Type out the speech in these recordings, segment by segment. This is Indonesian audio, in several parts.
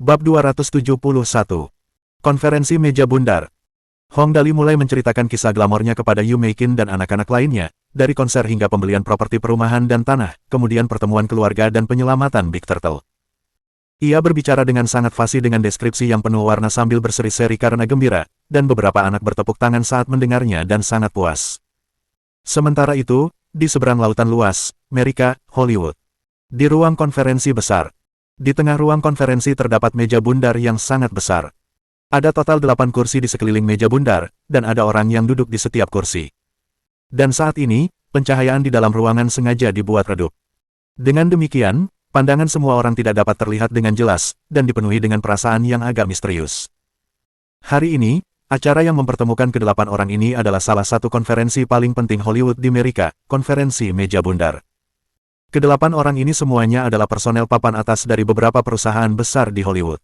Bab 271. Konferensi Meja Bundar. Hong Dali mulai menceritakan kisah glamornya kepada Yu Meiqin dan anak-anak lainnya, dari konser hingga pembelian properti perumahan dan tanah, kemudian pertemuan keluarga dan penyelamatan Big Turtle. Ia berbicara dengan sangat fasih dengan deskripsi yang penuh warna sambil berseri-seri karena gembira, dan beberapa anak bertepuk tangan saat mendengarnya dan sangat puas. Sementara itu, di seberang lautan luas, Amerika, Hollywood. Di ruang konferensi besar. Di tengah ruang konferensi terdapat meja bundar yang sangat besar. Ada total 8 kursi di sekeliling meja bundar, dan ada orang yang duduk di setiap kursi. Dan saat ini, pencahayaan di dalam ruangan sengaja dibuat redup. Dengan demikian, pandangan semua orang tidak dapat terlihat dengan jelas, dan dipenuhi dengan perasaan yang agak misterius. Hari ini, acara yang mempertemukan kedelapan orang ini adalah salah satu konferensi paling penting Hollywood di Amerika, konferensi meja bundar. Kedelapan orang ini semuanya adalah personel papan atas dari beberapa perusahaan besar di Hollywood.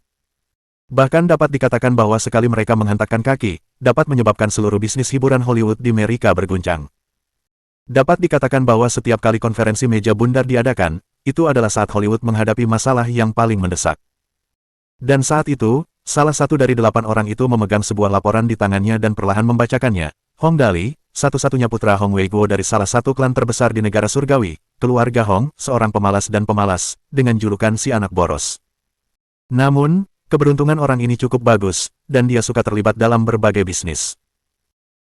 Bahkan dapat dikatakan bahwa sekali mereka menghentakkan kaki, dapat menyebabkan seluruh bisnis hiburan Hollywood di Amerika berguncang. Dapat dikatakan bahwa setiap kali konferensi meja bundar diadakan, itu adalah saat Hollywood menghadapi masalah yang paling mendesak. Dan saat itu, salah satu dari 8 orang itu memegang sebuah laporan di tangannya dan perlahan membacakannya. Hong Dali, satu-satunya putra Hong Wei Guo dari salah satu klan terbesar di negara surgawi, keluarga Hong, seorang pemalas dan pemalas, dengan julukan si anak boros. Namun, keberuntungan orang ini cukup bagus, dan dia suka terlibat dalam berbagai bisnis.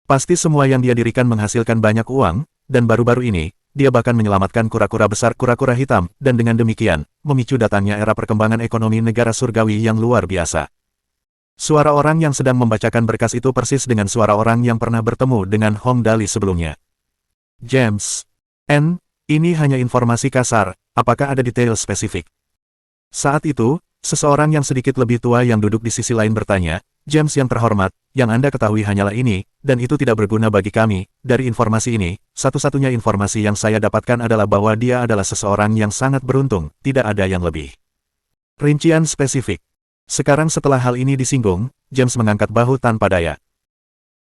Pasti semua yang dia dirikan menghasilkan banyak uang, dan baru-baru ini, dia bahkan menyelamatkan kura-kura besar kura-kura hitam, dan dengan demikian, memicu datangnya era perkembangan ekonomi negara surgawi yang luar biasa. Suara orang yang sedang membacakan berkas itu persis dengan suara orang yang pernah bertemu dengan Hong Dali sebelumnya. James. Ini hanya informasi kasar, apakah ada detail spesifik? Saat itu, seseorang yang sedikit lebih tua yang duduk di sisi lain bertanya, James yang terhormat, yang Anda ketahui hanyalah ini, dan itu tidak berguna bagi kami. Dari informasi ini, satu-satunya informasi yang saya dapatkan adalah bahwa dia adalah seseorang yang sangat beruntung, tidak ada yang lebih. Rincian spesifik. Sekarang setelah hal ini disinggung, James mengangkat bahu tanpa daya.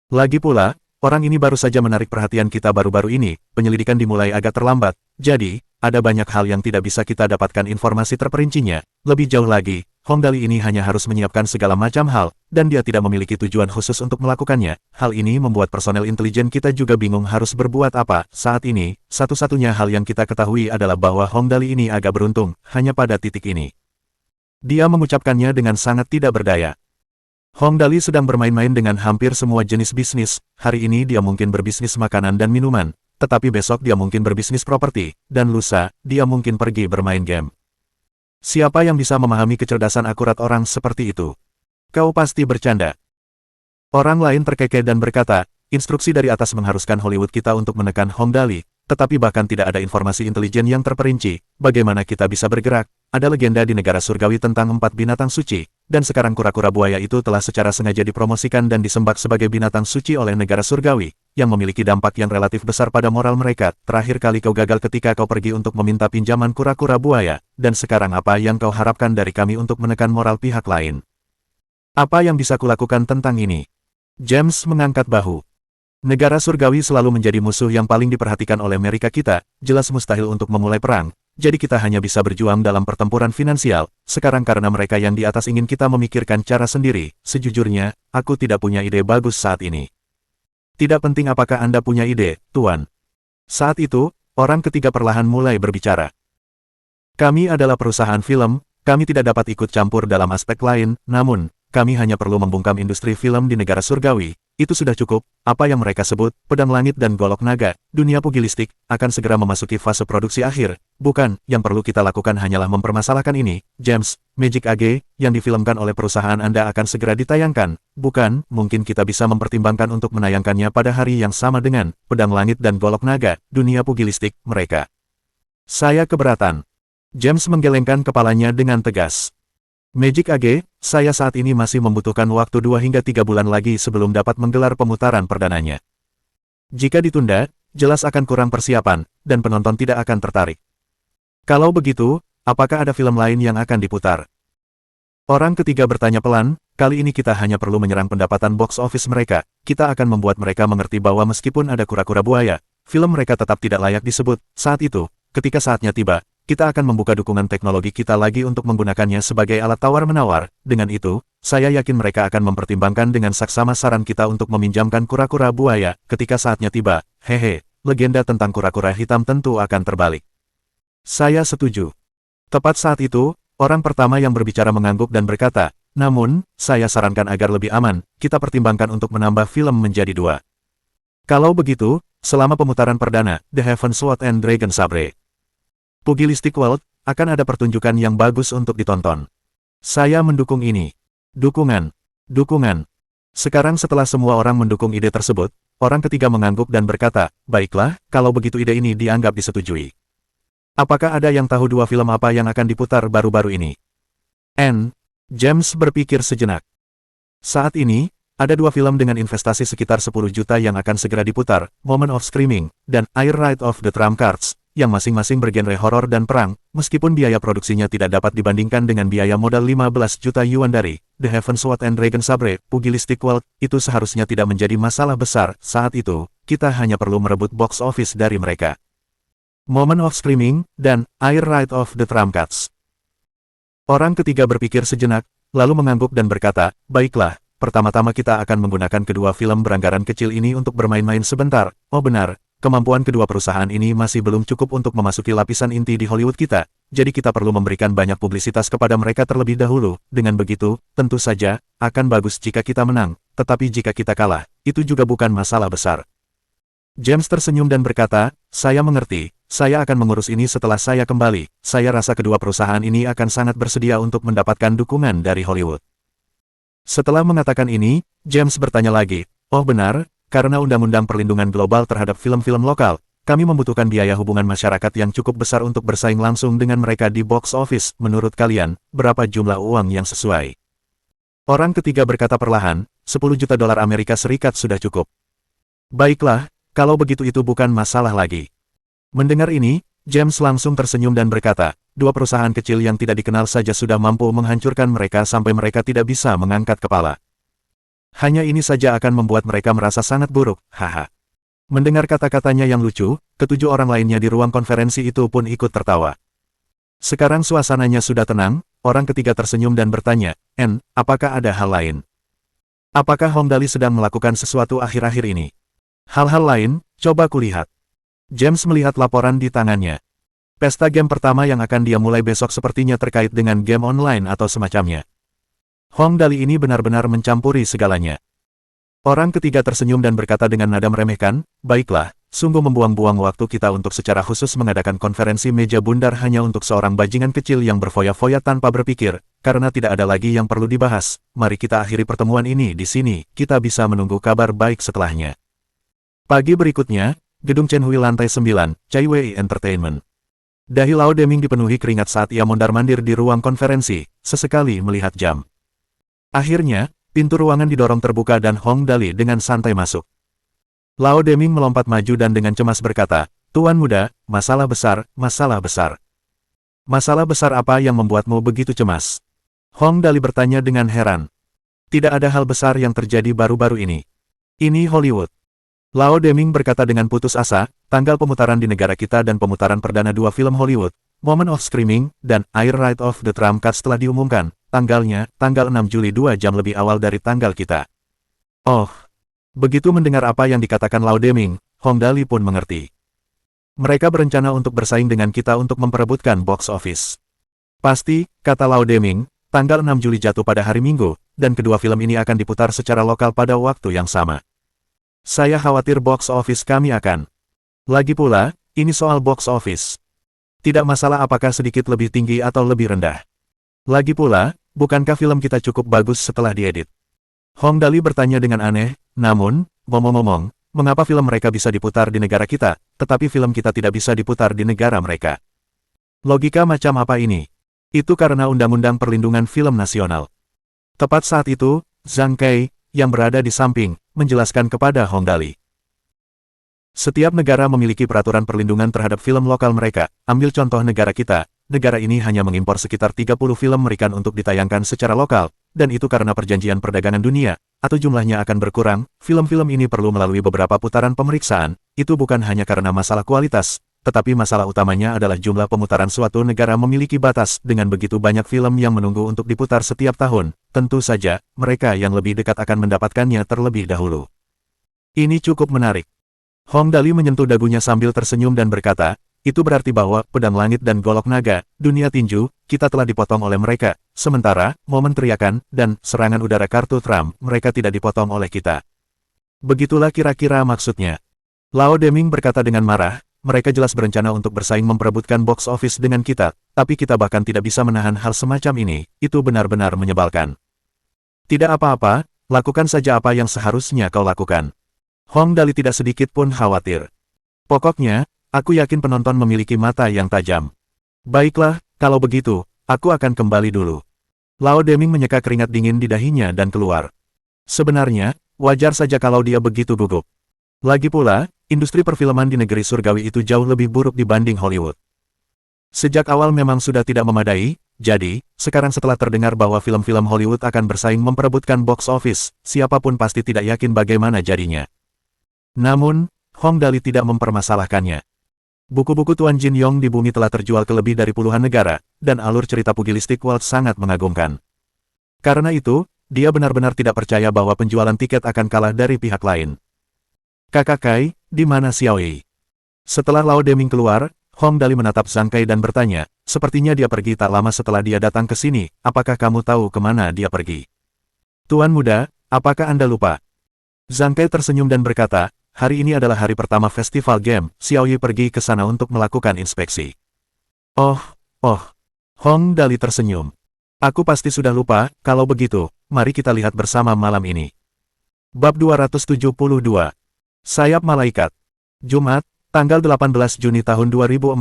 Lagi pula, orang ini baru saja menarik perhatian kita baru-baru ini, penyelidikan dimulai agak terlambat, jadi, ada banyak hal yang tidak bisa kita dapatkan informasi terperincinya. Lebih jauh lagi, Hong Dali ini hanya harus menyiapkan segala macam hal, dan dia tidak memiliki tujuan khusus untuk melakukannya. Hal ini membuat personel intelijen kita juga bingung harus berbuat apa. Saat ini, satu-satunya hal yang kita ketahui adalah bahwa Hong Dali ini agak beruntung, hanya pada titik ini. Dia mengucapkannya dengan sangat tidak berdaya. Hong Dali sedang bermain-main dengan hampir semua jenis bisnis. Hari ini dia mungkin berbisnis makanan dan minuman, tetapi besok dia mungkin berbisnis properti, dan lusa, dia mungkin pergi bermain game. Siapa yang bisa memahami kecerdasan akurat orang seperti itu? Kau pasti bercanda. Orang lain terkekeh dan berkata, instruksi dari atas mengharuskan Hollywood kita untuk menekan Hong Dali, tetapi bahkan tidak ada informasi intelijen yang terperinci. Bagaimana kita bisa bergerak? Ada legenda di negara surgawi tentang 4 binatang suci, dan sekarang kura-kura buaya itu telah secara sengaja dipromosikan dan disembah sebagai binatang suci oleh negara surgawi, yang memiliki dampak yang relatif besar pada moral mereka. Terakhir kali kau gagal ketika kau pergi untuk meminta pinjaman kura-kura buaya, dan sekarang apa yang kau harapkan dari kami untuk menekan moral pihak lain? Apa yang bisa kulakukan tentang ini? James mengangkat bahu. Negara surgawi selalu menjadi musuh yang paling diperhatikan oleh Amerika kita, jelas mustahil untuk memulai perang, jadi kita hanya bisa berjuang dalam pertempuran finansial. Sekarang karena mereka yang di atas ingin kita memikirkan cara sendiri, sejujurnya, aku tidak punya ide bagus saat ini. Tidak penting apakah Anda punya ide, Tuan. Saat itu, orang ketiga perlahan mulai berbicara. Kami adalah perusahaan film, kami tidak dapat ikut campur dalam aspek lain, namun, kami hanya perlu membungkam industri film di negara surgawi. Itu sudah cukup. Apa yang mereka sebut, pedang langit dan golok naga, dunia pugilistik, akan segera memasuki fase produksi akhir. Bukan, yang perlu kita lakukan hanyalah mempermasalahkan ini. James, Magic AG, yang difilmkan oleh perusahaan Anda akan segera ditayangkan. Bukan, mungkin kita bisa mempertimbangkan untuk menayangkannya pada hari yang sama dengan pedang langit dan golok naga, dunia pugilistik, mereka. Saya keberatan. James menggelengkan kepalanya dengan tegas. Magic AG, saya saat ini masih membutuhkan waktu 2 hingga 3 bulan lagi sebelum dapat menggelar pemutaran perdananya. Jika ditunda, jelas akan kurang persiapan, dan penonton tidak akan tertarik. Kalau begitu, apakah ada film lain yang akan diputar? Orang ketiga bertanya pelan, kali ini kita hanya perlu menyerang pendapatan box office mereka. Kita akan membuat mereka mengerti bahwa meskipun ada kura-kura buaya, film mereka tetap tidak layak disebut. Saat itu, ketika saatnya tiba, kita akan membuka dukungan teknologi kita lagi untuk menggunakannya sebagai alat tawar-menawar. Dengan itu, saya yakin mereka akan mempertimbangkan dengan saksama saran kita untuk meminjamkan kura-kura buaya ketika saatnya tiba. Hehe, legenda tentang kura-kura hitam tentu akan terbalik. Saya setuju. Tepat saat itu, orang pertama yang berbicara mengangguk dan berkata, namun, saya sarankan agar lebih aman, kita pertimbangkan untuk menambah film menjadi 2. Kalau begitu, selama pemutaran perdana, The Heaven Sword and Dragon Sabre Pugilistic World, akan ada pertunjukan yang bagus untuk ditonton. Saya mendukung ini. Dukungan. Dukungan. Sekarang setelah semua orang mendukung ide tersebut, orang ketiga mengangguk dan berkata, baiklah, kalau begitu ide ini dianggap disetujui. Apakah ada yang tahu 2 film apa yang akan diputar baru-baru ini? James berpikir sejenak. Saat ini, ada 2 film dengan investasi sekitar 10 juta yang akan segera diputar, Moment of Screaming, dan Air Ride of the Trump Cards, yang masing-masing bergenre horor dan perang, meskipun biaya produksinya tidak dapat dibandingkan dengan biaya modal 15 juta yuan dari The Heaven Sword and Dragon Sabre Pugilistic World, itu seharusnya tidak menjadi masalah besar. Saat itu, kita hanya perlu merebut box office dari mereka. Moment of Screaming, dan Air Ride of the Trump Cards. Orang ketiga berpikir sejenak, lalu mengangguk dan berkata, baiklah, pertama-tama kita akan menggunakan kedua film beranggaran kecil ini untuk bermain-main sebentar. Oh benar, kemampuan kedua perusahaan ini masih belum cukup untuk memasuki lapisan inti di Hollywood kita, jadi kita perlu memberikan banyak publisitas kepada mereka terlebih dahulu. Dengan begitu, tentu saja, akan bagus jika kita menang, tetapi jika kita kalah, itu juga bukan masalah besar. James tersenyum dan berkata, saya mengerti, saya akan mengurus ini setelah saya kembali. Saya rasa kedua perusahaan ini akan sangat bersedia untuk mendapatkan dukungan dari Hollywood. Setelah mengatakan ini, James bertanya lagi, oh benar, karena Undang-Undang Perlindungan Global terhadap film-film lokal, kami membutuhkan biaya hubungan masyarakat yang cukup besar untuk bersaing langsung dengan mereka di box office. Menurut kalian, berapa jumlah uang yang sesuai? Orang ketiga berkata perlahan, 10 juta dolar Amerika Serikat sudah cukup. Baiklah, kalau begitu itu bukan masalah lagi. Mendengar ini, James langsung tersenyum dan berkata, 2 perusahaan kecil yang tidak dikenal saja sudah mampu menghancurkan mereka sampai mereka tidak bisa mengangkat kepala. Hanya ini saja akan membuat mereka merasa sangat buruk, haha. Mendengar kata-katanya yang lucu, 7 orang lainnya di ruang konferensi itu pun ikut tertawa. Sekarang suasananya sudah tenang, orang ketiga tersenyum dan bertanya, apakah ada hal lain? Apakah Hong Dali sedang melakukan sesuatu akhir-akhir ini? Hal-hal lain, coba kulihat. James melihat laporan di tangannya. Pesta game pertama yang akan dia mulai besok sepertinya terkait dengan game online atau semacamnya. Hong Dali ini benar-benar mencampuri segalanya. Orang ketiga tersenyum dan berkata dengan nada meremehkan, baiklah, sungguh membuang-buang waktu kita untuk secara khusus mengadakan konferensi meja bundar hanya untuk seorang bajingan kecil yang berfoya-foya tanpa berpikir, karena tidak ada lagi yang perlu dibahas. Mari kita akhiri pertemuan ini di sini, kita bisa menunggu kabar baik setelahnya. Pagi berikutnya, Gedung Chen Hui lantai 9, Chai Wei Entertainment. Dahi Lao Deming dipenuhi keringat saat ia mondar-mandir di ruang konferensi, sesekali melihat jam. Akhirnya, pintu ruangan didorong terbuka dan Hong Dali dengan santai masuk. Lao Deming melompat maju dan dengan cemas berkata, Tuan muda, masalah besar, masalah besar. Masalah besar apa yang membuatmu begitu cemas? Hong Dali bertanya dengan heran. Tidak ada hal besar yang terjadi baru-baru ini. Ini Hollywood. Lao Deming berkata dengan putus asa, tanggal pemutaran di negara kita dan pemutaran perdana 2 film Hollywood, Moment of Screaming, dan Air Ride of the Trump Cards telah diumumkan, tanggalnya, tanggal 6 Juli 2 jam lebih awal dari tanggal kita. Oh, begitu mendengar apa yang dikatakan Lao Deming, Hong Dali pun mengerti. Mereka berencana untuk bersaing dengan kita untuk memperebutkan box office. Pasti, kata Lao Deming, tanggal 6 Juli jatuh pada hari Minggu, dan kedua film ini akan diputar secara lokal pada waktu yang sama. Saya khawatir box office kami akan. Lagi pula, ini soal box office. Tidak masalah apakah sedikit lebih tinggi atau lebih rendah. Lagi pula, bukankah film kita cukup bagus setelah diedit? Hong Dali bertanya dengan aneh, namun, ngomong-ngomong, mengapa film mereka bisa diputar di negara kita, tetapi film kita tidak bisa diputar di negara mereka? Logika macam apa ini? Itu karena Undang-Undang Perlindungan Film Nasional. Tepat saat itu, Zhang Kai, yang berada di samping, menjelaskan kepada Hong Dali. Setiap negara memiliki peraturan perlindungan terhadap film lokal mereka. Ambil contoh negara kita, negara ini hanya mengimpor sekitar 30 film American untuk ditayangkan secara lokal, dan itu karena perjanjian perdagangan dunia, atau jumlahnya akan berkurang. Film-film ini perlu melalui beberapa putaran pemeriksaan, itu bukan hanya karena masalah kualitas, tetapi masalah utamanya adalah jumlah pemutaran suatu negara memiliki batas dengan begitu banyak film yang menunggu untuk diputar setiap tahun. Tentu saja, mereka yang lebih dekat akan mendapatkannya terlebih dahulu. Ini cukup menarik. Hong Dali menyentuh dagunya sambil tersenyum dan berkata, itu berarti bahwa pedang langit dan golok naga, dunia tinju, kita telah dipotong oleh mereka. Sementara, momen teriakan dan serangan udara kartu Trump, mereka tidak dipotong oleh kita. Begitulah kira-kira maksudnya. Lao Deming berkata dengan marah, mereka jelas berencana untuk bersaing memperebutkan box office dengan kita, tapi kita bahkan tidak bisa menahan hal semacam ini, itu benar-benar menyebalkan. Tidak apa-apa, lakukan saja apa yang seharusnya kau lakukan. Hong Dali tidak sedikit pun khawatir. Pokoknya, aku yakin penonton memiliki mata yang tajam. Baiklah, kalau begitu, aku akan kembali dulu. Lao Deming menyeka keringat dingin di dahinya dan keluar. Sebenarnya, wajar saja kalau dia begitu gugup. Lagi pula, industri perfilman di negeri surgawi itu jauh lebih buruk dibanding Hollywood. Sejak awal memang sudah tidak memadai, jadi, sekarang setelah terdengar bahwa film-film Hollywood akan bersaing memperebutkan box office, siapapun pasti tidak yakin bagaimana jadinya. Namun, Hong Dali tidak mempermasalahkannya. Buku-buku Tuan Jin Yong di bumi telah terjual ke lebih dari puluhan negara, dan alur cerita pugilistik Walt sangat mengagumkan. Karena itu, dia benar-benar tidak percaya bahwa penjualan tiket akan kalah dari pihak lain. Kakak Kai, di mana Xiao Yi? Setelah Lao Deming keluar, Hong Dali menatap Zhang Kai dan bertanya, sepertinya dia pergi tak lama setelah dia datang ke sini, apakah kamu tahu kemana dia pergi? Tuan muda, apakah Anda lupa? Zhang Kai tersenyum dan berkata, hari ini adalah hari pertama festival game, Xiao Yi pergi ke sana untuk melakukan inspeksi. Oh, Hong Dali tersenyum. Aku pasti sudah lupa, kalau begitu, mari kita lihat bersama malam ini. Bab 272. Sayap Malaikat. Jumat, tanggal 18 Juni tahun 2014.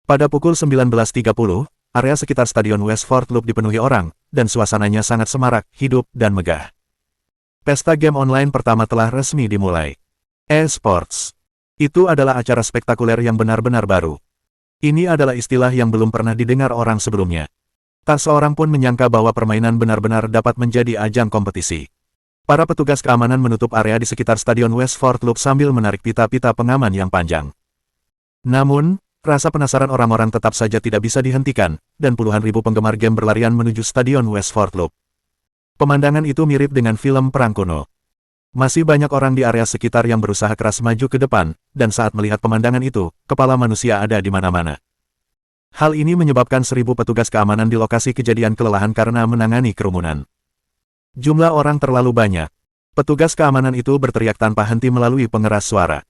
Pada pukul 19.30, area sekitar Stadion West Fort Loop dipenuhi orang, dan suasananya sangat semarak, hidup, dan megah. Pesta game online pertama telah resmi dimulai. E-Sports. Itu adalah acara spektakuler yang benar-benar baru. Ini adalah istilah yang belum pernah didengar orang sebelumnya. Tak seorang pun menyangka bahwa permainan benar-benar dapat menjadi ajang kompetisi. Para petugas keamanan menutup area di sekitar Stadion West Fort Loop sambil menarik pita-pita pengaman yang panjang. Namun, rasa penasaran orang-orang tetap saja tidak bisa dihentikan, dan puluhan ribu penggemar game berlarian menuju Stadion West Fort Loop. Pemandangan itu mirip dengan film perang kuno. Masih banyak orang di area sekitar yang berusaha keras maju ke depan, dan saat melihat pemandangan itu, kepala manusia ada di mana-mana. Hal ini menyebabkan 1.000 petugas keamanan di lokasi kejadian kelelahan karena menangani kerumunan. Jumlah orang terlalu banyak. Petugas keamanan itu berteriak tanpa henti melalui pengeras suara.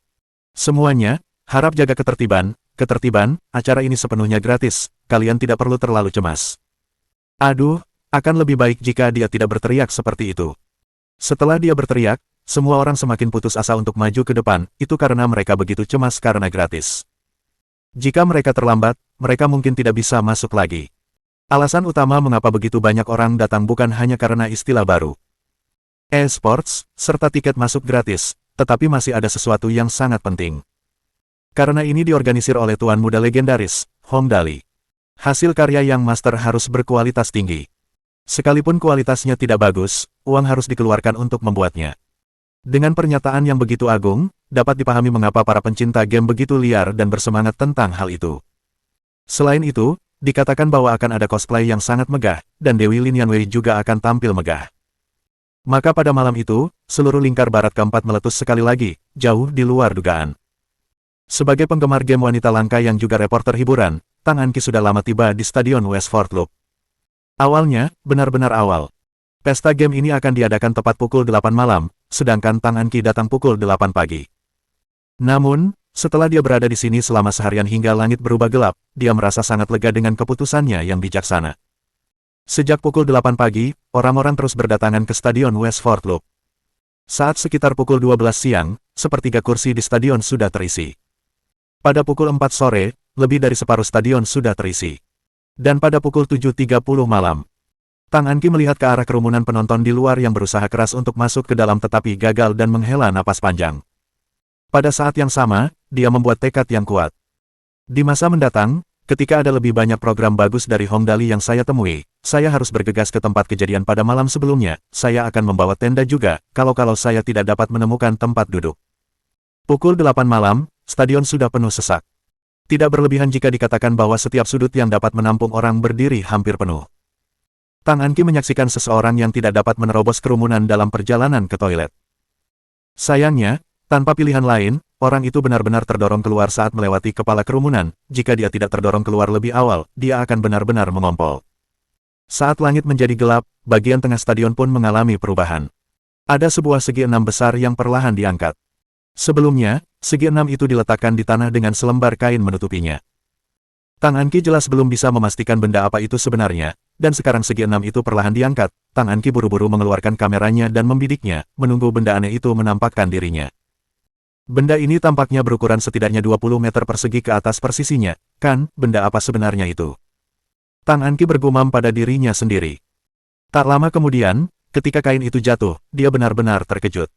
Semuanya, harap jaga ketertiban, acara ini sepenuhnya gratis, kalian tidak perlu terlalu cemas. Aduh, akan lebih baik jika dia tidak berteriak seperti itu. Setelah dia berteriak, semua orang semakin putus asa untuk maju ke depan, itu karena mereka begitu cemas karena gratis. Jika mereka terlambat, mereka mungkin tidak bisa masuk lagi. Alasan utama mengapa begitu banyak orang datang bukan hanya karena istilah baru E-Sports, serta tiket masuk gratis, tetapi masih ada sesuatu yang sangat penting. Karena ini diorganisir oleh tuan muda legendaris, Hong Dali. Hasil karya yang master harus berkualitas tinggi. Sekalipun kualitasnya tidak bagus, uang harus dikeluarkan untuk membuatnya. Dengan pernyataan yang begitu agung, dapat dipahami mengapa para pencinta game begitu liar dan bersemangat tentang hal itu. Selain itu, dikatakan bahwa akan ada cosplay yang sangat megah, dan Dewi Lin Yanwei juga akan tampil megah. Maka pada malam itu, seluruh lingkar barat keempat meletus sekali lagi, jauh di luar dugaan. Sebagai penggemar game wanita langka yang juga reporter hiburan, Tang Anqi sudah lama tiba di Stadion West Fort Loop. Awalnya, benar-benar awal. Pesta game ini akan diadakan tepat pukul 8 malam, sedangkan Tang Anqi datang pukul 8 pagi. Namun, setelah dia berada di sini selama seharian hingga langit berubah gelap, dia merasa sangat lega dengan keputusannya yang bijaksana. Sejak pukul 8 pagi, orang-orang terus berdatangan ke Stadion West Fort Loop. Saat sekitar pukul 12 siang, sepertiga kursi di stadion sudah terisi. Pada pukul 4 sore, lebih dari separuh stadion sudah terisi. Dan pada pukul 7.30 malam, Tang Anqi melihat ke arah kerumunan penonton di luar yang berusaha keras untuk masuk ke dalam tetapi gagal dan menghela napas panjang. Pada saat yang sama, dia membuat tekad yang kuat. Di masa mendatang, ketika ada lebih banyak program bagus dari Hong Dali yang saya temui, saya harus bergegas ke tempat kejadian pada malam sebelumnya, saya akan membawa tenda juga, kalau saya tidak dapat menemukan tempat duduk. Pukul 8 malam, stadion sudah penuh sesak. Tidak berlebihan jika dikatakan bahwa setiap sudut yang dapat menampung orang berdiri hampir penuh. Tang Anqi menyaksikan seseorang yang tidak dapat menerobos kerumunan dalam perjalanan ke toilet. Sayangnya, tanpa pilihan lain, orang itu benar-benar terdorong keluar saat melewati kepala kerumunan. Jika dia tidak terdorong keluar lebih awal, dia akan benar-benar mengompol. Saat langit menjadi gelap, bagian tengah stadion pun mengalami perubahan. Ada sebuah segi enam besar yang perlahan diangkat. Sebelumnya, segi enam itu diletakkan di tanah dengan selembar kain menutupinya. Tang Anqi jelas belum bisa memastikan benda apa itu sebenarnya, dan sekarang segi enam itu perlahan diangkat. Tang Anqi buru-buru mengeluarkan kameranya dan membidiknya, menunggu benda aneh itu menampakkan dirinya. Benda ini tampaknya berukuran setidaknya 20 meter persegi ke atas persisinya. Kan, benda apa sebenarnya itu? Tang Anqi bergumam pada dirinya sendiri. Tak lama kemudian, ketika kain itu jatuh, dia benar-benar terkejut.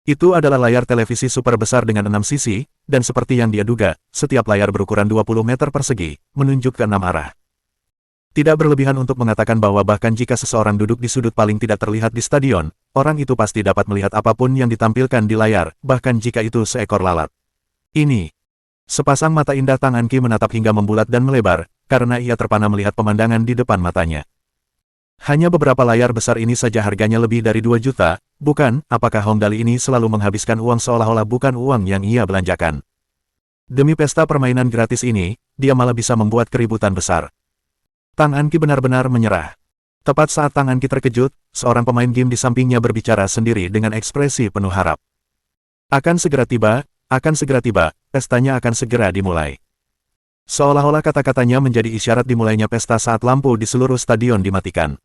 Itu adalah layar televisi super besar dengan 6 sisi, dan seperti yang dia duga, setiap layar berukuran 20 meter persegi, menunjuk ke 6 arah. Tidak berlebihan untuk mengatakan bahwa bahkan jika seseorang duduk di sudut paling tidak terlihat di stadion, orang itu pasti dapat melihat apapun yang ditampilkan di layar, bahkan jika itu seekor lalat. Ini. Sepasang mata indah Tang Anqi menatap hingga membulat dan melebar, karena ia terpana melihat pemandangan di depan matanya. Hanya beberapa layar besar ini saja harganya lebih dari 2 juta, bukan? Apakah Hong Dali ini selalu menghabiskan uang seolah-olah bukan uang yang ia belanjakan? Demi pesta permainan gratis ini, dia malah bisa membuat keributan besar. Tang Anqi benar-benar menyerah. Tepat saat Tang Anqi terkejut, seorang pemain game di sampingnya berbicara sendiri dengan ekspresi penuh harap. Akan segera tiba, pestanya akan segera dimulai. Seolah-olah kata-katanya menjadi isyarat dimulainya pesta saat lampu di seluruh stadion dimatikan.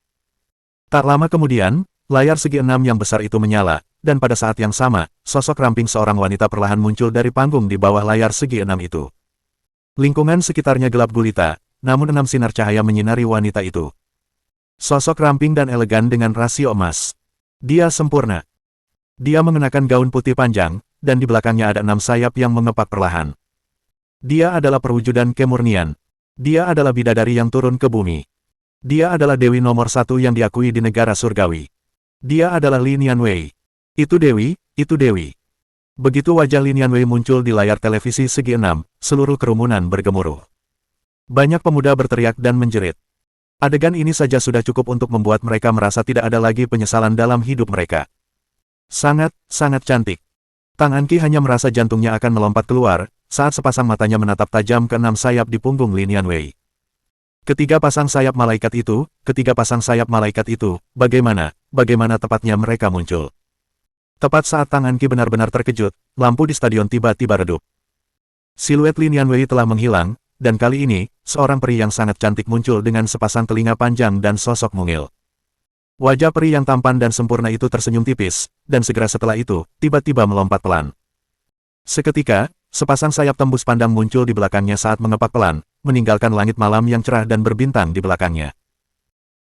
Tak lama kemudian, layar segi enam yang besar itu menyala, dan pada saat yang sama, sosok ramping seorang wanita perlahan muncul dari panggung di bawah layar segi enam itu. Lingkungan sekitarnya gelap gulita, namun 6 sinar cahaya menyinari wanita itu. Sosok ramping dan elegan dengan rasio emas. Dia sempurna. Dia mengenakan gaun putih panjang, dan di belakangnya ada 6 sayap yang mengepak perlahan. Dia adalah perwujudan kemurnian. Dia adalah bidadari yang turun ke bumi. Dia adalah dewi nomor 1 yang diakui di negara surgawi. Dia adalah Lin Yanwei. Itu Dewi, itu Dewi. Begitu wajah Lin Yanwei muncul di layar televisi segi enam, seluruh kerumunan bergemuruh. Banyak pemuda berteriak dan menjerit. Adegan ini saja sudah cukup untuk membuat mereka merasa tidak ada lagi penyesalan dalam hidup mereka. Sangat cantik. Tang Anqi hanya merasa jantungnya akan melompat keluar, saat sepasang matanya menatap tajam ke 6 sayap di punggung Lin Yanwei. Ketiga pasang sayap malaikat itu, bagaimana tepatnya mereka muncul. Tepat saat Tang Anqi benar-benar terkejut, lampu di stadion tiba-tiba redup. Siluet Lin Yanwei telah menghilang, dan kali ini, seorang peri yang sangat cantik muncul dengan sepasang telinga panjang dan sosok mungil. Wajah peri yang tampan dan sempurna itu tersenyum tipis, dan segera setelah itu, tiba-tiba melompat pelan. Seketika, sepasang sayap tembus pandang muncul di belakangnya saat mengepak pelan, meninggalkan langit malam yang cerah dan berbintang di belakangnya.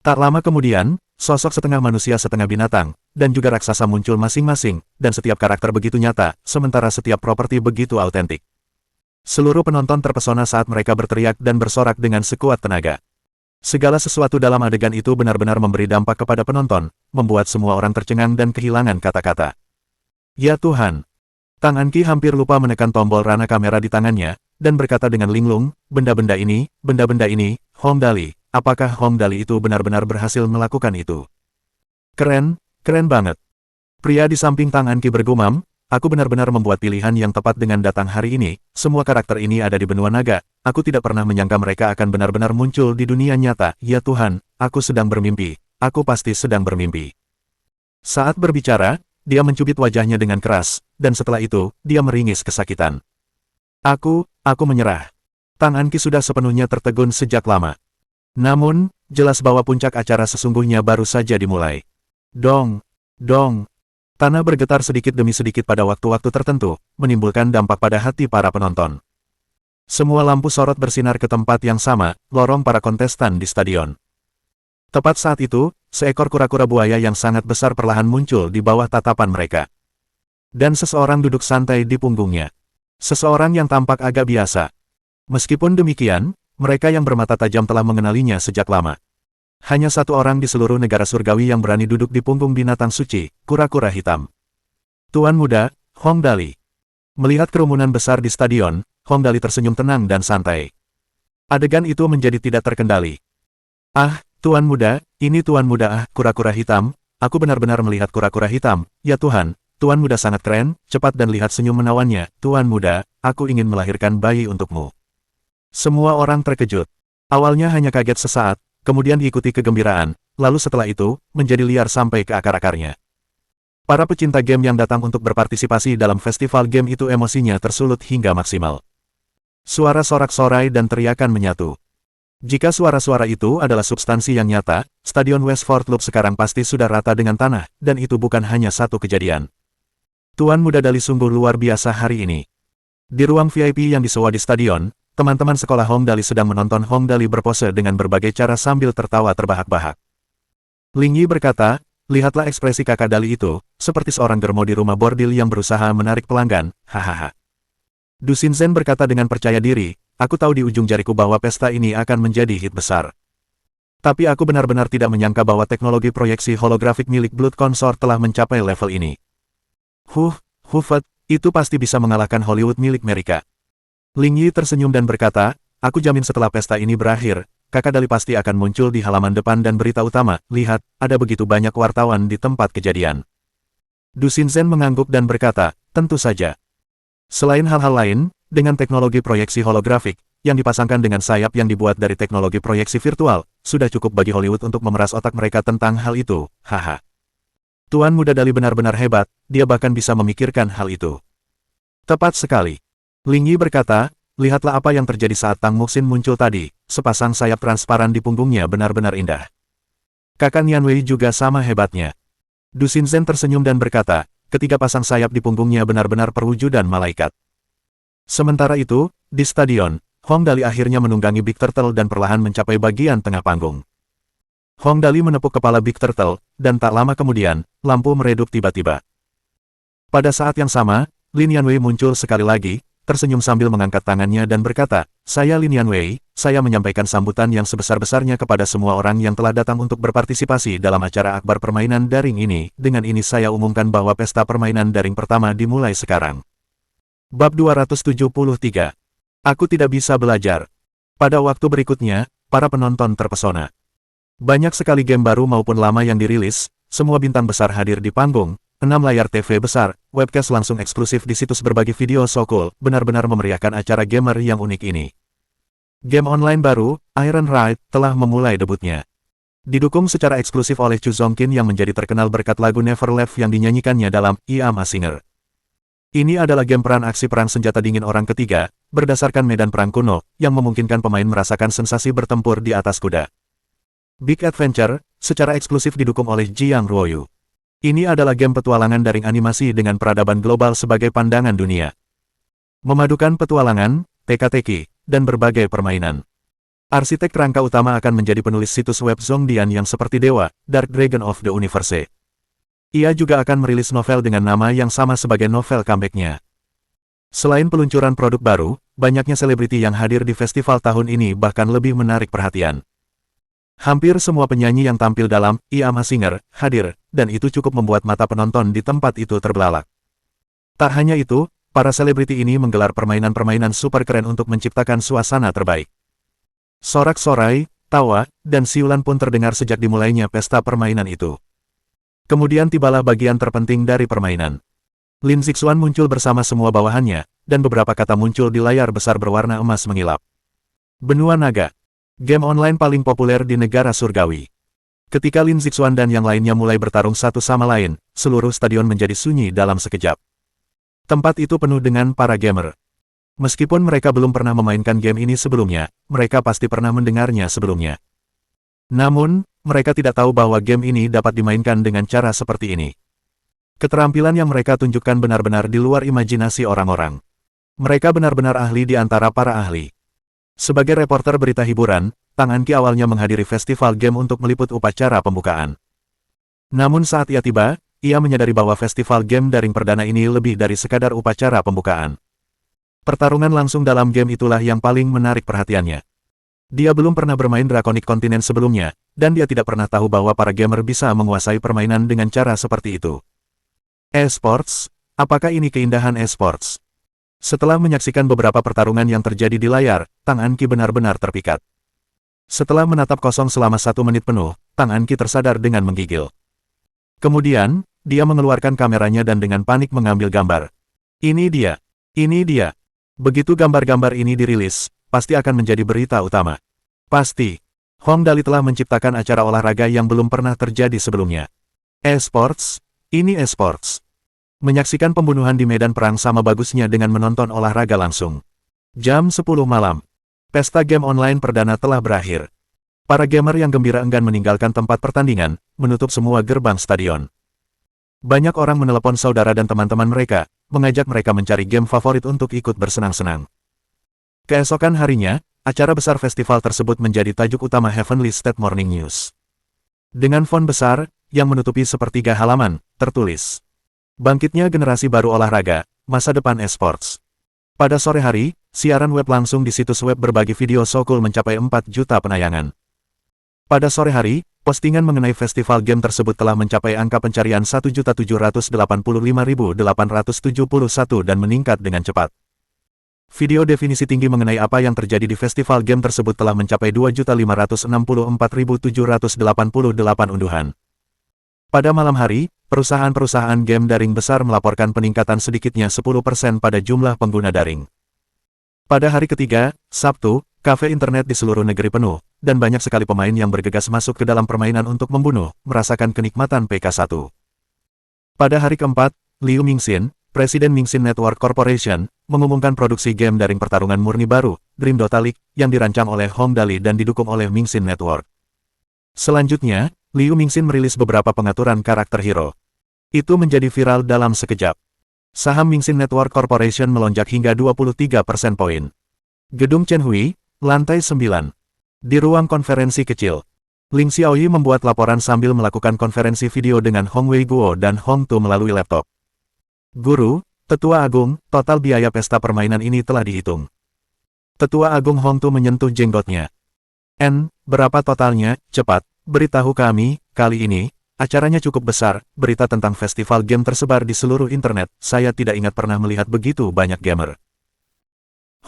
Tak lama kemudian, sosok setengah manusia setengah binatang, dan juga raksasa muncul masing-masing, dan setiap karakter begitu nyata, sementara setiap properti begitu autentik. Seluruh penonton terpesona saat mereka berteriak dan bersorak dengan sekuat tenaga. Segala sesuatu dalam adegan itu benar-benar memberi dampak kepada penonton, membuat semua orang tercengang dan kehilangan kata-kata. Ya Tuhan! Tang Anqi hampir lupa menekan tombol rana kamera di tangannya, dan berkata dengan linglung, benda-benda ini, Hong Dali, apakah Hong Dali itu benar-benar berhasil melakukan itu? Keren banget. Pria di samping Tang Anqi bergumam, aku benar-benar membuat pilihan yang tepat dengan datang hari ini, semua karakter ini ada di benua naga, aku tidak pernah menyangka mereka akan benar-benar muncul di dunia nyata, ya Tuhan, aku sedang bermimpi, aku pasti sedang bermimpi. Saat berbicara, dia mencubit wajahnya dengan keras, dan setelah itu, dia meringis kesakitan. Aku menyerah. Tang Anqi sudah sepenuhnya tertegun sejak lama. Namun, jelas bahwa puncak acara sesungguhnya baru saja dimulai. Dong. Tanah bergetar sedikit demi sedikit pada waktu-waktu tertentu, menimbulkan dampak pada hati para penonton. Semua lampu sorot bersinar ke tempat yang sama, lorong para kontestan di stadion. Tepat saat itu, seekor kura-kura buaya yang sangat besar perlahan muncul di bawah tatapan mereka. Dan seseorang duduk santai di punggungnya. Seseorang yang tampak agak biasa. Meskipun demikian, mereka yang bermata tajam telah mengenalinya sejak lama. Hanya satu orang di seluruh negara surgawi yang berani duduk di punggung binatang suci, kura-kura hitam. Tuan muda, Hong Dali. Melihat kerumunan besar di stadion, Hong Dali tersenyum tenang dan santai. Adegan itu menjadi tidak terkendali. Ah, Tuan Muda, ini Tuan Muda kura-kura hitam, aku benar-benar melihat kura-kura hitam, ya Tuhan, Tuan Muda sangat keren, cepat dan lihat senyum menawannya, Tuan Muda, aku ingin melahirkan bayi untukmu. Semua orang terkejut. Awalnya hanya kaget sesaat, kemudian diikuti kegembiraan, lalu setelah itu, menjadi liar sampai ke akar-akarnya. Para pecinta game yang datang untuk berpartisipasi dalam festival game itu emosinya tersulut hingga maksimal. Suara sorak-sorai dan teriakan menyatu. Jika suara-suara itu adalah substansi yang nyata, Stadion Westford Loop sekarang pasti sudah rata dengan tanah, dan itu bukan hanya satu kejadian. Tuan Muda Dali sungguh luar biasa hari ini. Di ruang VIP yang disewa di stadion, teman-teman sekolah Hong Dali sedang menonton Hong Dali berpose dengan berbagai cara sambil tertawa terbahak-bahak. Ling Yi berkata, lihatlah ekspresi kakak Dali itu, seperti seorang germo di rumah bordil yang berusaha menarik pelanggan, hahaha. Du Xinzhen berkata dengan percaya diri, aku tahu di ujung jariku bahwa pesta ini akan menjadi hit besar. Tapi aku benar-benar tidak menyangka bahwa teknologi proyeksi holografik milik Blood Consort telah mencapai level ini. Huffet, itu pasti bisa mengalahkan Hollywood milik mereka. Ling Yi tersenyum dan berkata, aku jamin setelah pesta ini berakhir, kakak Dali pasti akan muncul di halaman depan dan berita utama, lihat, ada begitu banyak wartawan di tempat kejadian. Du Xinzhen mengangguk dan berkata, tentu saja. Selain hal-hal lain, dengan teknologi proyeksi holografik, yang dipasangkan dengan sayap yang dibuat dari teknologi proyeksi virtual, sudah cukup bagi Hollywood untuk memeras otak mereka tentang hal itu, haha. Tuan Muda Dali benar-benar hebat, dia bahkan bisa memikirkan hal itu. Tepat sekali. Ling Yi berkata, lihatlah apa yang terjadi saat Tang Muxin muncul tadi, sepasang sayap transparan di punggungnya benar-benar indah. Kakak Nian Wei juga sama hebatnya. Du Xinzhen tersenyum dan berkata, ketiga pasang sayap di punggungnya benar-benar perwujudan malaikat. Sementara itu, di stadion, Hong Dali akhirnya menunggangi Big Turtle dan perlahan mencapai bagian tengah panggung. Hong Dali menepuk kepala Big Turtle, dan tak lama kemudian, lampu meredup tiba-tiba. Pada saat yang sama, Lin Yanwei muncul sekali lagi, tersenyum sambil mengangkat tangannya dan berkata, saya Lin Yanwei, saya menyampaikan sambutan yang sebesar-besarnya kepada semua orang yang telah datang untuk berpartisipasi dalam acara akbar permainan daring ini, dengan ini saya umumkan bahwa pesta permainan daring pertama dimulai sekarang. Bab 273. Aku tidak bisa belajar. Pada waktu berikutnya, para penonton terpesona. Banyak sekali game baru maupun lama yang dirilis, semua bintang besar hadir di panggung. 6 layar TV besar, webcast langsung eksklusif di situs berbagi video so cool, benar-benar memeriahkan acara gamer yang unik ini. Game online baru, Iron Ride, telah memulai debutnya. Didukung secara eksklusif oleh Chu Zongqin yang menjadi terkenal berkat lagu Never Left yang dinyanyikannya dalam I Am a Singer. Ini adalah game peran aksi perang senjata dingin orang ketiga, berdasarkan medan perang kuno, yang memungkinkan pemain merasakan sensasi bertempur di atas kuda. Big Adventure, secara eksklusif didukung oleh Jiang Ruoyu. Ini adalah game petualangan daring animasi dengan peradaban global sebagai pandangan dunia. Memadukan petualangan, teka-teki, dan berbagai permainan. Arsitek kerangka utama akan menjadi penulis situs web Zhongdian yang seperti dewa, Dark Dragon of the Universe. Ia juga akan merilis novel dengan nama yang sama sebagai novel comeback-nya. Selain peluncuran produk baru, banyaknya selebriti yang hadir di festival tahun ini bahkan lebih menarik perhatian. Hampir semua penyanyi yang tampil dalam I Am a Singer hadir, dan itu cukup membuat mata penonton di tempat itu terbelalak. Tak hanya itu, para selebriti ini menggelar permainan-permainan super keren untuk menciptakan suasana terbaik. Sorak-sorai, tawa, dan siulan pun terdengar sejak dimulainya pesta permainan itu. Kemudian tibalah bagian terpenting dari permainan. Lin Zixuan muncul bersama semua bawahannya, dan beberapa kata muncul di layar besar berwarna emas mengilap. Benua Naga. Game online paling populer di negara surgawi. Ketika Lin Zixuan dan yang lainnya mulai bertarung satu sama lain, seluruh stadion menjadi sunyi dalam sekejap. Tempat itu penuh dengan para gamer. Meskipun mereka belum pernah memainkan game ini sebelumnya, mereka pasti pernah mendengarnya sebelumnya. Namun, mereka tidak tahu bahwa game ini dapat dimainkan dengan cara seperti ini. Keterampilan yang mereka tunjukkan benar-benar di luar imajinasi orang-orang. Mereka benar-benar ahli di antara para ahli. Sebagai reporter berita hiburan, Tang Anqi awalnya menghadiri festival game untuk meliput upacara pembukaan. Namun saat ia tiba, ia menyadari bahwa festival game daring perdana ini lebih dari sekadar upacara pembukaan. Pertarungan langsung dalam game itulah yang paling menarik perhatiannya. Dia belum pernah bermain Draconic Continent sebelumnya, dan dia tidak pernah tahu bahwa para gamer bisa menguasai permainan dengan cara seperti itu. E-sports? Apakah ini keindahan e-sports? Setelah menyaksikan beberapa pertarungan yang terjadi di layar, Tang Anqi benar-benar terpikat. Setelah menatap kosong selama 1 menit penuh, Tang Anqi tersadar dengan menggigil. Kemudian, dia mengeluarkan kameranya dan dengan panik mengambil gambar. Ini dia. Ini dia. Begitu gambar-gambar ini dirilis, pasti akan menjadi berita utama. Pasti. Hong Dali telah menciptakan acara olahraga yang belum pernah terjadi sebelumnya. E-sports? Ini e-sports. Menyaksikan pembunuhan di medan perang sama bagusnya dengan menonton olahraga langsung. Jam 10 malam. Pesta game online perdana telah berakhir. Para gamer yang gembira enggan meninggalkan tempat pertandingan, menutup semua gerbang stadion. Banyak orang menelepon saudara dan teman-teman mereka, mengajak mereka mencari game favorit untuk ikut bersenang-senang. Keesokan harinya, acara besar festival tersebut menjadi tajuk utama Heavenly State Morning News. Dengan font besar, yang menutupi sepertiga halaman, tertulis, "Bangkitnya generasi baru olahraga, masa depan esports." Pada sore hari, siaran web langsung di situs web berbagi video Sokul mencapai 4 juta penayangan. Pada sore hari, postingan mengenai festival game tersebut telah mencapai angka pencarian 1.785.871 dan meningkat dengan cepat. Video definisi tinggi mengenai apa yang terjadi di festival game tersebut telah mencapai 2.564.788 unduhan. Pada malam hari, perusahaan-perusahaan game daring besar melaporkan peningkatan sedikitnya 10% pada jumlah pengguna daring. Pada hari ketiga, Sabtu, kafe internet di seluruh negeri penuh, dan banyak sekali pemain yang bergegas masuk ke dalam permainan untuk membunuh, merasakan kenikmatan PK1. Pada hari keempat, Liu Mingxin, Presiden Mingxin Network Corporation, mengumumkan produksi game daring pertarungan murni baru, Dream Dota League, yang dirancang oleh Hong Dali dan didukung oleh Mingxin Network. Selanjutnya, Liu Mingxin merilis beberapa pengaturan karakter hero. Itu menjadi viral dalam sekejap. Saham Mingxin Network Corporation melonjak hingga 23% poin. Gedung Chenhui, lantai 9. Di ruang konferensi kecil, Ling Xiaoyi membuat laporan sambil melakukan konferensi video dengan Hong Weiguo dan Hong Tu melalui laptop. "Guru, Tetua Agung, total biaya pesta permainan ini telah dihitung." Tetua Agung Hong Tu menyentuh jenggotnya. Berapa totalnya? Cepat, beritahu kami." "Kali ini, acaranya cukup besar, berita tentang festival game tersebar di seluruh internet, saya tidak ingat pernah melihat begitu banyak gamer."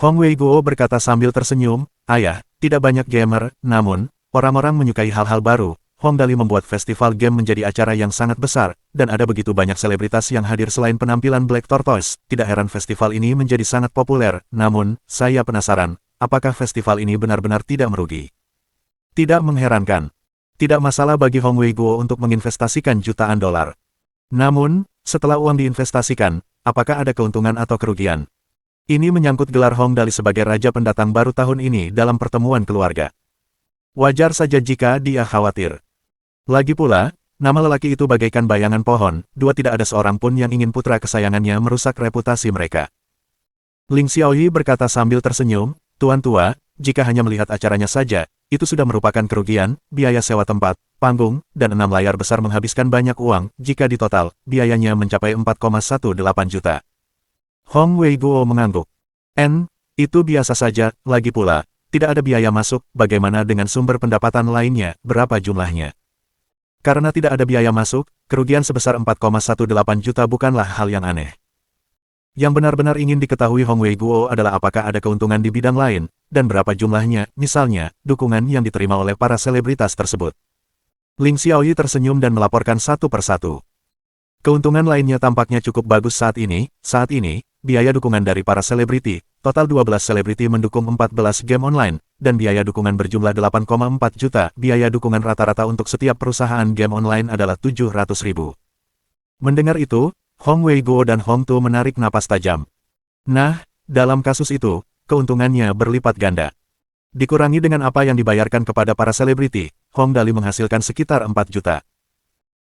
Hong Weiguo berkata sambil tersenyum, "Ayah, tidak banyak gamer, namun, orang-orang menyukai hal-hal baru. Hong Dali membuat festival game menjadi acara yang sangat besar, dan ada begitu banyak selebritas yang hadir selain penampilan Black Tortoise. Tidak heran festival ini menjadi sangat populer, namun, saya penasaran, apakah festival ini benar-benar tidak merugi?" Tidak mengherankan. Tidak masalah bagi Hong Weiguo untuk menginvestasikan jutaan dolar. Namun, setelah uang diinvestasikan, apakah ada keuntungan atau kerugian? Ini menyangkut gelar Hong Dali sebagai raja pendatang baru tahun ini dalam pertemuan keluarga. Wajar saja jika dia khawatir. Lagi pula, nama lelaki itu bagaikan bayangan pohon, tidak ada seorang pun yang ingin putra kesayangannya merusak reputasi mereka. Ling Xiaoyi berkata sambil tersenyum, "Tuan tua, jika hanya melihat acaranya saja, itu sudah merupakan kerugian, biaya sewa tempat, panggung, dan 6 layar besar menghabiskan banyak uang, jika ditotal, biayanya mencapai 4,18 juta. Hong Weiguo mengangguk. Itu biasa saja, lagi pula, tidak ada biaya masuk, bagaimana dengan sumber pendapatan lainnya, berapa jumlahnya? Karena tidak ada biaya masuk, kerugian sebesar 4,18 juta bukanlah hal yang aneh. Yang benar-benar ingin diketahui Hong Weiguo adalah apakah ada keuntungan di bidang lain, dan berapa jumlahnya, misalnya, dukungan yang diterima oleh para selebritas tersebut. Ling Xiaoyi tersenyum dan melaporkan satu persatu. Keuntungan lainnya tampaknya cukup bagus saat ini, biaya dukungan dari para selebriti, total 12 selebriti mendukung 14 game online, dan biaya dukungan berjumlah 8,4 juta, biaya dukungan rata-rata untuk setiap perusahaan game online adalah 700.000. Mendengar itu, Hong Weiguo dan Hong Tu menarik napas tajam. Nah, dalam kasus itu, keuntungannya berlipat ganda. Dikurangi dengan apa yang dibayarkan kepada para selebriti, Hong Dali menghasilkan sekitar 4 juta.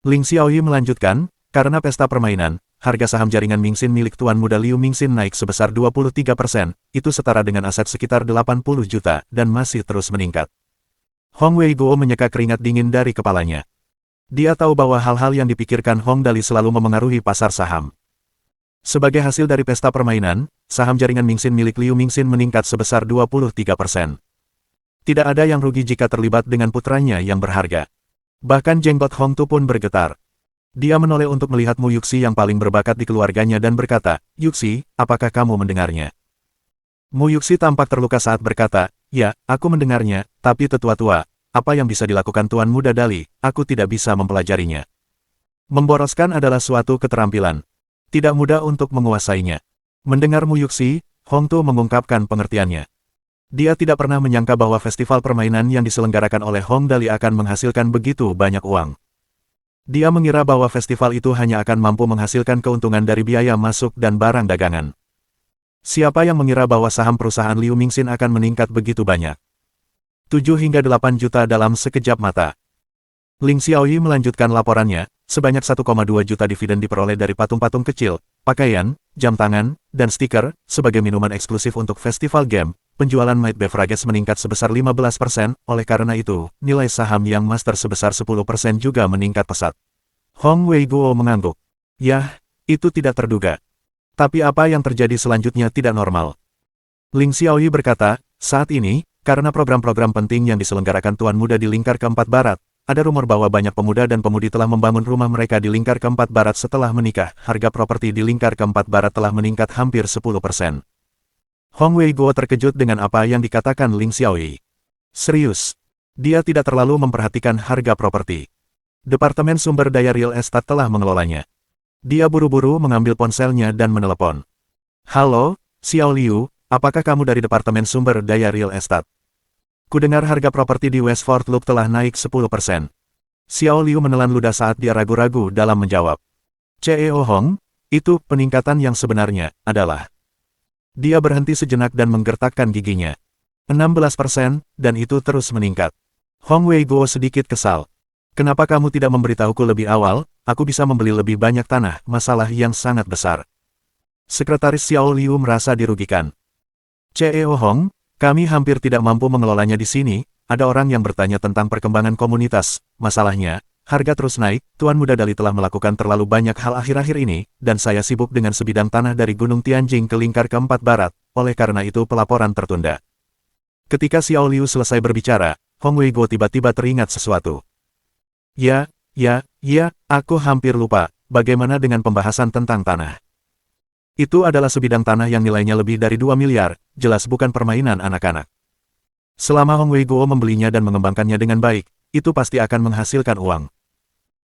Ling Xiaoyi melanjutkan, karena pesta permainan, harga saham jaringan Mingxin milik Tuan Muda Liu Mingxin naik sebesar 23%, itu setara dengan aset sekitar 80 juta, dan masih terus meningkat. Hong Weiguo menyeka keringat dingin dari kepalanya. Dia tahu bahwa hal-hal yang dipikirkan Hong Dali selalu memengaruhi pasar saham. Sebagai hasil dari pesta permainan, saham jaringan Mingxin milik Liu Mingxin meningkat sebesar 23%. Tidak ada yang rugi jika terlibat dengan putranya yang berharga. Bahkan jenggot Hong Tu pun bergetar. Dia menoleh untuk melihat Mu Yuxi yang paling berbakat di keluarganya dan berkata, Yuxi, apakah kamu mendengarnya? Mu Yuxi tampak terluka saat berkata, ya, aku mendengarnya, tapi tetua-tua, apa yang bisa dilakukan Tuan Muda Dali, aku tidak bisa mempelajarinya. Memboroskan adalah suatu keterampilan. Tidak mudah untuk menguasainya. Mendengar Mu Yuxi, Hong Tu mengungkapkan pengertiannya. Dia tidak pernah menyangka bahwa festival permainan yang diselenggarakan oleh Hong Dali akan menghasilkan begitu banyak uang. Dia mengira bahwa festival itu hanya akan mampu menghasilkan keuntungan dari biaya masuk dan barang dagangan. Siapa yang mengira bahwa saham perusahaan Liu Mingxin akan meningkat begitu banyak? 7 hingga 8 juta dalam sekejap mata. Ling Xiaoyi melanjutkan laporannya, sebanyak 1,2 juta dividen diperoleh dari patung-patung kecil, pakaian, jam tangan, dan stiker, sebagai minuman eksklusif untuk festival game. Penjualan Might Beverages meningkat sebesar 15%, oleh karena itu, nilai saham yang master sebesar 10% juga meningkat pesat. Hong Weiguo mengangguk. Yah, itu tidak terduga. Tapi apa yang terjadi selanjutnya tidak normal. Ling Xiaoyi berkata, saat ini, karena program-program penting yang diselenggarakan Tuan Muda di lingkar keempat barat, ada rumor bahwa banyak pemuda dan pemudi telah membangun rumah mereka di lingkar keempat barat setelah menikah. Harga properti di lingkar keempat barat telah meningkat hampir 10%. Hong Weiguo terkejut dengan apa yang dikatakan Ling Xiaoyi. Serius. Dia tidak terlalu memperhatikan harga properti. Departemen Sumber Daya Real Estate telah mengelolanya. Dia buru-buru mengambil ponselnya dan menelepon. Halo, Xiao Liu, apakah kamu dari Departemen Sumber Daya Real Estate? Kudengar harga properti di Westford Loop telah naik 10%. Xiao Liu menelan ludah saat dia ragu-ragu dalam menjawab. CEO Hong, itu peningkatan yang sebenarnya adalah. Dia berhenti sejenak dan menggertakkan giginya. 16%, dan itu terus meningkat. Hong Weiguo sedikit kesal. Kenapa kamu tidak memberitahuku lebih awal? Aku bisa membeli lebih banyak tanah, masalah yang sangat besar. Sekretaris Xiao Liu merasa dirugikan. CEO Hong, kami hampir tidak mampu mengelolanya di sini, ada orang yang bertanya tentang perkembangan komunitas. Masalahnya, harga terus naik, Tuan Muda Dali telah melakukan terlalu banyak hal akhir-akhir ini, dan saya sibuk dengan sebidang tanah dari Gunung Tianjing ke lingkar keempat barat, oleh karena itu pelaporan tertunda. Ketika Xiao Liu selesai berbicara, Hong Weiguo tiba-tiba teringat sesuatu. Ya, aku hampir lupa, bagaimana dengan pembahasan tentang tanah? Itu adalah sebidang tanah yang nilainya lebih dari 2 miliar, jelas bukan permainan anak-anak. Selama Hong Weiguo membelinya dan mengembangkannya dengan baik, itu pasti akan menghasilkan uang.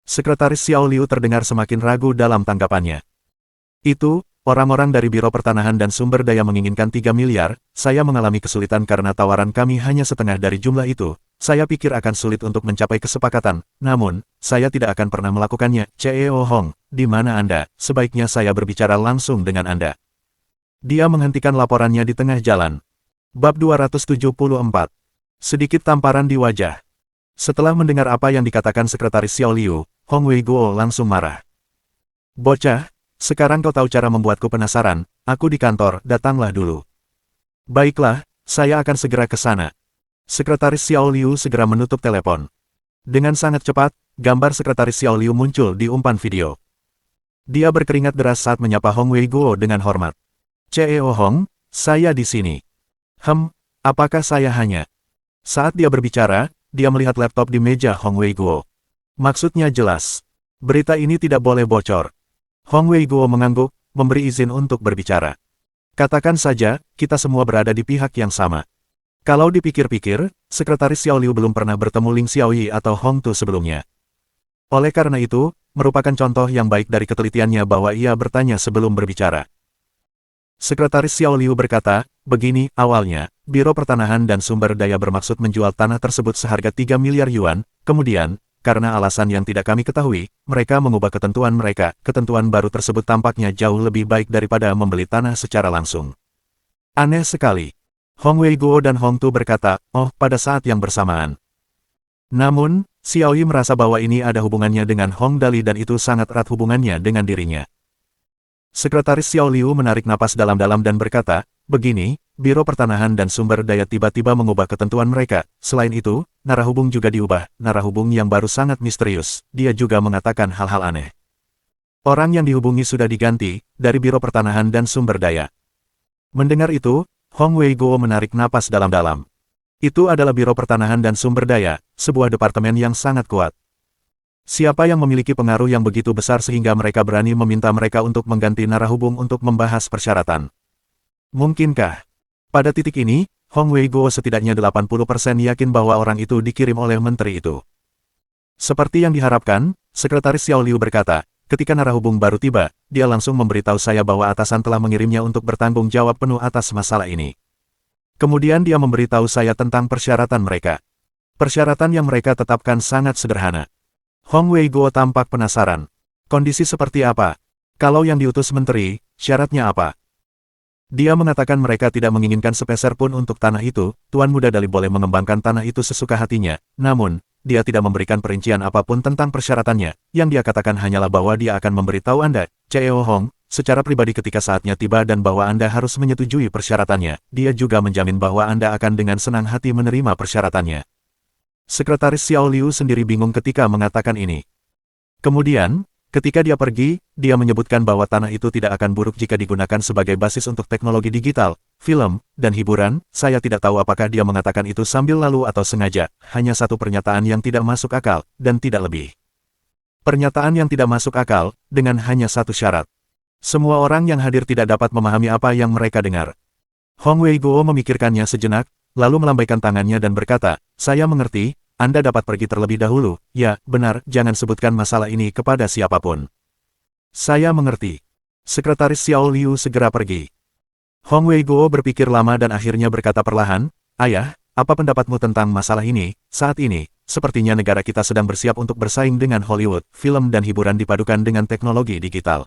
Sekretaris Xiao Liu terdengar semakin ragu dalam tanggapannya. Itu, orang-orang dari Biro Pertanahan dan Sumber Daya menginginkan 3 miliar, saya mengalami kesulitan karena tawaran kami hanya setengah dari jumlah itu. Saya pikir akan sulit untuk mencapai kesepakatan, namun, saya tidak akan pernah melakukannya. CEO Hong, di mana Anda? Sebaiknya saya berbicara langsung dengan Anda. Dia menghentikan laporannya di tengah jalan. Bab 274. Sedikit tamparan di wajah. Setelah mendengar apa yang dikatakan Sekretaris Xiao Liu, Hong Weiguo langsung marah. Bocah, sekarang kau tahu cara membuatku penasaran, aku di kantor, datanglah dulu. Baiklah, saya akan segera ke sana. Sekretaris Xiao Liu segera menutup telepon. Dengan sangat cepat, gambar Sekretaris Xiao Liu muncul di umpan video. Dia berkeringat deras saat menyapa Hong Weiguo dengan hormat. CEO Hong, saya di sini. Apakah saya hanya? Saat dia berbicara, dia melihat laptop di meja Hong Weiguo. Maksudnya jelas. Berita ini tidak boleh bocor. Hong Weiguo mengangguk, memberi izin untuk berbicara. Katakan saja, kita semua berada di pihak yang sama. Kalau dipikir-pikir, Sekretaris Xiao Liu belum pernah bertemu Ling Xiaoyi atau Hong Tu sebelumnya. Oleh karena itu, merupakan contoh yang baik dari ketelitiannya bahwa ia bertanya sebelum berbicara. Sekretaris Xiao Liu berkata, begini, awalnya, Biro Pertanahan dan Sumber Daya bermaksud menjual tanah tersebut seharga 3 miliar yuan, kemudian, karena alasan yang tidak kami ketahui, mereka mengubah ketentuan mereka. Ketentuan baru tersebut tampaknya jauh lebih baik daripada membeli tanah secara langsung. Aneh sekali. Hong Weiguo dan Hong Tu berkata, oh, pada saat yang bersamaan. Namun, Xiaoyi merasa bahwa ini ada hubungannya dengan Hong Dali dan itu sangat erat hubungannya dengan dirinya. Sekretaris Xiao Liu menarik napas dalam-dalam dan berkata, begini, Biro Pertanahan dan Sumber Daya tiba-tiba mengubah ketentuan mereka. Selain itu, narahubung juga diubah, narahubung yang baru sangat misterius. Dia juga mengatakan hal-hal aneh. Orang yang dihubungi sudah diganti, dari Biro Pertanahan dan Sumber Daya. Mendengar itu, Hong Weiguo menarik napas dalam-dalam. Itu adalah Biro Pertanahan dan Sumber Daya, sebuah departemen yang sangat kuat. Siapa yang memiliki pengaruh yang begitu besar sehingga mereka berani meminta mereka untuk mengganti narahubung untuk membahas persyaratan? Mungkinkah? Pada titik ini, Hong Wei-guo setidaknya 80% yakin bahwa orang itu dikirim oleh menteri itu. Seperti yang diharapkan, Sekretaris Xiao Liu berkata, ketika narahubung baru tiba, dia langsung memberitahu saya bahwa atasan telah mengirimnya untuk bertanggung jawab penuh atas masalah ini. Kemudian dia memberitahu saya tentang persyaratan mereka. Persyaratan yang mereka tetapkan sangat sederhana. Hong Wei-guo tampak penasaran. Kondisi seperti apa? Kalau yang diutus menteri, syaratnya apa? Dia mengatakan mereka tidak menginginkan sepeser pun untuk tanah itu, Tuan Muda Dali boleh mengembangkan tanah itu sesuka hatinya, namun, dia tidak memberikan perincian apapun tentang persyaratannya, yang dia katakan hanyalah bahwa dia akan memberitahu Anda, Cheo Hong, secara pribadi ketika saatnya tiba dan bahwa Anda harus menyetujui persyaratannya. Dia juga menjamin bahwa Anda akan dengan senang hati menerima persyaratannya. Sekretaris Xiao Liu sendiri bingung ketika mengatakan ini. Kemudian, ketika dia pergi, dia menyebutkan bahwa tanah itu tidak akan buruk jika digunakan sebagai basis untuk teknologi digital, film, dan hiburan. Saya tidak tahu apakah dia mengatakan itu sambil lalu atau sengaja, hanya satu pernyataan yang tidak masuk akal, dan tidak lebih. Pernyataan yang tidak masuk akal, dengan hanya satu syarat. Semua orang yang hadir tidak dapat memahami apa yang mereka dengar. Hong Wei-guo memikirkannya sejenak, lalu melambaikan tangannya dan berkata, saya mengerti, Anda dapat pergi terlebih dahulu. Ya, benar, jangan sebutkan masalah ini kepada siapapun. Saya mengerti. Sekretaris Xiao Liu segera pergi. Hong Wei-guo berpikir lama dan akhirnya berkata perlahan, Ayah, apa pendapatmu tentang masalah ini? Saat ini, sepertinya negara kita sedang bersiap untuk bersaing dengan Hollywood, film dan hiburan dipadukan dengan teknologi digital.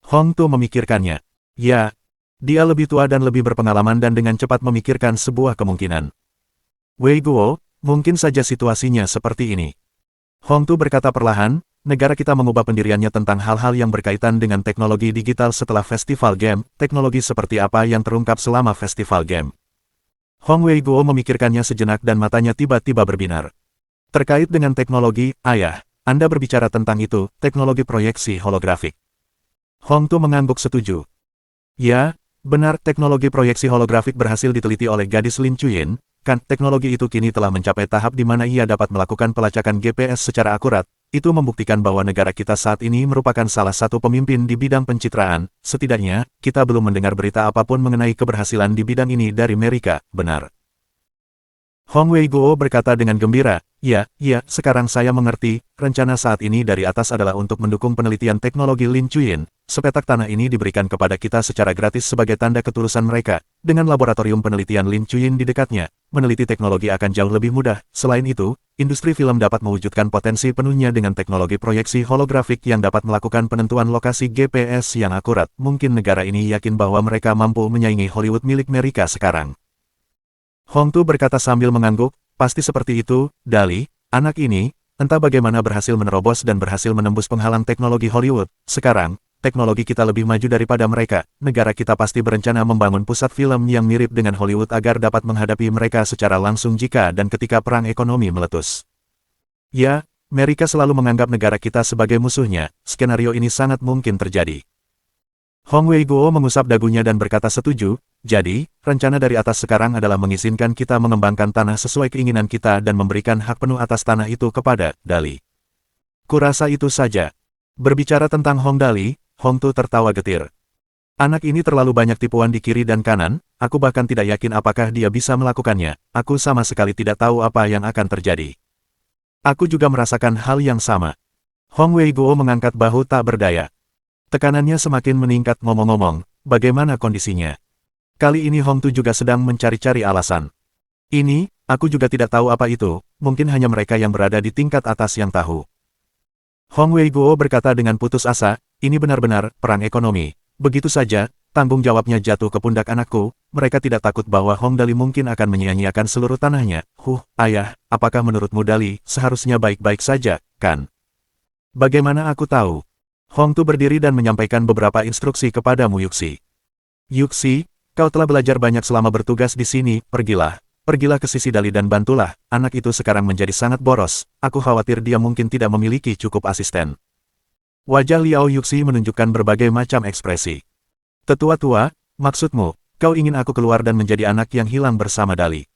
Hong Tu memikirkannya. Ya, dia lebih tua dan lebih berpengalaman dan dengan cepat memikirkan sebuah kemungkinan. Wei-guo, mungkin saja situasinya seperti ini. Hong Tu berkata perlahan, negara kita mengubah pendiriannya tentang hal-hal yang berkaitan dengan teknologi digital setelah festival game, teknologi seperti apa yang terungkap selama festival game. Hong Wei-guo memikirkannya sejenak dan matanya tiba-tiba berbinar. Terkait dengan teknologi, Ayah, Anda berbicara tentang itu, teknologi proyeksi holografik. Hong Tu mengangguk setuju. Ya, benar, teknologi proyeksi holografik berhasil diteliti oleh gadis Lin Chuyin. Kan, teknologi itu kini telah mencapai tahap di mana ia dapat melakukan pelacakan GPS secara akurat. Itu membuktikan bahwa negara kita saat ini merupakan salah satu pemimpin di bidang pencitraan. Setidaknya, kita belum mendengar berita apapun mengenai keberhasilan di bidang ini dari Amerika, benar. Hong Wei-guo berkata dengan gembira, ya, sekarang saya mengerti, rencana saat ini dari atas adalah untuk mendukung penelitian teknologi Lin Chuyin. Sepetak tanah ini diberikan kepada kita secara gratis sebagai tanda ketulusan mereka. Dengan laboratorium penelitian Lin Chuyin di dekatnya, meneliti teknologi akan jauh lebih mudah. Selain itu, industri film dapat mewujudkan potensi penuhnya dengan teknologi proyeksi holografik yang dapat melakukan penentuan lokasi GPS yang akurat. Mungkin negara ini yakin bahwa mereka mampu menyaingi Hollywood milik mereka sekarang. Hong Tu berkata sambil mengangguk, pasti seperti itu, Dali, anak ini, entah bagaimana berhasil menerobos dan berhasil menembus penghalang teknologi Hollywood. Sekarang, teknologi kita lebih maju daripada mereka. Negara kita pasti berencana membangun pusat film yang mirip dengan Hollywood agar dapat menghadapi mereka secara langsung jika dan ketika perang ekonomi meletus. Ya, Amerika selalu menganggap negara kita sebagai musuhnya. Skenario ini sangat mungkin terjadi. Hong Wei-guo mengusap dagunya dan berkata setuju. Jadi, rencana dari atas sekarang adalah mengizinkan kita mengembangkan tanah sesuai keinginan kita dan memberikan hak penuh atas tanah itu kepada Dali. Kurasa itu saja. Berbicara tentang Hong Dali, Hong Tu tertawa getir. Anak ini terlalu banyak tipuan di kiri dan kanan, aku bahkan tidak yakin apakah dia bisa melakukannya. Aku sama sekali tidak tahu apa yang akan terjadi. Aku juga merasakan hal yang sama. Hong Wei-guo mengangkat bahu tak berdaya. Tekanannya semakin meningkat. Ngomong-ngomong, bagaimana kondisinya? Kali ini Hong Tu juga sedang mencari-cari alasan. Ini, aku juga tidak tahu apa itu, mungkin hanya mereka yang berada di tingkat atas yang tahu. Hong Wei-guo berkata dengan putus asa, ini benar-benar perang ekonomi. Begitu saja, tanggung jawabnya jatuh ke pundak anakku. Mereka tidak takut bahwa Hong Dali mungkin akan menyia-nyiakan seluruh tanahnya. Ayah, apakah menurutmu Dali seharusnya baik-baik saja, kan? Bagaimana aku tahu? Hong Tu berdiri dan menyampaikan beberapa instruksi kepada Mu Yuxi. Yuxi, kau telah belajar banyak selama bertugas di sini, pergilah ke sisi Dali dan bantulah, anak itu sekarang menjadi sangat boros, aku khawatir dia mungkin tidak memiliki cukup asisten. Wajah Liao Yuxi menunjukkan berbagai macam ekspresi. Tetua tua, maksudmu, kau ingin aku keluar dan menjadi anak yang hilang bersama Dali?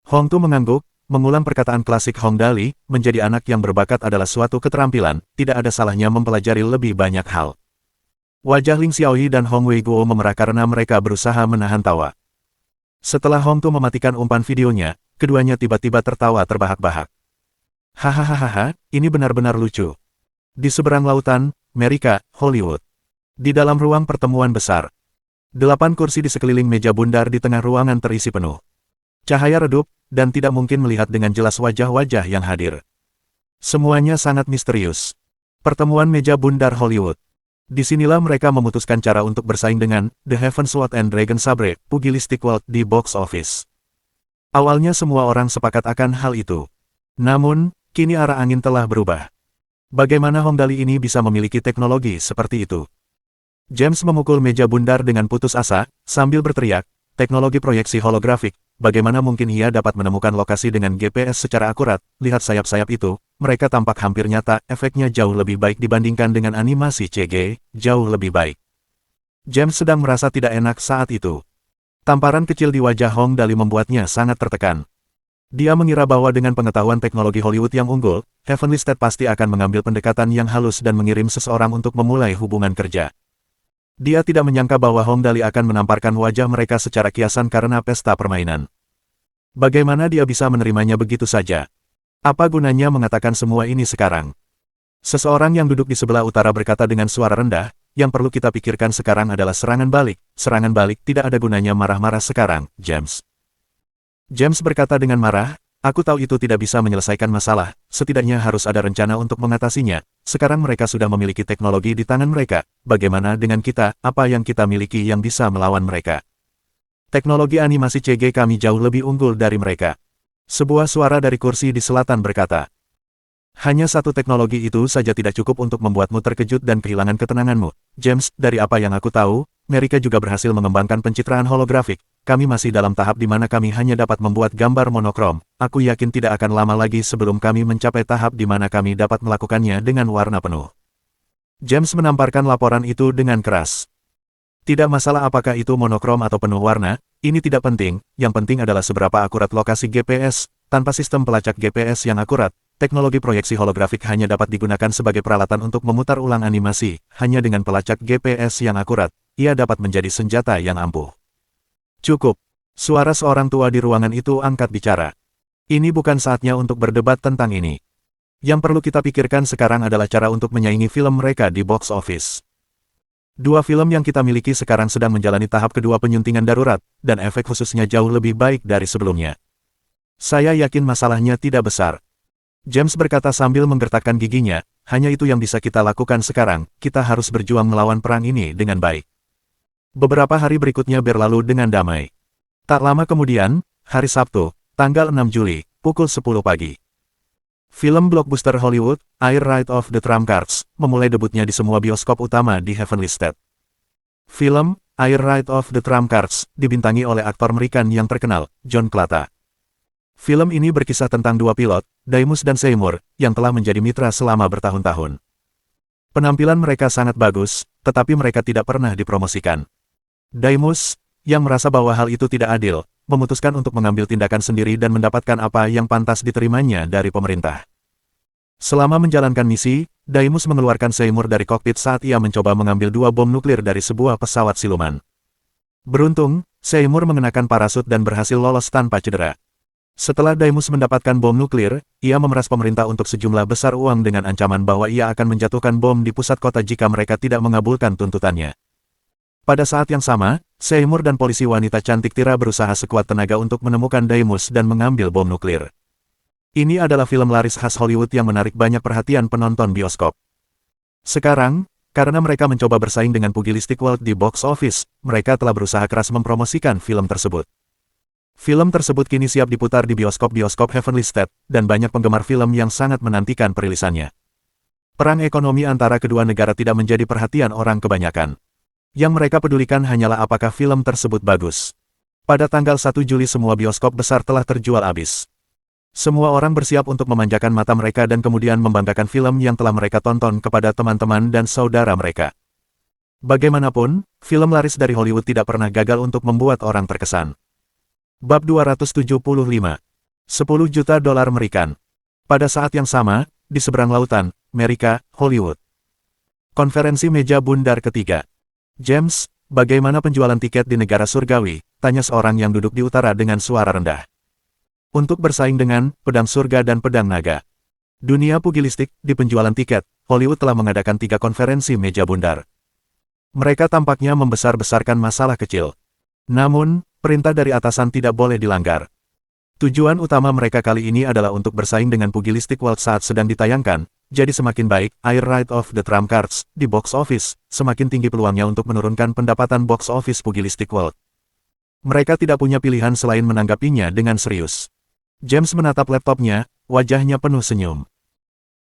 Hong Tu mengangguk, Mengulang perkataan klasik Hong Dali, menjadi anak yang berbakat adalah suatu keterampilan, tidak ada salahnya mempelajari lebih banyak hal. Wajah Ling Xiaoyi dan Hong Weiguo memerah karena mereka berusaha menahan tawa. Setelah Hong Tu mematikan umpan videonya, keduanya tiba-tiba tertawa terbahak-bahak. Hahaha, ini benar-benar lucu. Di seberang lautan, Amerika, Hollywood. Di dalam ruang pertemuan besar. 8 kursi di sekeliling meja bundar di tengah ruangan terisi penuh. Cahaya redup, dan tidak mungkin melihat dengan jelas wajah-wajah yang hadir. Semuanya sangat misterius. Pertemuan meja bundar Hollywood. Disinilah mereka memutuskan cara untuk bersaing dengan The Heaven's Sword and Dragon Sabre, Pugilistic World di box office. Awalnya semua orang sepakat akan hal itu. Namun, kini arah angin telah berubah. Bagaimana Hong Dali ini bisa memiliki teknologi seperti itu? James memukul meja bundar dengan putus asa, sambil berteriak, teknologi proyeksi holografik, bagaimana mungkin ia dapat menemukan lokasi dengan GPS secara akurat? Lihat sayap-sayap itu, mereka tampak hampir nyata, efeknya jauh lebih baik dibandingkan dengan animasi CG, jauh lebih baik. James sedang merasa tidak enak saat itu. Tamparan kecil di wajah Hong Dali membuatnya sangat tertekan. Dia mengira bahwa dengan pengetahuan teknologi Hollywood yang unggul, Heavenly State pasti akan mengambil pendekatan yang halus dan mengirim seseorang untuk memulai hubungan kerja. Dia tidak menyangka bahwa Hong Dali akan menamparkan wajah mereka secara kiasan karena pesta permainan. Bagaimana dia bisa menerimanya begitu saja? Apa gunanya mengatakan semua ini sekarang? Seseorang yang duduk di sebelah utara berkata dengan suara rendah, yang perlu kita pikirkan sekarang adalah serangan balik. Serangan balik, tidak ada gunanya marah-marah sekarang, James. James berkata dengan marah, aku tahu itu tidak bisa menyelesaikan masalah, setidaknya harus ada rencana untuk mengatasinya. Sekarang mereka sudah memiliki teknologi di tangan mereka, bagaimana dengan kita, apa yang kita miliki yang bisa melawan mereka? Teknologi animasi CG kami jauh lebih unggul dari mereka. Sebuah suara dari kursi di selatan berkata. Hanya satu teknologi itu saja tidak cukup untuk membuatmu terkejut dan kehilangan ketenanganmu. James, dari apa yang aku tahu, mereka juga berhasil mengembangkan pencitraan holografik. Kami masih dalam tahap di mana kami hanya dapat membuat gambar monokrom. Aku yakin tidak akan lama lagi sebelum kami mencapai tahap di mana kami dapat melakukannya dengan warna penuh. James menamparkan laporan itu dengan keras. Tidak masalah apakah itu monokrom atau penuh warna, ini tidak penting, yang penting adalah seberapa akurat lokasi GPS. Tanpa sistem pelacak GPS yang akurat, teknologi proyeksi holografik hanya dapat digunakan sebagai peralatan untuk memutar ulang animasi. Hanya dengan pelacak GPS yang akurat, ia dapat menjadi senjata yang ampuh. Cukup. Suara seorang tua di ruangan itu angkat bicara. Ini bukan saatnya untuk berdebat tentang ini. Yang perlu kita pikirkan sekarang adalah cara untuk menyaingi film mereka di box office. Dua film yang kita miliki sekarang sedang menjalani tahap kedua penyuntingan darurat, dan efek khususnya jauh lebih baik dari sebelumnya. Saya yakin masalahnya tidak besar. James berkata sambil menggertakkan giginya, hanya itu yang bisa kita lakukan sekarang, kita harus berjuang melawan perang ini dengan baik. Beberapa hari berikutnya berlalu dengan damai. Tak lama kemudian, hari Sabtu, tanggal 6 Juli, pukul 10 pagi. Film blockbuster Hollywood, Air Ride of the Trump Cards, memulai debutnya di semua bioskop utama di Heavenly State. Film, Air Ride of the Trump Cards, dibintangi oleh aktor American yang terkenal, John Clata. Film ini berkisah tentang dua pilot, Daimus dan Seymour, yang telah menjadi mitra selama bertahun-tahun. Penampilan mereka sangat bagus, tetapi mereka tidak pernah dipromosikan. Daimus, yang merasa bahwa hal itu tidak adil, memutuskan untuk mengambil tindakan sendiri dan mendapatkan apa yang pantas diterimanya dari pemerintah. Selama menjalankan misi, Daimus mengeluarkan Seymour dari kokpit saat ia mencoba mengambil dua bom nuklir dari sebuah pesawat siluman. Beruntung, Seymour mengenakan parasut dan berhasil lolos tanpa cedera. Setelah Daimus mendapatkan bom nuklir, ia memeras pemerintah untuk sejumlah besar uang dengan ancaman bahwa ia akan menjatuhkan bom di pusat kota jika mereka tidak mengabulkan tuntutannya. Pada saat yang sama, Seymour dan polisi wanita cantik Tira berusaha sekuat tenaga untuk menemukan Daimus dan mengambil bom nuklir. Ini adalah film laris khas Hollywood yang menarik banyak perhatian penonton bioskop. Sekarang, karena mereka mencoba bersaing dengan Pugilistic World di box office, mereka telah berusaha keras mempromosikan film tersebut. Film tersebut kini siap diputar di bioskop-bioskop Heavenly State, dan banyak penggemar film yang sangat menantikan perilisannya. Perang ekonomi antara kedua negara tidak menjadi perhatian orang kebanyakan. Yang mereka pedulikan hanyalah apakah film tersebut bagus. Pada tanggal 1 Juli semua bioskop besar telah terjual habis. Semua orang bersiap untuk memanjakan mata mereka dan kemudian membanggakan film yang telah mereka tonton kepada teman-teman dan saudara mereka. Bagaimanapun, film laris dari Hollywood tidak pernah gagal untuk membuat orang terkesan. Bab 275. 10 juta dolar Amerikan. Pada saat yang sama, di seberang lautan, Amerika, Hollywood. Konferensi meja bundar ketiga. James, bagaimana penjualan tiket di negara surgawi? Tanya seorang yang duduk di utara dengan suara rendah. Untuk bersaing dengan pedang surga dan pedang naga. Dunia pugilistik, di penjualan tiket, Hollywood telah mengadakan 3 konferensi meja bundar. Mereka tampaknya membesar-besarkan masalah kecil. Namun, perintah dari atasan tidak boleh dilanggar. Tujuan utama mereka kali ini adalah untuk bersaing dengan Pugilistic World saat sedang ditayangkan, jadi semakin baik air ride of the trump cards di box office, semakin tinggi peluangnya untuk menurunkan pendapatan box office Pugilistic World. Mereka tidak punya pilihan selain menanggapinya dengan serius. James menatap laptopnya, wajahnya penuh senyum.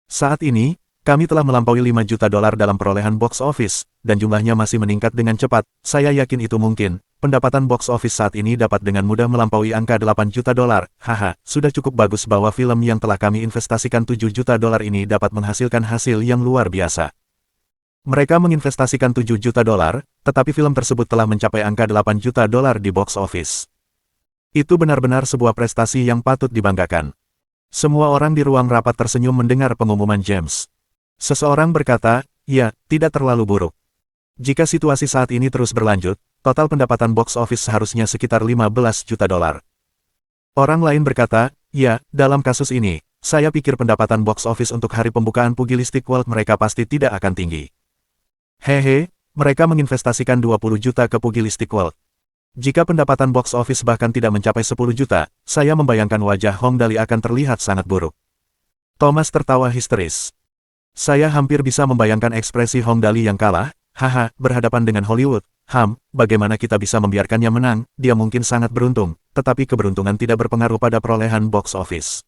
Saat ini, kami telah melampaui 5 juta dolar dalam perolehan box office, dan jumlahnya masih meningkat dengan cepat. Saya yakin itu mungkin. Pendapatan box office saat ini dapat dengan mudah melampaui angka 8 juta dolar. Haha, sudah cukup bagus bahwa film yang telah kami investasikan 7 juta dolar ini dapat menghasilkan hasil yang luar biasa. Mereka menginvestasikan 7 juta dolar, tetapi film tersebut telah mencapai angka 8 juta dolar di box office. Itu benar-benar sebuah prestasi yang patut dibanggakan. Semua orang di ruang rapat tersenyum mendengar pengumuman James. Seseorang berkata, ya, tidak terlalu buruk. Jika situasi saat ini terus berlanjut, total pendapatan box office seharusnya sekitar 15 juta dolar. Orang lain berkata, ya, dalam kasus ini, saya pikir pendapatan box office untuk hari pembukaan Pugilistic World mereka pasti tidak akan tinggi. Hehe, mereka menginvestasikan 20 juta ke Pugilistic World. Jika pendapatan box office bahkan tidak mencapai 10 juta, saya membayangkan wajah Hong Dali akan terlihat sangat buruk. Thomas tertawa histeris. Saya hampir bisa membayangkan ekspresi Hong Dali yang kalah, haha, berhadapan dengan Hollywood. Bagaimana kita bisa membiarkannya menang? Dia mungkin sangat beruntung, tetapi keberuntungan tidak berpengaruh pada perolehan box office.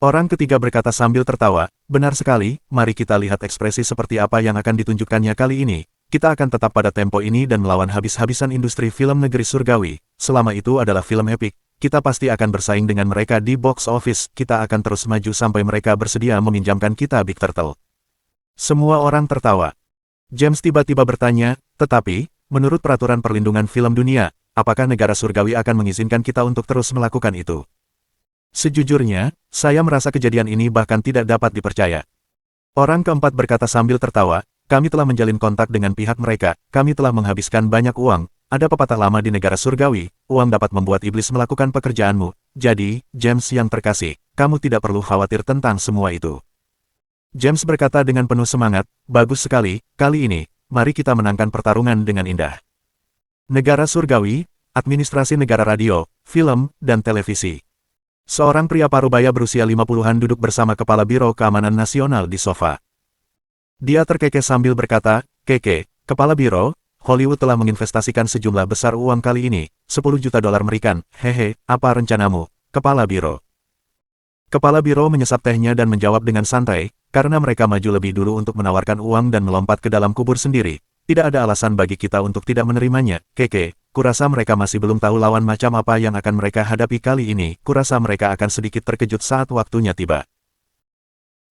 Orang ketiga berkata sambil tertawa, benar sekali, mari kita lihat ekspresi seperti apa yang akan ditunjukkannya kali ini. Kita akan tetap pada tempo ini dan melawan habis-habisan industri film negeri surgawi. Selama itu adalah film epik, kita pasti akan bersaing dengan mereka di box office. Kita akan terus maju sampai mereka bersedia meminjamkan kita Big Turtle. Semua orang tertawa. James tiba-tiba bertanya, tetapi, menurut peraturan perlindungan film dunia, apakah negara surgawi akan mengizinkan kita untuk terus melakukan itu? Sejujurnya, saya merasa kejadian ini bahkan tidak dapat dipercaya. Orang keempat berkata sambil tertawa, kami telah menjalin kontak dengan pihak mereka, kami telah menghabiskan banyak uang, ada pepatah lama di negara surgawi, uang dapat membuat iblis melakukan pekerjaanmu. Jadi, James yang terkasih, kamu tidak perlu khawatir tentang semua itu. James berkata dengan penuh semangat, bagus sekali, kali ini, mari kita menangkan pertarungan dengan indah. Negara surgawi, administrasi negara radio, film, dan televisi. Seorang pria parubaya berusia 50-an duduk bersama Kepala Biro Keamanan Nasional di sofa. Dia terkekeh sambil berkata, Keke, Kepala Biro, Hollywood telah menginvestasikan sejumlah besar uang kali ini, 10 juta dolar Amerikan, hehe, apa rencanamu, Kepala Biro? Kepala Biro menyesap tehnya dan menjawab dengan santai, karena mereka maju lebih dulu untuk menawarkan uang dan melompat ke dalam kubur sendiri. Tidak ada alasan bagi kita untuk tidak menerimanya, Keke. Kurasa mereka masih belum tahu lawan macam apa yang akan mereka hadapi kali ini. Kurasa mereka akan sedikit terkejut saat waktunya tiba.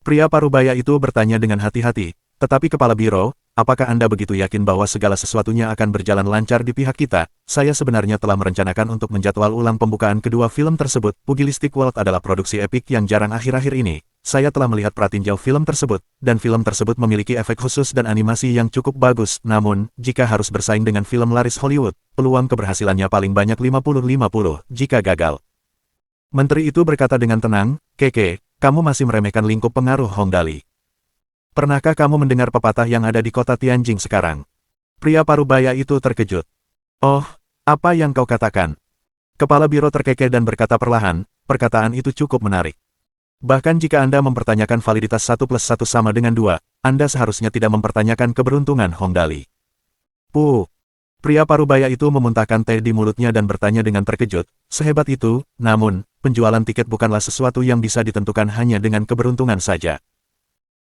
Pria parubaya itu bertanya dengan hati-hati, tetapi Kepala Biro, apakah Anda begitu yakin bahwa segala sesuatunya akan berjalan lancar di pihak kita? Saya sebenarnya telah merencanakan untuk menjadwal ulang pembukaan kedua film tersebut. Pugilistic World adalah produksi epik yang jarang akhir-akhir ini. Saya telah melihat pratinjau film tersebut, dan film tersebut memiliki efek khusus dan animasi yang cukup bagus. Namun, jika harus bersaing dengan film laris Hollywood, peluang keberhasilannya paling banyak 50-50 jika gagal. Menteri itu berkata dengan tenang, Keke, kamu masih meremehkan lingkup pengaruh Hong Dali. Pernahkah kamu mendengar pepatah yang ada di kota Tianjin sekarang? Pria parubaya itu terkejut. Oh, apa yang kau katakan? Kepala Biro terkekeh dan berkata perlahan, perkataan itu cukup menarik. Bahkan jika Anda mempertanyakan validitas 1+1 sama dengan 2, Anda seharusnya tidak mempertanyakan keberuntungan Hong Dali. Puh. Pria parubaya itu memuntahkan teh di mulutnya dan bertanya dengan terkejut, sehebat itu, namun, penjualan tiket bukanlah sesuatu yang bisa ditentukan hanya dengan keberuntungan saja.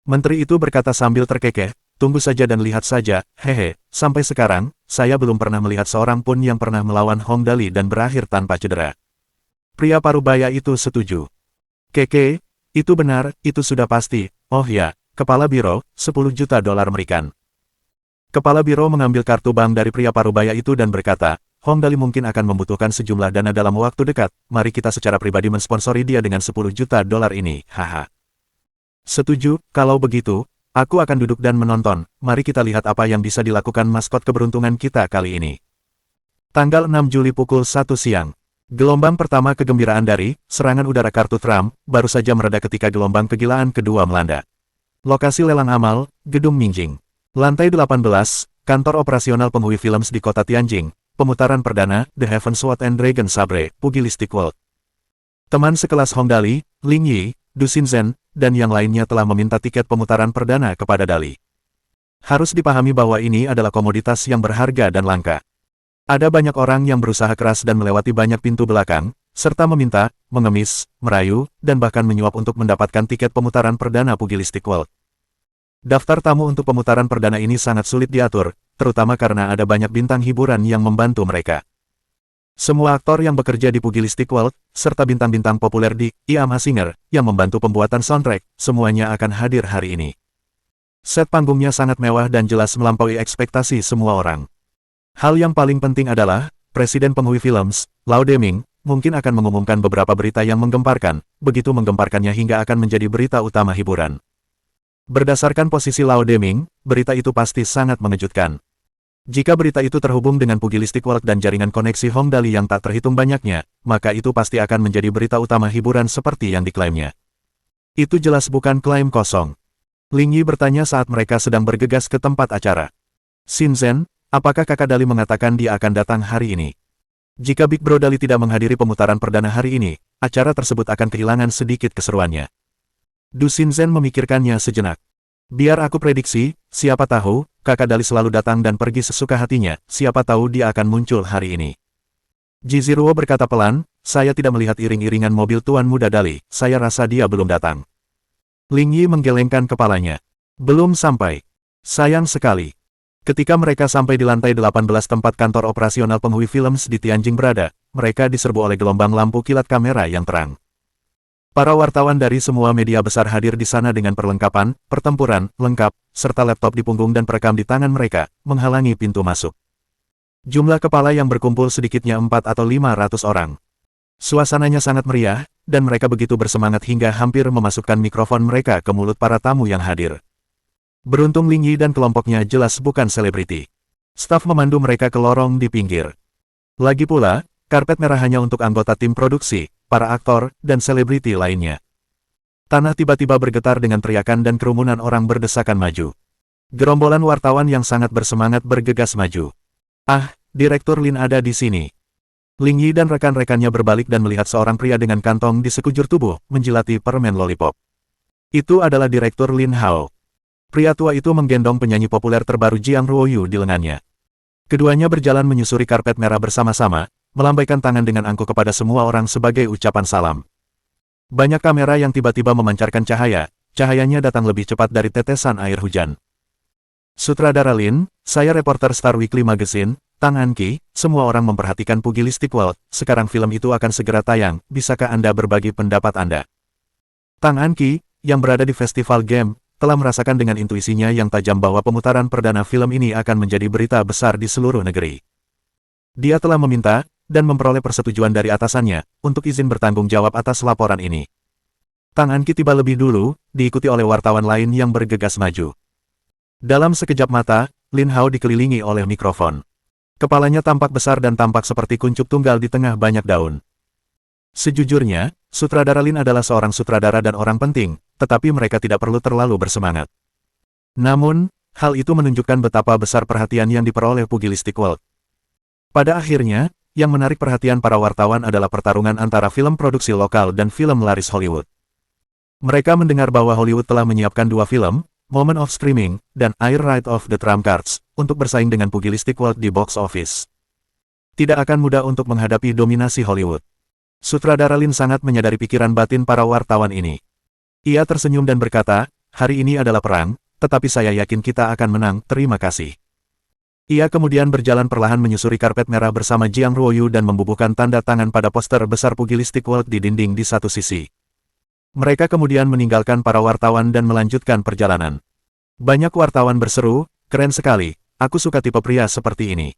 Menteri itu berkata sambil terkekeh, tunggu saja dan lihat saja, hehe, sampai sekarang, saya belum pernah melihat seorang pun yang pernah melawan Hong Dali dan berakhir tanpa cedera. Pria parubaya itu setuju. Keke, itu benar, itu sudah pasti. Oh ya, Kepala Biro, 10 juta dolar Amerikan. Kepala Biro mengambil kartu bank dari pria parubaya itu dan berkata, Hong Dali mungkin akan membutuhkan sejumlah dana dalam waktu dekat, mari kita secara pribadi mensponsori dia dengan 10 juta dolar ini, haha. Setuju, kalau begitu, aku akan duduk dan menonton, mari kita lihat apa yang bisa dilakukan maskot keberuntungan kita kali ini. Tanggal 6 Juli pukul 1 siang. Gelombang pertama kegembiraan dari serangan udara kartu Trump baru saja mereda ketika gelombang kegilaan kedua melanda. Lokasi lelang amal, Gedung Minjing. Lantai 18, Kantor Operasional Penghui Films di Kota Tianjin. Pemutaran perdana, The Heaven Sword and Dragon Sabre, Pugilistic World. Teman sekelas Hong Dali, Ling Yi, Du Xinzhen, dan yang lainnya telah meminta tiket pemutaran perdana kepada Dali. Harus dipahami bahwa ini adalah komoditas yang berharga dan langka. Ada banyak orang yang berusaha keras dan melewati banyak pintu belakang, serta meminta, mengemis, merayu, dan bahkan menyuap untuk mendapatkan tiket pemutaran perdana Pugilistic World. Daftar tamu untuk pemutaran perdana ini sangat sulit diatur, terutama karena ada banyak bintang hiburan yang membantu mereka. Semua aktor yang bekerja di Pugilistic World, serta bintang-bintang populer di Iama Singer, yang membantu pembuatan soundtrack, semuanya akan hadir hari ini. Set panggungnya sangat mewah dan jelas melampaui ekspektasi semua orang. Hal yang paling penting adalah, Presiden Penghui Films, Lau Deming, mungkin akan mengumumkan beberapa berita yang menggemparkan, begitu menggemparkannya hingga akan menjadi berita utama hiburan. Berdasarkan posisi Lau Deming, berita itu pasti sangat mengejutkan. Jika berita itu terhubung dengan Pugilistic World dan jaringan koneksi Hong Dali yang tak terhitung banyaknya, maka itu pasti akan menjadi berita utama hiburan seperti yang diklaimnya. Itu jelas bukan klaim kosong. Ling Yi bertanya saat mereka sedang bergegas ke tempat acara. Xinzhen, apakah kakak Dali mengatakan dia akan datang hari ini? Jika Big Bro Dali tidak menghadiri pemutaran perdana hari ini, acara tersebut akan kehilangan sedikit keseruannya. Du Xinzhen memikirkannya sejenak. Biar aku prediksi, siapa tahu, kakak Dali selalu datang dan pergi sesuka hatinya, siapa tahu dia akan muncul hari ini. Ji Ziruo berkata pelan, saya tidak melihat iring-iringan mobil Tuan Muda Dali, saya rasa dia belum datang. Ling Yi menggelengkan kepalanya. Belum sampai. Sayang sekali. Ketika mereka sampai di lantai 18 tempat kantor operasional Penghui Films di Tianjin berada, mereka diserbu oleh gelombang lampu kilat kamera yang terang. Para wartawan dari semua media besar hadir di sana dengan perlengkapan, pertempuran, lengkap, serta laptop di punggung dan perekam di tangan mereka, menghalangi pintu masuk. Jumlah kepala yang berkumpul sedikitnya 4 atau 500 orang. Suasananya sangat meriah, dan mereka begitu bersemangat hingga hampir memasukkan mikrofon mereka ke mulut para tamu yang hadir. Beruntung Ling Yi dan kelompoknya jelas bukan selebriti. Staf memandu mereka ke lorong di pinggir. Lagi pula, karpet merah hanya untuk anggota tim produksi, para aktor, dan selebriti lainnya. Tanah tiba-tiba bergetar dengan teriakan dan kerumunan orang berdesakan maju. Gerombolan wartawan yang sangat bersemangat bergegas maju. Ah, Direktur Lin ada di sini. Ling Yi dan rekan-rekannya berbalik dan melihat seorang pria dengan kantong di sekujur tubuh, menjilati permen lollipop. Itu adalah Direktur Lin Hao. Pria tua itu menggendong penyanyi populer terbaru Jiang Ruoyu di lengannya. Keduanya berjalan menyusuri karpet merah bersama-sama, melambaikan tangan dengan angkuh kepada semua orang sebagai ucapan salam. Banyak kamera yang tiba-tiba memancarkan cahaya, cahayanya datang lebih cepat dari tetesan air hujan. Sutradara Lin, saya reporter Star Weekly Magazine, Tang Anqi, semua orang memperhatikan Pugilistic World, sekarang film itu akan segera tayang, bisakah Anda berbagi pendapat Anda? Tang Anqi, yang berada di festival game, telah merasakan dengan intuisinya yang tajam bahwa pemutaran perdana film ini akan menjadi berita besar di seluruh negeri. Dia telah meminta, dan memperoleh persetujuan dari atasannya, untuk izin bertanggung jawab atas laporan ini. Tang Anqi tiba lebih dulu, diikuti oleh wartawan lain yang bergegas maju. Dalam sekejap mata, Lin Hao dikelilingi oleh mikrofon. Kepalanya tampak besar dan tampak seperti kuncup tunggal di tengah banyak daun. Sejujurnya, sutradara Lin adalah seorang sutradara dan orang penting, tetapi mereka tidak perlu terlalu bersemangat. Namun, hal itu menunjukkan betapa besar perhatian yang diperoleh Pugilistic World. Pada akhirnya, yang menarik perhatian para wartawan adalah pertarungan antara film produksi lokal dan film laris Hollywood. Mereka mendengar bahwa Hollywood telah menyiapkan dua film, Moment of Screaming, dan Air Ride of the Trump Cards, untuk bersaing dengan Pugilistic World di box office. Tidak akan mudah untuk menghadapi dominasi Hollywood. Sutradara Lin sangat menyadari pikiran batin para wartawan ini. Ia tersenyum dan berkata, hari ini adalah perang, tetapi saya yakin kita akan menang, terima kasih. Ia kemudian berjalan perlahan menyusuri karpet merah bersama Jiang Ruoyu dan membubuhkan tanda tangan pada poster besar Pugilistic World di dinding di satu sisi. Mereka kemudian meninggalkan para wartawan dan melanjutkan perjalanan. Banyak wartawan berseru, keren sekali, aku suka tipe pria seperti ini.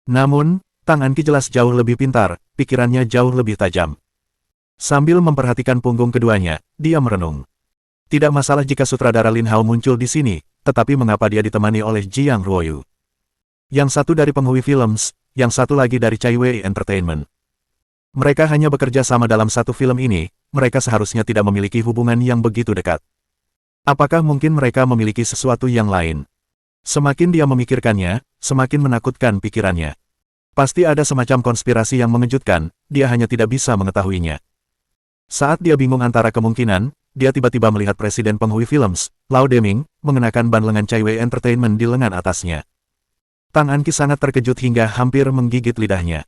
Namun, Tang Anqi jelas jauh lebih pintar, pikirannya jauh lebih tajam. Sambil memperhatikan punggung keduanya, dia merenung. Tidak masalah jika sutradara Lin Hao muncul di sini, tetapi mengapa dia ditemani oleh Jiang Ruoyu? Yang satu dari Penghui Films, yang satu lagi dari Chai Wei Entertainment. Mereka hanya bekerja sama dalam satu film ini, mereka seharusnya tidak memiliki hubungan yang begitu dekat. Apakah mungkin mereka memiliki sesuatu yang lain? Semakin dia memikirkannya, semakin menakutkan pikirannya. Pasti ada semacam konspirasi yang mengejutkan, dia hanya tidak bisa mengetahuinya. Saat dia bingung antara kemungkinan, dia tiba-tiba melihat Presiden Penghui Films, Lau Deming, mengenakan ban lengan Chai Wei Entertainment di lengan atasnya. Tang Anqi sangat terkejut hingga hampir menggigit lidahnya.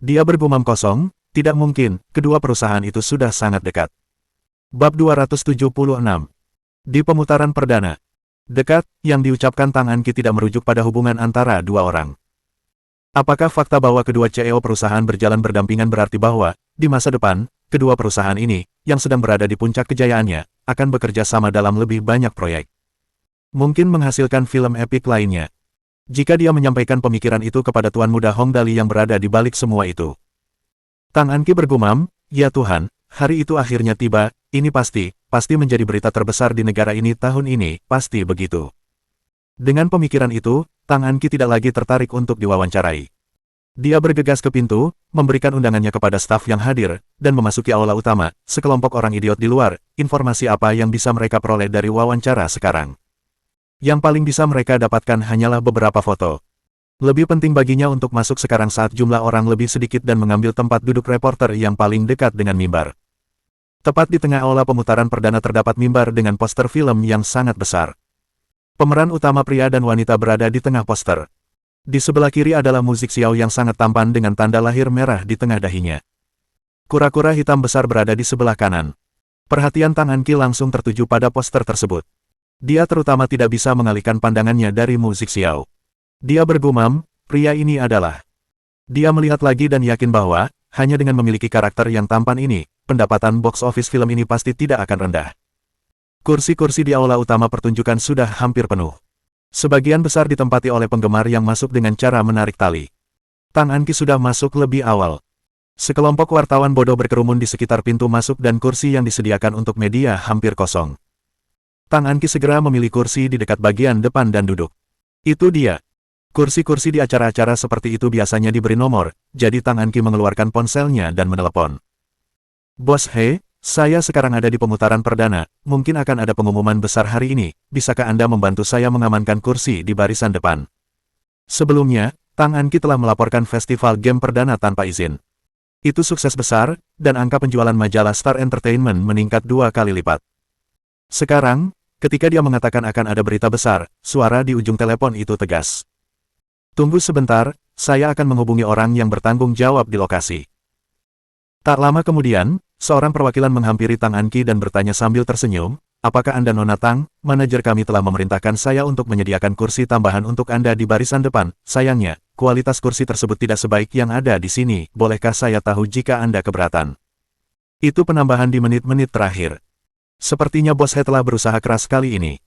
Dia bergumam kosong, tidak mungkin, kedua perusahaan itu sudah sangat dekat. Bab 276. Di pemutaran perdana. Dekat, yang diucapkan Tang Anqi tidak merujuk pada hubungan antara dua orang. Apakah fakta bahwa kedua CEO perusahaan berjalan berdampingan berarti bahwa, di masa depan, kedua perusahaan ini, yang sedang berada di puncak kejayaannya, akan bekerja sama dalam lebih banyak proyek? Mungkin menghasilkan film epik lainnya. Jika dia menyampaikan pemikiran itu kepada Tuan Muda Hong Dali yang berada di balik semua itu. Tang Anqi bergumam, ya Tuhan, hari itu akhirnya tiba, ini pasti menjadi berita terbesar di negara ini tahun ini, pasti begitu. Dengan pemikiran itu, Tang Anqi tidak lagi tertarik untuk diwawancarai. Dia bergegas ke pintu, memberikan undangannya kepada staf yang hadir, dan memasuki aula utama, sekelompok orang idiot di luar, informasi apa yang bisa mereka peroleh dari wawancara sekarang. Yang paling bisa mereka dapatkan hanyalah beberapa foto. Lebih penting baginya untuk masuk sekarang saat jumlah orang lebih sedikit dan mengambil tempat duduk reporter yang paling dekat dengan mimbar. Tepat di tengah aula pemutaran perdana terdapat mimbar dengan poster film yang sangat besar. Pemeran utama pria dan wanita berada di tengah poster. Di sebelah kiri adalah Musik Xiao yang sangat tampan dengan tanda lahir merah di tengah dahinya. Kura-kura hitam besar berada di sebelah kanan. Perhatian Tang Anqi langsung tertuju pada poster tersebut. Dia terutama tidak bisa mengalihkan pandangannya dari Musik Xiao. Dia bergumam, pria ini adalah. Dia melihat lagi dan yakin bahwa, hanya dengan memiliki karakter yang tampan ini, pendapatan box office film ini pasti tidak akan rendah. Kursi-kursi di aula utama pertunjukan sudah hampir penuh. Sebagian besar ditempati oleh penggemar yang masuk dengan cara menarik tali. Tang Anqi sudah masuk lebih awal. Sekelompok wartawan bodoh berkerumun di sekitar pintu masuk dan kursi yang disediakan untuk media hampir kosong. Tang Anqi segera memilih kursi di dekat bagian depan dan duduk. Itu dia. Kursi-kursi di acara-acara seperti itu biasanya diberi nomor, jadi Tang Anqi mengeluarkan ponselnya dan menelepon. Bos He, saya sekarang ada di pemutaran perdana, mungkin akan ada pengumuman besar hari ini, bisakah Anda membantu saya mengamankan kursi di barisan depan? Sebelumnya, Tang Anqi telah melaporkan festival game perdana tanpa izin. Itu sukses besar, dan angka penjualan majalah Star Entertainment meningkat 2 kali lipat. Sekarang, ketika dia mengatakan akan ada berita besar, suara di ujung telepon itu tegas. Tunggu sebentar, saya akan menghubungi orang yang bertanggung jawab di lokasi. Tak lama kemudian, seorang perwakilan menghampiri Tang Anqi dan bertanya sambil tersenyum, apakah Anda Nona Tang? Manajer kami telah memerintahkan saya untuk menyediakan kursi tambahan untuk Anda di barisan depan. Sayangnya, kualitas kursi tersebut tidak sebaik yang ada di sini. Bolehkah saya tahu jika Anda keberatan? Itu penambahan di menit-menit terakhir. Sepertinya Bos He telah berusaha keras kali ini.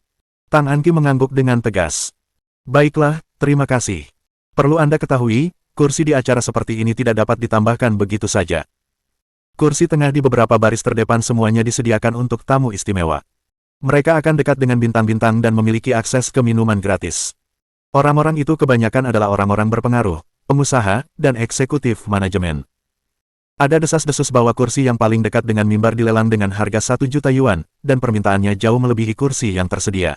Tang Anqi mengangguk dengan tegas. Baiklah, terima kasih. Perlu Anda ketahui, kursi di acara seperti ini tidak dapat ditambahkan begitu saja. Kursi tengah di beberapa baris terdepan semuanya disediakan untuk tamu istimewa. Mereka akan dekat dengan bintang-bintang dan memiliki akses ke minuman gratis. Orang-orang itu kebanyakan adalah orang-orang berpengaruh, pengusaha, dan eksekutif manajemen. Ada desas-desus bahwa kursi yang paling dekat dengan mimbar dilelang dengan harga 1 juta yuan, dan permintaannya jauh melebihi kursi yang tersedia.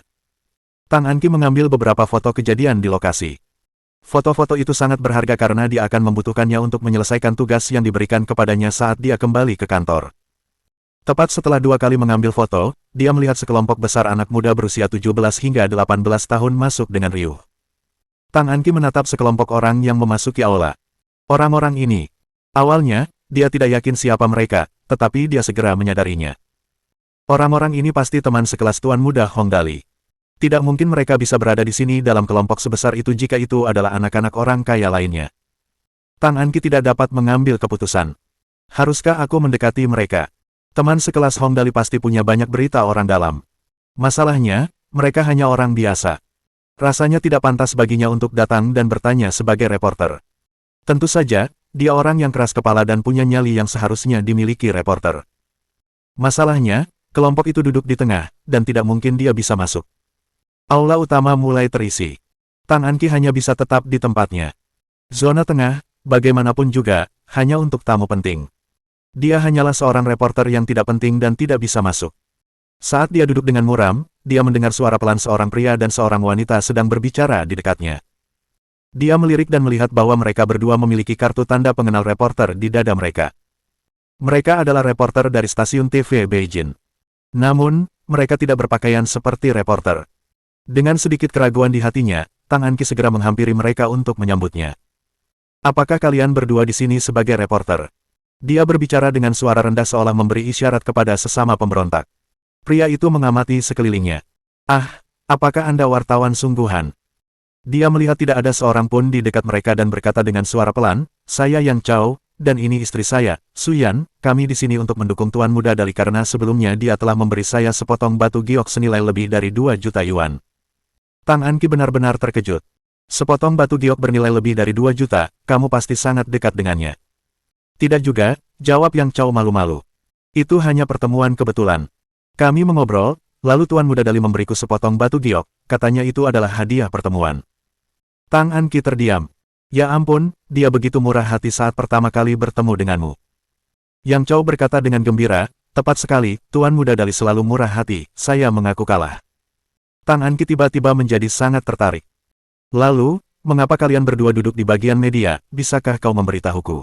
Tang Anqi mengambil beberapa foto kejadian di lokasi. Foto-foto itu sangat berharga karena dia akan membutuhkannya untuk menyelesaikan tugas yang diberikan kepadanya saat dia kembali ke kantor. Tepat setelah 2 kali mengambil foto, dia melihat sekelompok besar anak muda berusia 17 hingga 18 tahun masuk dengan riuh. Tang Anqi menatap sekelompok orang yang memasuki aula. Orang-orang ini. Awalnya, dia tidak yakin siapa mereka, tetapi dia segera menyadarinya. Orang-orang ini pasti teman sekelas Tuan Muda Hong Dali. Tidak mungkin mereka bisa berada di sini dalam kelompok sebesar itu jika itu adalah anak-anak orang kaya lainnya. Tang Anqi tidak dapat mengambil keputusan. Haruskah aku mendekati mereka? Teman sekelas Hong Dali pasti punya banyak berita orang dalam. Masalahnya, mereka hanya orang biasa. Rasanya tidak pantas baginya untuk datang dan bertanya sebagai reporter. Tentu saja, dia orang yang keras kepala dan punya nyali yang seharusnya dimiliki reporter. Masalahnya, kelompok itu duduk di tengah, dan tidak mungkin dia bisa masuk. Aula utama mulai terisi. Tang Anqi hanya bisa tetap di tempatnya. Zona tengah, bagaimanapun juga, hanya untuk tamu penting. Dia hanyalah seorang reporter yang tidak penting dan tidak bisa masuk. Saat dia duduk dengan muram, dia mendengar suara pelan seorang pria dan seorang wanita sedang berbicara di dekatnya. Dia melirik dan melihat bahwa mereka berdua memiliki kartu tanda pengenal reporter di dada mereka. Mereka adalah reporter dari stasiun TV Beijing. Namun, mereka tidak berpakaian seperti reporter. Dengan sedikit keraguan di hatinya, Tang Anqi segera menghampiri mereka untuk menyambutnya. Apakah kalian berdua di sini sebagai reporter? Dia berbicara dengan suara rendah seolah memberi isyarat kepada sesama pemberontak. Pria itu mengamati sekelilingnya. Ah, apakah Anda wartawan sungguhan? Dia melihat tidak ada seorang pun di dekat mereka dan berkata dengan suara pelan, saya Yang Chao, dan ini istri saya, Suyan, kami di sini untuk mendukung Tuan Muda Dali karena sebelumnya dia telah memberi saya sepotong batu giok senilai lebih dari 2 juta yuan. Tang Anqi benar-benar terkejut. Sepotong batu giok bernilai lebih dari 2 juta, kamu pasti sangat dekat dengannya. Tidak juga, jawab Yang Chao malu-malu. Itu hanya pertemuan kebetulan. Kami mengobrol, lalu Tuan Muda Dali memberiku sepotong batu giok, katanya itu adalah hadiah pertemuan. Tang Anqi terdiam. Ya ampun, dia begitu murah hati saat pertama kali bertemu denganmu. Yang Chao berkata dengan gembira, tepat sekali, Tuan Muda Dali selalu murah hati, saya mengaku kalah. Tang Anqi tiba-tiba menjadi sangat tertarik. Lalu, mengapa kalian berdua duduk di bagian media, bisakah kau memberitahuku?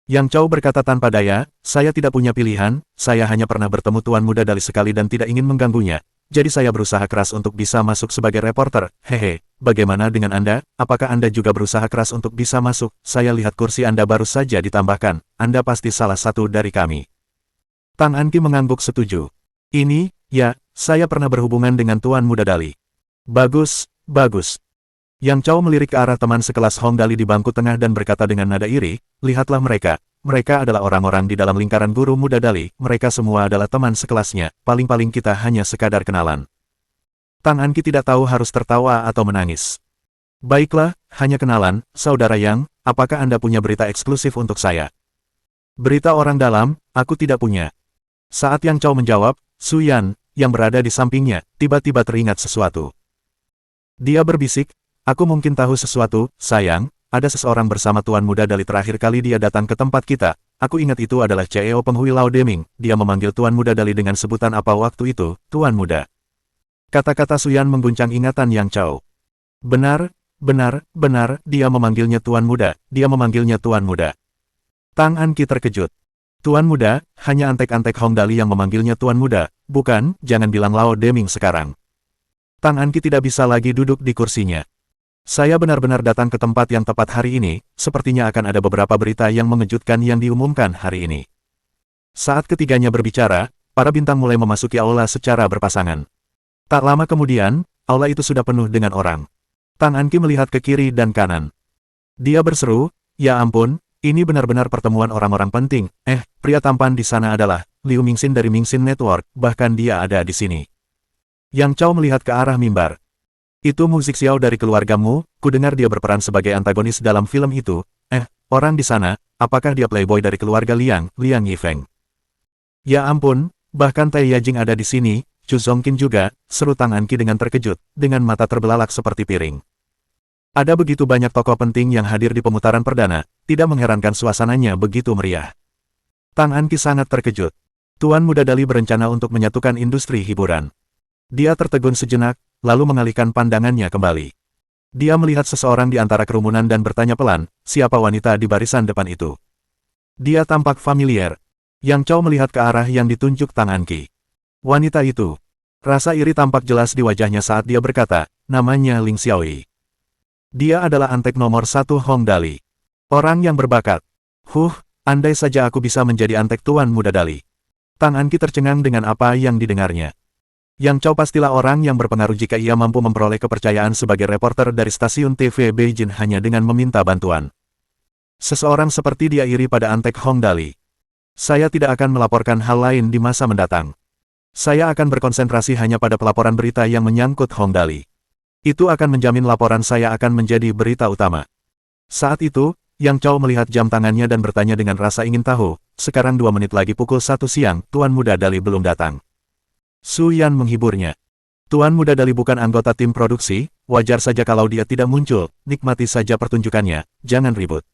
Yang Chao berkata tanpa daya, saya tidak punya pilihan, saya hanya pernah bertemu Tuan Muda Dali sekali dan tidak ingin mengganggunya, jadi saya berusaha keras untuk bisa masuk sebagai reporter, hehe, bagaimana dengan Anda, apakah Anda juga berusaha keras untuk bisa masuk, saya lihat kursi Anda baru saja ditambahkan, Anda pasti salah satu dari kami. Tang Anqi mengangguk setuju. Ini, ya, saya pernah berhubungan dengan Tuan Muda Dali. Bagus, bagus. Yang Chao melirik ke arah teman sekelas Hong Dali di bangku tengah dan berkata dengan nada iri, lihatlah mereka adalah orang-orang di dalam lingkaran guru Muda Dali, mereka semua adalah teman sekelasnya, paling-paling kita hanya sekadar kenalan. Tang Anqi tidak tahu harus tertawa atau menangis. Baiklah, hanya kenalan, saudara Yang, apakah Anda punya berita eksklusif untuk saya? Berita orang dalam, aku tidak punya. Saat Yang Chao menjawab, Suyan, yang berada di sampingnya, tiba-tiba teringat sesuatu. Dia berbisik, aku mungkin tahu sesuatu, sayang, ada seseorang bersama Tuan Muda Dali terakhir kali dia datang ke tempat kita, aku ingat itu adalah CEO Penghui Lao Deming, dia memanggil Tuan Muda Dali dengan sebutan apa waktu itu, Tuan Muda. Kata-kata Suyan mengguncang ingatan Yang Chao. Benar, dia memanggilnya Tuan Muda, dia memanggilnya Tuan Muda. Tang Anqi terkejut. Tuan Muda, hanya antek-antek Hong Dali yang memanggilnya Tuan Muda, bukan, jangan bilang Lao Deming sekarang. Tang Anqi tidak bisa lagi duduk di kursinya. Saya benar-benar datang ke tempat yang tepat hari ini, sepertinya akan ada beberapa berita yang mengejutkan yang diumumkan hari ini. Saat ketiganya berbicara, para bintang mulai memasuki aula secara berpasangan. Tak lama kemudian, aula itu sudah penuh dengan orang. Tang Anqi melihat ke kiri dan kanan. Dia berseru, ya ampun, ini benar-benar pertemuan orang-orang penting. Pria tampan di sana adalah Liu Mingxin dari Mingxin Network, bahkan dia ada di sini. Yang Chao melihat ke arah mimbar. Itu Mu Zixiao dari keluargamu, kudengar dia berperan sebagai antagonis dalam film itu. Orang di sana, apakah dia playboy dari keluarga Liang Yifeng? Ya ampun, bahkan Tai Yajing ada di sini, Chu Zongqin juga, seru Tang Anqi dengan terkejut, dengan mata terbelalak seperti piring. Ada begitu banyak tokoh penting yang hadir di pemutaran perdana, tidak mengherankan suasananya begitu meriah. Tang Anqi sangat terkejut. Tuan Muda Dali berencana untuk menyatukan industri hiburan. Dia tertegun sejenak, lalu mengalihkan pandangannya kembali. Dia melihat seseorang di antara kerumunan dan bertanya pelan, siapa wanita di barisan depan itu? Dia tampak familiar. Yang Chao melihat ke arah yang ditunjuk Tang Anqi. Wanita itu. Rasa iri tampak jelas di wajahnya saat dia berkata, namanya Ling Xiaoyi. Dia adalah antek nomor 1 Hong Dali. Orang yang berbakat. Andai saja aku bisa menjadi antek Tuan Muda Dali. Tang Anqi tercengang dengan apa yang didengarnya. Yang Chao pastilah orang yang berpengaruh jika ia mampu memperoleh kepercayaan sebagai reporter dari stasiun TV Beijing hanya dengan meminta bantuan. Seseorang seperti dia iri pada antek Hong Dali. Saya tidak akan melaporkan hal lain di masa mendatang. Saya akan berkonsentrasi hanya pada pelaporan berita yang menyangkut Hong Dali. Itu akan menjamin laporan saya akan menjadi berita utama. Saat itu, Yang Chao melihat jam tangannya dan bertanya dengan rasa ingin tahu, sekarang 2 menit lagi pukul 1 siang, Tuan Muda Dali belum datang. Su Yan menghiburnya. Tuan Muda Dali bukan anggota tim produksi, wajar saja kalau dia tidak muncul, nikmati saja pertunjukannya, jangan ribut.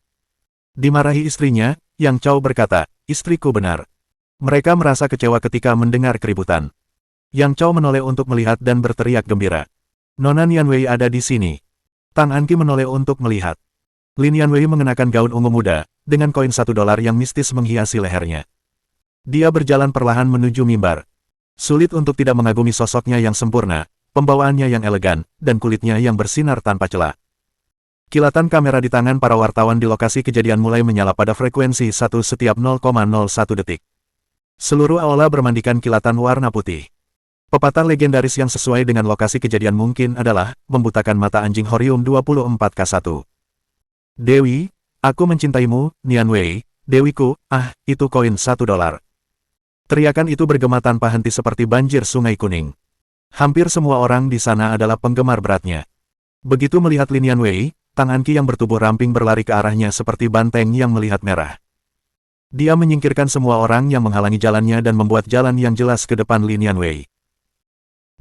Dimarahi istrinya, Yang Chao berkata, istriku benar. Mereka merasa kecewa ketika mendengar keributan. Yang Chao menoleh untuk melihat dan berteriak gembira. Nona Nian Wei ada di sini. Tang Anqi menoleh untuk melihat. Lin Yanwei mengenakan gaun ungu muda, dengan koin $1 yang mistis menghiasi lehernya. Dia berjalan perlahan menuju mimbar. Sulit untuk tidak mengagumi sosoknya yang sempurna, pembawaannya yang elegan, dan kulitnya yang bersinar tanpa celah. Kilatan kamera di tangan para wartawan di lokasi kejadian mulai menyala pada frekuensi 1 setiap 0,01 detik. Seluruh aula bermandikan kilatan warna putih. Pepatah legendaris yang sesuai dengan lokasi kejadian mungkin adalah, membutakan mata anjing Horium 24K1. Dewi, aku mencintaimu, Nian Wei, Dewiku, itu koin $1. Teriakan itu bergema tanpa henti seperti banjir sungai kuning. Hampir semua orang di sana adalah penggemar beratnya. Begitu melihat Lin Yan Wei, Tang Anqi yang bertubuh ramping berlari ke arahnya seperti banteng yang melihat merah. Dia menyingkirkan semua orang yang menghalangi jalannya dan membuat jalan yang jelas ke depan Lin Yan Wei.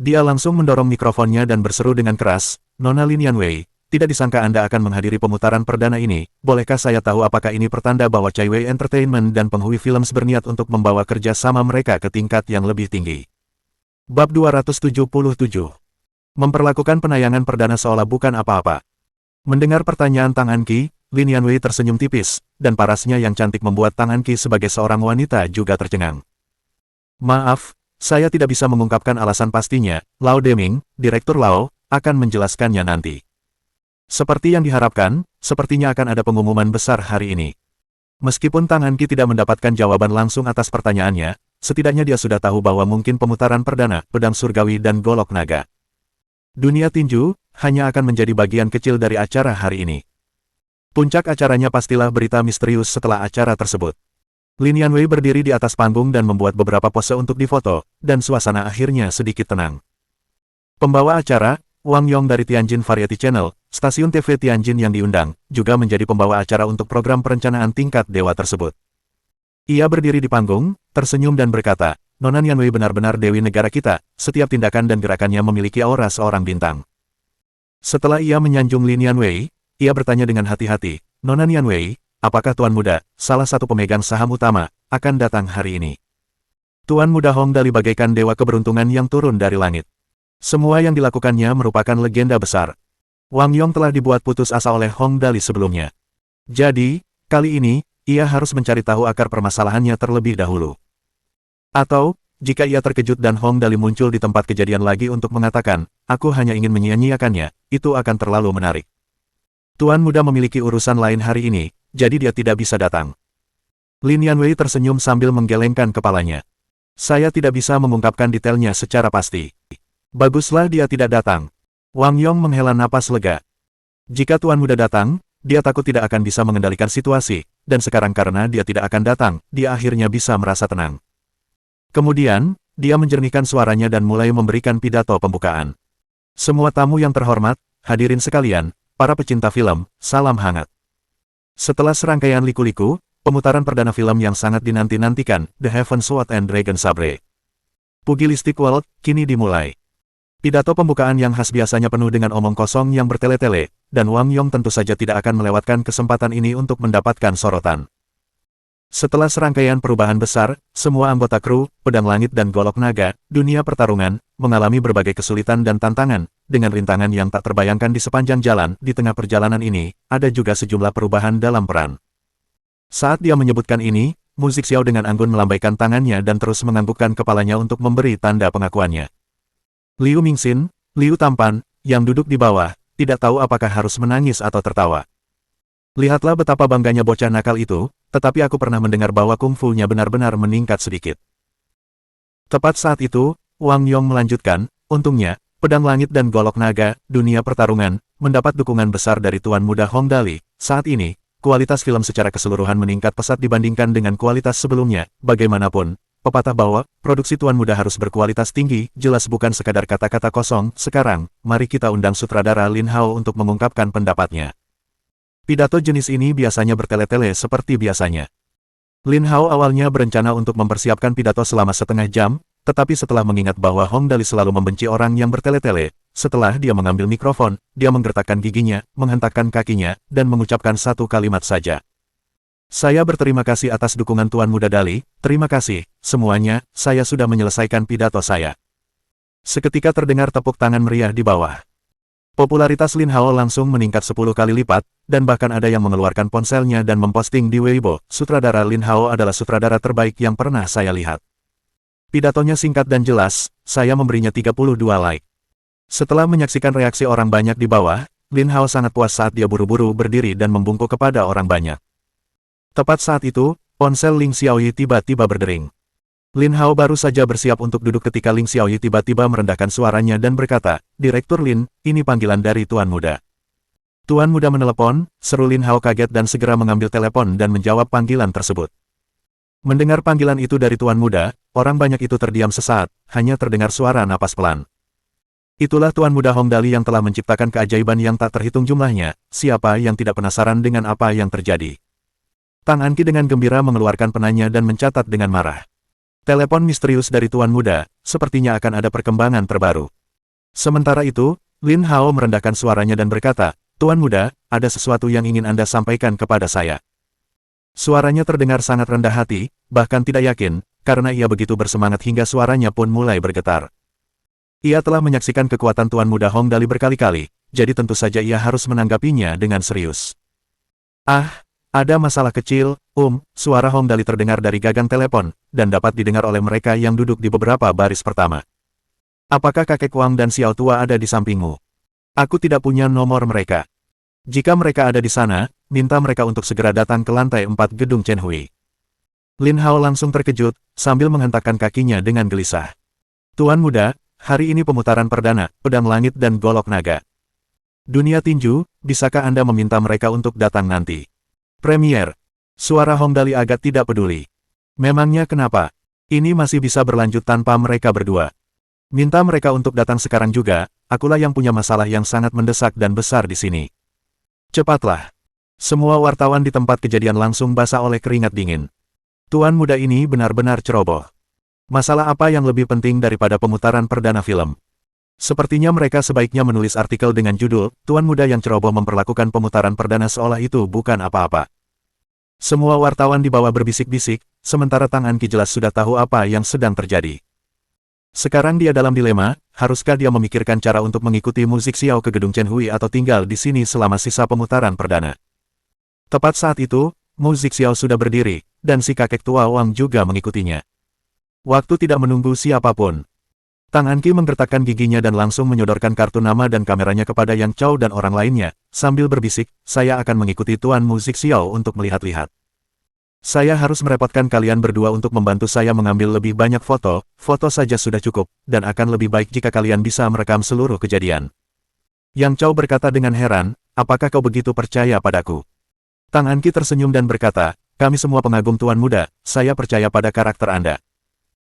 Dia langsung mendorong mikrofonnya dan berseru dengan keras, Nona Lin Yan Wei, tidak disangka Anda akan menghadiri pemutaran perdana ini, bolehkah saya tahu apakah ini pertanda bahwa Chai Wei Entertainment dan Penghuni Films berniat untuk membawa kerja sama mereka ke tingkat yang lebih tinggi? Bab 277. Memperlakukan penayangan perdana seolah bukan apa-apa. Mendengar pertanyaan Tang Anqi, Lin Yan Wei tersenyum tipis, dan parasnya yang cantik membuat Tang Anqi sebagai seorang wanita juga tercengang. Maaf, saya tidak bisa mengungkapkan alasan pastinya, Lao Deming, Direktur Lao, akan menjelaskannya nanti. Seperti yang diharapkan, sepertinya akan ada pengumuman besar hari ini. Meskipun Tang Anqi tidak mendapatkan jawaban langsung atas pertanyaannya, setidaknya dia sudah tahu bahwa mungkin pemutaran perdana, Pedang Surgawi dan Golok Naga. Dunia tinju, hanya akan menjadi bagian kecil dari acara hari ini. Puncak acaranya pastilah berita misterius setelah acara tersebut. Lin Yan Wei berdiri di atas panggung dan membuat beberapa pose untuk difoto, dan suasana akhirnya sedikit tenang. Pembawa acara, Wang Yong dari Tianjin Variety Channel, stasiun TV Tianjin yang diundang, juga menjadi pembawa acara untuk program perencanaan tingkat dewa tersebut. Ia berdiri di panggung, tersenyum dan berkata, Nona Nian Wei benar-benar dewi negara kita, setiap tindakan dan gerakannya memiliki aura seorang bintang. Setelah ia menyanjung Lin Yan Wei, ia bertanya dengan hati-hati, Nona Nian Wei, apakah Tuan Muda, salah satu pemegang saham utama, akan datang hari ini? Tuan Muda Hong Dali bagaikan dewa keberuntungan yang turun dari langit. Semua yang dilakukannya merupakan legenda besar. Wang Yong telah dibuat putus asa oleh Hong Dali sebelumnya. Jadi, kali ini, ia harus mencari tahu akar permasalahannya terlebih dahulu. Atau, jika ia terkejut dan Hong Dali muncul di tempat kejadian lagi untuk mengatakan, aku hanya ingin menyia-nyiakannya, itu akan terlalu menarik. Tuan Muda memiliki urusan lain hari ini, jadi dia tidak bisa datang. Lin Yan Wei tersenyum sambil menggelengkan kepalanya. Saya tidak bisa mengungkapkan detailnya secara pasti. Baguslah dia tidak datang. Wang Yong menghela napas lega. Jika Tuan Muda datang, dia takut tidak akan bisa mengendalikan situasi, dan sekarang karena dia tidak akan datang, dia akhirnya bisa merasa tenang. Kemudian, dia menjernihkan suaranya dan mulai memberikan pidato pembukaan. Semua tamu yang terhormat, hadirin sekalian, para pecinta film, salam hangat. Setelah serangkaian liku-liku, pemutaran perdana film yang sangat dinanti-nantikan, The Heaven Sword and Dragon Sabre Pugilistic World, kini dimulai. Pidato pembukaan yang khas biasanya penuh dengan omong kosong yang bertele-tele, dan Wang Yong tentu saja tidak akan melewatkan kesempatan ini untuk mendapatkan sorotan. Setelah serangkaian perubahan besar, semua anggota kru, Pedang Langit dan Golok Naga, dunia pertarungan, mengalami berbagai kesulitan dan tantangan, dengan rintangan yang tak terbayangkan di sepanjang jalan. Di tengah perjalanan ini, ada juga sejumlah perubahan dalam peran. Saat dia menyebutkan ini, musik Xiao dengan anggun melambaikan tangannya dan terus menganggukkan kepalanya untuk memberi tanda pengakuannya. Liu Mingxin, Liu Tampan, yang duduk di bawah, tidak tahu apakah harus menangis atau tertawa. Lihatlah betapa bangganya bocah nakal itu, tetapi aku pernah mendengar bahwa kungfu-nya benar-benar meningkat sedikit. Tepat saat itu, Wang Yong melanjutkan, untungnya, Pedang Langit dan Golok Naga, dunia pertarungan, mendapat dukungan besar dari Tuan Muda Hong Dali. Saat ini, kualitas film secara keseluruhan meningkat pesat dibandingkan dengan kualitas sebelumnya. Bagaimanapun, pepatah bahwa produksi Tuan Muda harus berkualitas tinggi, jelas bukan sekadar kata-kata kosong. Sekarang, mari kita undang sutradara Lin Hao untuk mengungkapkan pendapatnya. Pidato jenis ini biasanya bertele-tele seperti biasanya. Lin Hao awalnya berencana untuk mempersiapkan pidato selama setengah jam, tetapi setelah mengingat bahwa Hong Dali selalu membenci orang yang bertele-tele, setelah dia mengambil mikrofon, dia menggertakkan giginya, menghentakkan kakinya, dan mengucapkan satu kalimat saja. Saya berterima kasih atas dukungan Tuan Muda Dali, terima kasih, semuanya, saya sudah menyelesaikan pidato saya. Seketika terdengar tepuk tangan meriah di bawah. Popularitas Lin Hao langsung meningkat 10 kali lipat, dan bahkan ada yang mengeluarkan ponselnya dan memposting di Weibo, sutradara Lin Hao adalah sutradara terbaik yang pernah saya lihat. Pidatonya singkat dan jelas, saya memberinya 32 like. Setelah menyaksikan reaksi orang banyak di bawah, Lin Hao sangat puas saat dia buru-buru berdiri dan membungkuk kepada orang banyak. Tepat saat itu, ponsel Ling Xiaoyi tiba-tiba berdering. Lin Hao baru saja bersiap untuk duduk ketika Ling Xiaoyi tiba-tiba merendahkan suaranya dan berkata, "Direktur Lin, ini panggilan dari Tuan Muda." Tuan Muda menelepon, seru Lin Hao kaget dan segera mengambil telepon dan menjawab panggilan tersebut. Mendengar panggilan itu dari Tuan Muda, orang banyak itu terdiam sesaat, hanya terdengar suara napas pelan. Itulah Tuan Muda Hong Dali yang telah menciptakan keajaiban yang tak terhitung jumlahnya, siapa yang tidak penasaran dengan apa yang terjadi. Tang Anqi dengan gembira mengeluarkan penanya dan mencatat dengan marah. Telepon misterius dari Tuan Muda, sepertinya akan ada perkembangan terbaru. Sementara itu, Lin Hao merendahkan suaranya dan berkata, "Tuan Muda, ada sesuatu yang ingin Anda sampaikan kepada saya." Suaranya terdengar sangat rendah hati, bahkan tidak yakin, karena ia begitu bersemangat hingga suaranya pun mulai bergetar. Ia telah menyaksikan kekuatan Tuan Muda Hong Dali berkali-kali, jadi tentu saja ia harus menanggapinya dengan serius. "Ah, ada masalah kecil, suara Hong Dali terdengar dari gagang telepon, dan dapat didengar oleh mereka yang duduk di beberapa baris pertama. Apakah kakek Wang dan Xiao Tua ada di sampingmu? Aku tidak punya nomor mereka. Jika mereka ada di sana, minta mereka untuk segera datang ke lantai 4 gedung Chen Hui." Lin Hao langsung terkejut, sambil menghentakkan kakinya dengan gelisah. "Tuan Muda, hari ini pemutaran perdana, Pedang Langit dan Golok Naga. Dunia tinju, bisakah Anda meminta mereka untuk datang nanti?" "Premier." Suara Hong Dali agak tidak peduli. "Memangnya kenapa? Ini masih bisa berlanjut tanpa mereka berdua. Minta mereka untuk datang sekarang juga, akulah yang punya masalah yang sangat mendesak dan besar di sini. Cepatlah." Semua wartawan di tempat kejadian langsung basah oleh keringat dingin. Tuan Muda ini benar-benar ceroboh. Masalah apa yang lebih penting daripada pemutaran perdana film? Sepertinya mereka sebaiknya menulis artikel dengan judul, "Tuan Muda yang ceroboh memperlakukan pemutaran perdana seolah itu bukan apa-apa." Semua wartawan di bawah berbisik-bisik, sementara Tang Anqi jelas sudah tahu apa yang sedang terjadi. Sekarang dia dalam dilema, haruskah dia memikirkan cara untuk mengikuti musik Xiao ke gedung Chen Hui atau tinggal di sini selama sisa pemutaran perdana. Tepat saat itu, musik Xiao sudah berdiri, dan si kakek tua Wang juga mengikutinya. Waktu tidak menunggu siapapun. Tang Anqi menggertakkan giginya dan langsung menyodorkan kartu nama dan kameranya kepada Yang Chao dan orang lainnya, sambil berbisik, "Saya akan mengikuti Tuan Musik Xiao untuk melihat-lihat. Saya harus merepotkan kalian berdua untuk membantu saya mengambil lebih banyak foto, foto saja sudah cukup, dan akan lebih baik jika kalian bisa merekam seluruh kejadian." Yang Chao berkata dengan heran, "Apakah kau begitu percaya padaku?" Tang Anqi tersenyum dan berkata, "Kami semua pengagum Tuan Muda, saya percaya pada karakter Anda."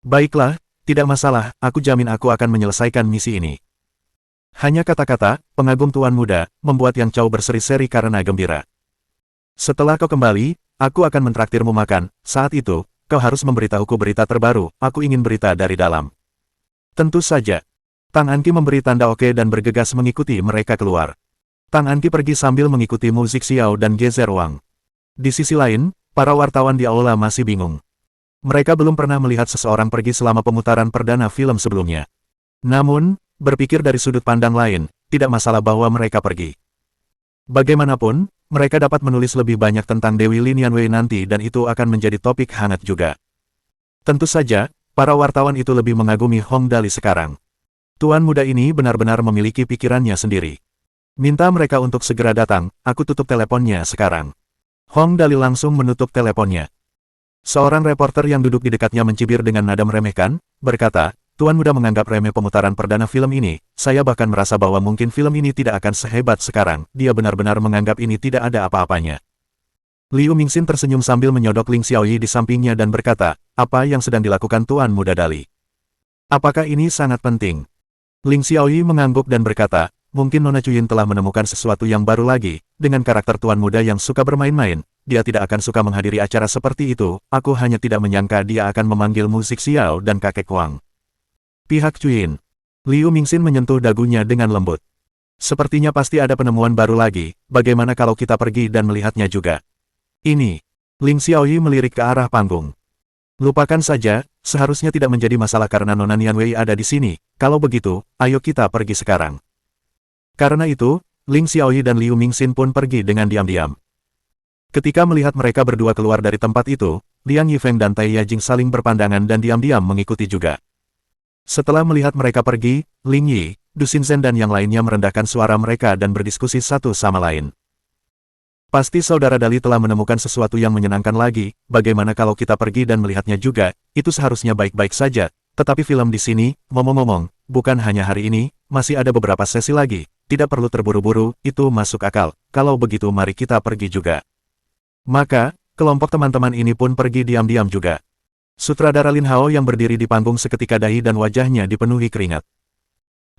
"Baiklah, tidak masalah, aku jamin aku akan menyelesaikan misi ini." Hanya kata-kata, pengagum Tuan Muda, membuat Yang Chao berseri-seri karena gembira. "Setelah kau kembali, aku akan mentraktirmu makan, saat itu, kau harus memberitahuku berita terbaru, aku ingin berita dari dalam." "Tentu saja." Tang Anqi memberi tanda oke dan bergegas mengikuti mereka keluar. Tang Anqi pergi sambil mengikuti musik Xiao dan gezer Wang. Di sisi lain, para wartawan di aula masih bingung. Mereka belum pernah melihat seseorang pergi selama pemutaran perdana film sebelumnya. Namun, berpikir dari sudut pandang lain, tidak masalah bahwa mereka pergi. Bagaimanapun, mereka dapat menulis lebih banyak tentang Dewi Lin Yanwei nanti dan itu akan menjadi topik hangat juga. Tentu saja, para wartawan itu lebih mengagumi Hong Dali sekarang. Tuan Muda ini benar-benar memiliki pikirannya sendiri. "Minta mereka untuk segera datang, aku tutup teleponnya sekarang." Hong Dali langsung menutup teleponnya. Seorang reporter yang duduk di dekatnya mencibir dengan nada meremehkan, berkata, "Tuan Muda menganggap remeh pemutaran perdana film ini, saya bahkan merasa bahwa mungkin film ini tidak akan sehebat sekarang, dia benar-benar menganggap ini tidak ada apa-apanya." Liu Mingxin tersenyum sambil menyodok Ling Xiaoyi di sampingnya dan berkata, "Apa yang sedang dilakukan Tuan Muda Dali? Apakah ini sangat penting?" Ling Xiaoyi mengangguk dan berkata, mungkin Nona Chuyin telah menemukan sesuatu yang baru lagi, dengan karakter tuan muda yang suka bermain-main, dia tidak akan suka menghadiri acara seperti itu, aku hanya tidak menyangka dia akan memanggil musik Xiao dan kakek Wang. Pihak Chuyin. Liu Mingxin menyentuh dagunya dengan lembut. Sepertinya pasti ada penemuan baru lagi, bagaimana kalau kita pergi dan melihatnya juga? Ini. Ling Xiaoyi melirik ke arah panggung. Lupakan saja, seharusnya tidak menjadi masalah karena Nona Nianwei ada di sini, kalau begitu, ayo kita pergi sekarang. Karena itu, Ling Xiaoyi dan Liu Mingxin pun pergi dengan diam-diam. Ketika melihat mereka berdua keluar dari tempat itu, Liang Yifeng dan Tai Yajing saling berpandangan dan diam-diam mengikuti juga. Setelah melihat mereka pergi, Ling Yi, Du Xinzhen dan yang lainnya merendahkan suara mereka dan berdiskusi satu sama lain. Pasti saudara Dali telah menemukan sesuatu yang menyenangkan lagi, bagaimana kalau kita pergi dan melihatnya juga, itu seharusnya baik-baik saja, tetapi film di sini, ngomong-ngomong, bukan hanya hari ini, masih ada beberapa sesi lagi, tidak perlu terburu-buru, itu masuk akal, kalau begitu mari kita pergi juga. Maka, kelompok teman-teman ini pun pergi diam-diam juga. Sutradara Lin Hao yang berdiri di panggung seketika dahi dan wajahnya dipenuhi keringat.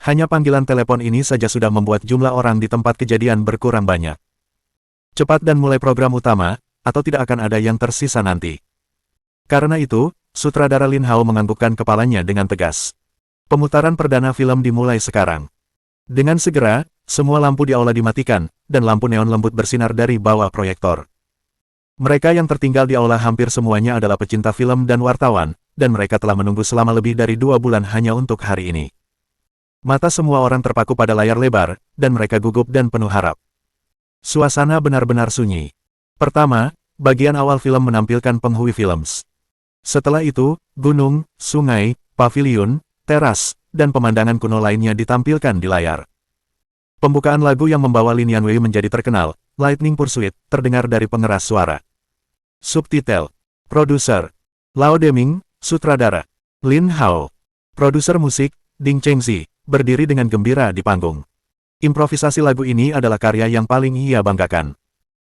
Hanya panggilan telepon ini saja sudah membuat jumlah orang di tempat kejadian berkurang banyak. Cepat dan mulai program utama, atau tidak akan ada yang tersisa nanti. Karena itu, sutradara Lin Hao menganggukkan kepalanya dengan tegas. Pemutaran perdana film dimulai sekarang. Dengan segera, semua lampu di aula dimatikan, dan lampu neon lembut bersinar dari bawah proyektor. Mereka yang tertinggal di aula hampir semuanya adalah pecinta film dan wartawan, dan mereka telah menunggu selama lebih dari 2 bulan hanya untuk hari ini. Mata semua orang terpaku pada layar lebar, dan mereka gugup dan penuh harap. Suasana benar-benar sunyi. Pertama, bagian awal film menampilkan penghuni films. Setelah itu, gunung, sungai, paviliun, teras, dan pemandangan kuno lainnya ditampilkan di layar. Pembukaan lagu yang membawa Lin Yanwei menjadi terkenal, Lightning Pursuit, terdengar dari pengeras suara. Subtitle. Produser. Lao Deming, sutradara. Lin Hao. Produser musik, Ding Chengzi, berdiri dengan gembira di panggung. Improvisasi lagu ini adalah karya yang paling ia banggakan.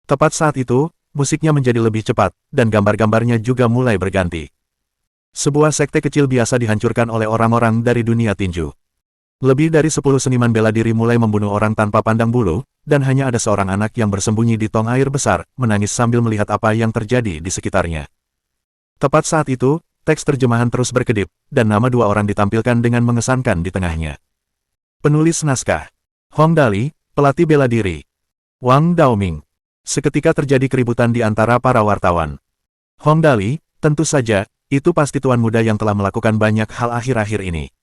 Tepat saat itu, musiknya menjadi lebih cepat, dan gambar-gambarnya juga mulai berganti. Sebuah sekte kecil biasa dihancurkan oleh orang-orang dari dunia tinju. Lebih dari 10 seniman bela diri mulai membunuh orang tanpa pandang bulu, dan hanya ada seorang anak yang bersembunyi di tong air besar, menangis sambil melihat apa yang terjadi di sekitarnya. Tepat saat itu, teks terjemahan terus berkedip, dan nama 2 orang ditampilkan dengan mengesankan di tengahnya. Penulis naskah. Hong Dali, pelatih bela diri. Wang Daoming. Seketika terjadi keributan di antara para wartawan. Hong Dali, tentu saja, itu pasti tuan muda yang telah melakukan banyak hal akhir-akhir ini.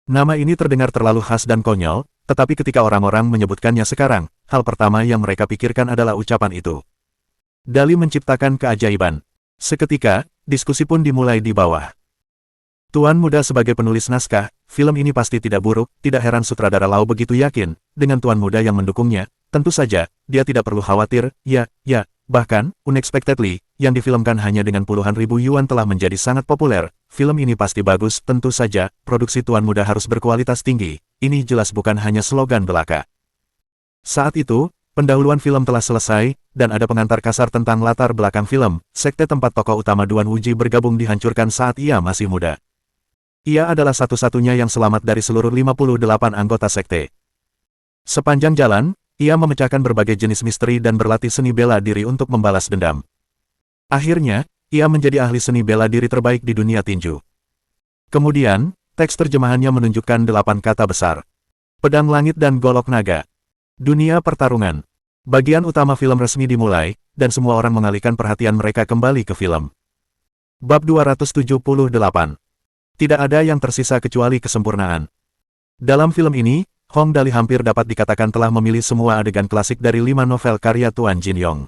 Nama ini terdengar terlalu khas dan konyol, tetapi ketika orang-orang menyebutkannya sekarang, hal pertama yang mereka pikirkan adalah ucapan itu. Dali menciptakan keajaiban. Seketika, diskusi pun dimulai di bawah. Tuan muda sebagai penulis naskah, film ini pasti tidak buruk, tidak heran sutradara Lau begitu yakin, dengan tuan muda yang mendukungnya, tentu saja, dia tidak perlu khawatir, ya, bahkan, unexpectedly, yang difilmkan hanya dengan puluhan ribu yuan telah menjadi sangat populer, film ini pasti bagus, tentu saja, produksi tuan muda harus berkualitas tinggi, ini jelas bukan hanya slogan belaka. Saat itu, pendahuluan film telah selesai, dan ada pengantar kasar tentang latar belakang film, sekte tempat tokoh utama Duan Wuji bergabung dihancurkan saat ia masih muda. Ia adalah satu-satunya yang selamat dari seluruh 58 anggota sekte. Sepanjang jalan, ia memecahkan berbagai jenis misteri dan berlatih seni bela diri untuk membalas dendam. Akhirnya, ia menjadi ahli seni bela diri terbaik di dunia tinju. Kemudian, teks terjemahannya menunjukkan 8 kata besar. Pedang langit dan golok naga. Dunia pertarungan. Bagian utama film resmi dimulai, dan semua orang mengalihkan perhatian mereka kembali ke film. Bab 278. Tidak ada yang tersisa kecuali kesempurnaan. Dalam film ini, Hong Dali hampir dapat dikatakan telah memilih semua adegan klasik dari 5 novel karya Tuan Jin Yong.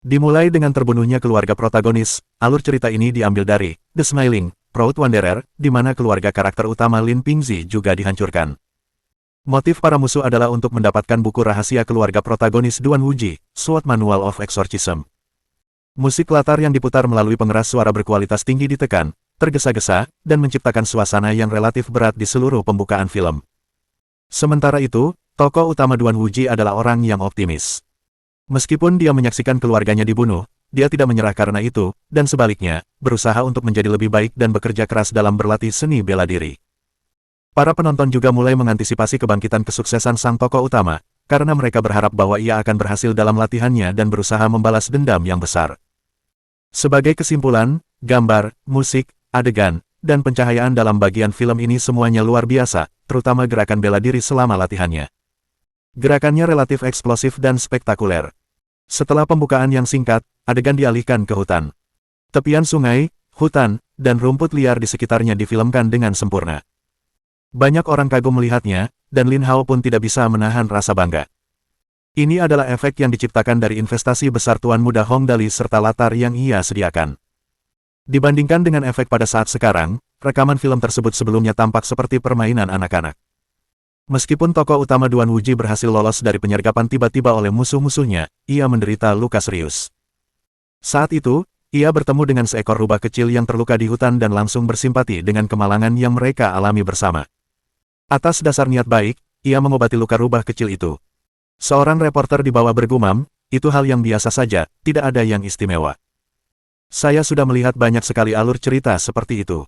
Dimulai dengan terbunuhnya keluarga protagonis, alur cerita ini diambil dari The Smiling, Proud Wanderer, di mana keluarga karakter utama Lin Pingzi juga dihancurkan. Motif para musuh adalah untuk mendapatkan buku rahasia keluarga protagonis Duan Wuji, Sword Manual of Exorcism. Musik latar yang diputar melalui pengeras suara berkualitas tinggi ditekan, tergesa-gesa, dan menciptakan suasana yang relatif berat di seluruh pembukaan film. Sementara itu, tokoh utama Duan Wuji adalah orang yang optimis. Meskipun dia menyaksikan keluarganya dibunuh, dia tidak menyerah karena itu, dan sebaliknya, berusaha untuk menjadi lebih baik dan bekerja keras dalam berlatih seni bela diri. Para penonton juga mulai mengantisipasi kebangkitan kesuksesan sang tokoh utama, karena mereka berharap bahwa ia akan berhasil dalam latihannya dan berusaha membalas dendam yang besar. Sebagai kesimpulan, gambar, musik, adegan, dan pencahayaan dalam bagian film ini semuanya luar biasa, terutama gerakan bela diri selama latihannya. Gerakannya relatif eksplosif dan spektakuler. Setelah pembukaan yang singkat, adegan dialihkan ke hutan. Tepian sungai, hutan, dan rumput liar di sekitarnya difilmkan dengan sempurna. Banyak orang kagum melihatnya, dan Lin Hao pun tidak bisa menahan rasa bangga. Ini adalah efek yang diciptakan dari investasi besar tuan muda Hong Dali serta latar yang ia sediakan. Dibandingkan dengan efek pada saat sekarang, rekaman film tersebut sebelumnya tampak seperti permainan anak-anak. Meskipun tokoh utama Duan Wuji berhasil lolos dari penyergapan tiba-tiba oleh musuh-musuhnya, ia menderita luka serius. Saat itu, ia bertemu dengan seekor rubah kecil yang terluka di hutan dan langsung bersimpati dengan kemalangan yang mereka alami bersama. Atas dasar niat baik, ia mengobati luka rubah kecil itu. Seorang reporter di bawah bergumam, itu hal yang biasa saja, tidak ada yang istimewa. Saya sudah melihat banyak sekali alur cerita seperti itu.